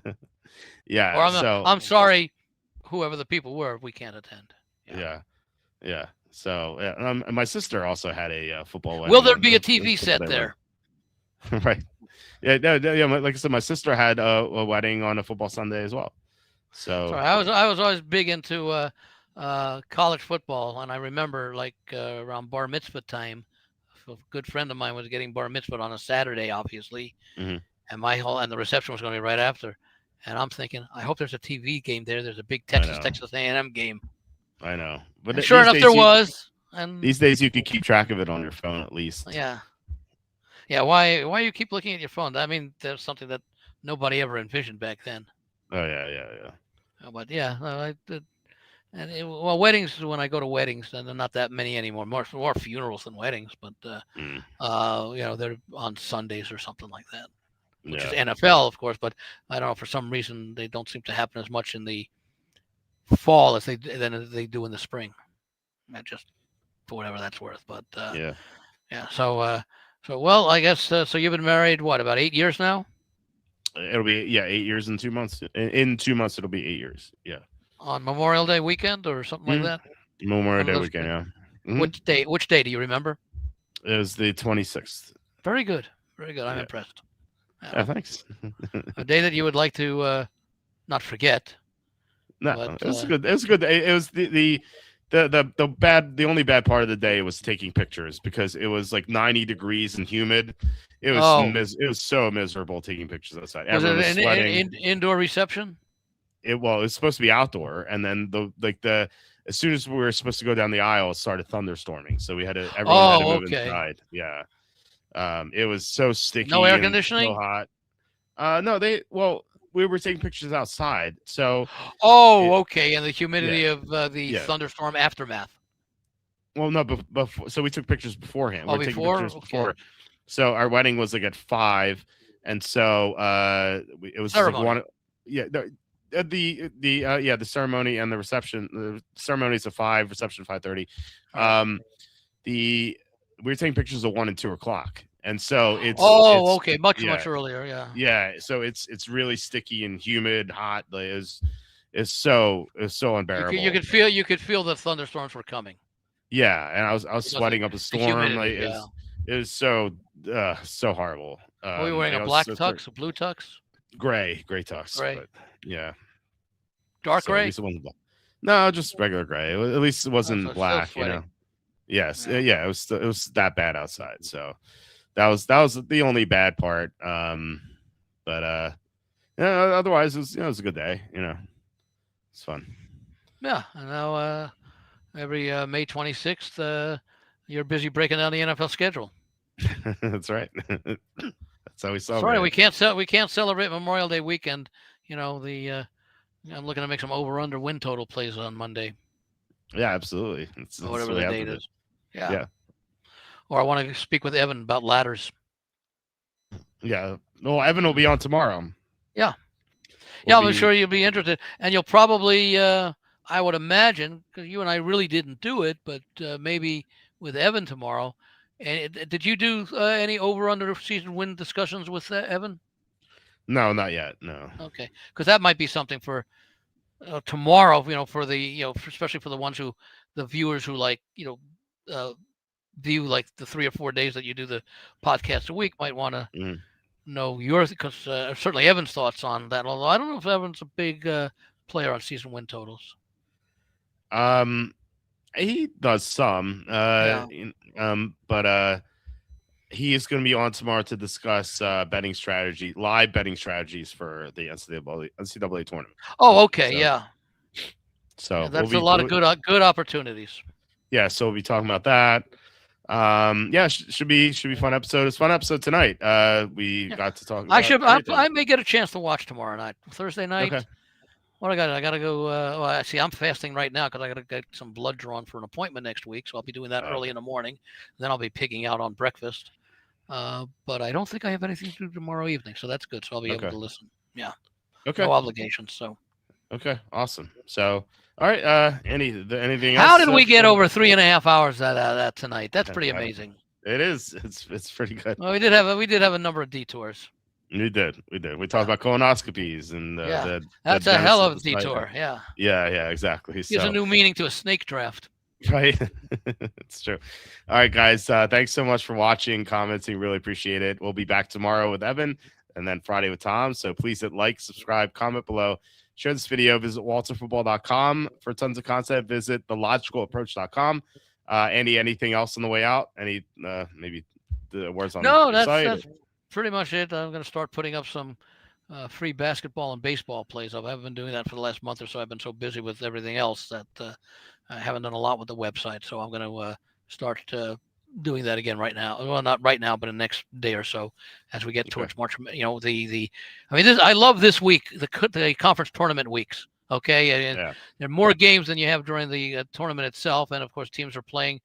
Yeah. So I'm sorry, whoever the people were, we can't attend. Yeah. yeah, yeah. So yeah, and my sister also had a football Will wedding there on be a it was TV football set day wedding. there? Right. Yeah. No, no, yeah. Like I said, my sister had a wedding on a football Sunday as well. So Sorry, I was always big into college football, and I remember like around bar mitzvah time, a good friend of mine was getting bar mitzvah on a Saturday, obviously, mhm, and the reception was going to be right after, and I'm thinking, I hope there's a TV game there. There's a big I know. Texas A&M game, I know. But and sure enough, there was. And these days you can keep track of it on your phone at least. yeah, yeah. Why you keep looking at your phone? I mean, there's something that nobody ever envisioned back then. Oh yeah, yeah, yeah. But yeah, well, weddings, when I go to weddings, and they're not that many anymore. More funerals than weddings, but Mm, they're on Sundays or something like that, which is yeah. NFL, of course. But I don't know, for some reason they don't seem to happen as much in the fall as they do in the spring. Not just for whatever that's worth. But Yeah. yeah, so well, I guess so. You've been married what, about 8 years now? It'll be 8 years in 2 months. In 2 months it'll be 8 years. Yeah. On Memorial Day weekend or something like Mm, that. Memorial One of Day those. weekend, yeah. Hmm. Which day? Which day do you remember? It was the 26th. Very good. Very good. I'm Yeah. impressed. Yeah, Yeah. thanks. A day that you would like to not forget. No, But it was good. It was good. It was the only bad part of the day was taking pictures because it was like 90 degrees and humid. oh, It was so miserable taking pictures outside. was it Everyone was an sweating. indoor reception? It was supposed to be outdoor, and then the as soon as we were supposed to go down the aisle, it started thunderstorming. So everyone had to Oh, move okay. inside. Yeah. It was so No sticky air and so conditioning. hot. No, we were taking pictures outside, so Oh, it okay. And the yeah, humidity of the yeah. thunderstorm aftermath. Well, no, before, so we took pictures beforehand. We Oh, were taking before. pictures Okay. before. So our wedding was like at 5, and so it was just like Ceremony. one. Yeah, the ceremony and the reception. The ceremony's at 5, reception 5:30. All right. The We were taking pictures at 1 and 2 o'clock, and so Oh, it's okay. Much yeah, much earlier. Yeah. yeah. So it's really sticky and humid, hot. Like, it's so You unbearable. could feel the thunderstorms were coming Yeah, and I was because of sweating up a the storm. Like humidity. Yeah. it was so horrible. Were you wearing Like a I was black so tux, a blue tux, gray tux, gray, but yeah. dark So at gray? least it wasn't black. No, just regular gray. At least it Oh, so wasn't it's still black. sweating. Yes, Yeah. yeah. It was that bad outside. So that was the only bad part. But yeah. Otherwise, it was a good day. It's fun. Yeah. And now every May 26th, you're busy breaking down the NFL schedule. That's right. That's how we Sorry, celebrate it. we can't celebrate Memorial Day weekend. The I'm looking to make some over/under win total plays on Monday Yeah, absolutely. or That's whatever what we the have to date do. is. Yeah. Yeah. Or I want to speak with Evan about ladders. Yeah. Well, Evan will be on tomorrow. Yeah. We'll Yeah, I'm be sure you'll be interested, and you'll probably, I would imagine, because you and I really didn't do it, but maybe with Evan tomorrow. And did you do any over/under season win discussions with Evan? No, not yet. No. Okay, because that might be something for tomorrow. For the especially for the viewers who like view like the 3 or 4 days that you do the podcast a week might want to Mhm. know yours, because certainly Evan's thoughts on that. Although I don't know if Evan's a big player on season win totals. Um, he does some. Yeah. But he is going to be on tomorrow to discuss live betting strategies for the NCAA tournament. Oh, okay. So, Yeah. so That's a lot of good opportunities. yeah. So we'll be talking about that. Yeah, should be fun episode. It's a fun episode tonight. We Yeah. got to talk about I everything. may get a chance to watch tomorrow night, Thursday night. Okay. What I got? I got to go. Well, see, I'm fasting right now because I got to get some blood drawn for an appointment next week. So I'll be doing that early Okay. in the morning. Then I'll be pigging out on breakfast. But I don't think I have anything to do tomorrow evening, so that's good. So I'll be able Okay. to listen. Yeah, Okay. no obligations. So Okay. Awesome. So, all right. Anything how else? did we get over 3.5 hours that tonight? That's pretty amazing. It is. It's pretty good. Well, we did have a number of detours. We did. We did. We talked Yeah, about colonoscopies and yeah, the that's a hell dentist at of the a site. detour. Yeah, Yeah. Yeah. Exactly. gives a So, new meaning to a snake draft. right. It's true. All right, guys. Thanks so much for watching, commenting. Really appreciate it. We'll be back tomorrow with Evan and then Friday with Tom. So please hit like, subscribe, comment below, share this video, visit walterfootball.com for tons of content. Visit thelogicalapproach.com. Andy, anything else on the way out? Any maybe the words on No, your site? that's pretty much it. I'm going to start putting up some free basketball and baseball plays up. I haven't been doing that for the last month or so. I've been so busy with everything else that I haven't done a lot with the website. So I'm going to start doing that again right now. Well, not right now, but in the next day or so, as we get towards March. You know, I mean, I love this week, the conference tournament weeks. Okay, and there are more games than you have during the tournament itself, and of course, teams are playing.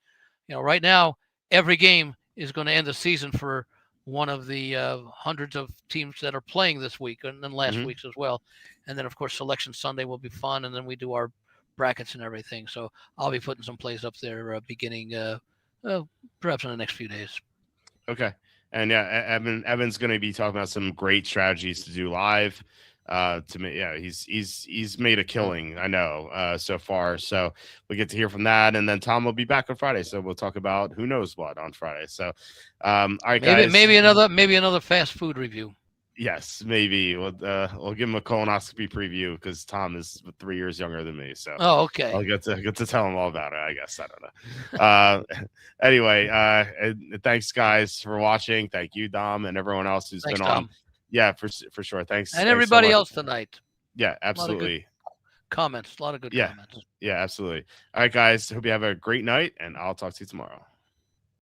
You know, right now, every game is going to end the season for one of the hundreds of teams that are playing this week and then last week's as well. And then, of course, Selection Sunday will be fun. And then we do our brackets and everything. So I'll be putting some plays up there beginning perhaps in the next few days. Okay. And yeah, Evan's going to be talking about some great strategies to do live. To me, yeah, he's made a killing, I know, so far. So we get to hear from that, and then Tom will be back on Friday, so we'll talk about who knows what on Friday. So, all right, guys, maybe another fast food review. Yes, maybe we'll give him a colonoscopy preview because Tom is 3 years younger than me. So, okay, I'll get to tell him all about it. I guess I don't know. Anyway, thanks guys for watching. Thank you, Dom, and everyone else who's been on. Yeah, for sure. Thanks. And everybody else tonight. Yeah, absolutely. A lot of good comments. Yeah, absolutely. All right, guys. Hope you have a great night, and I'll talk to you tomorrow.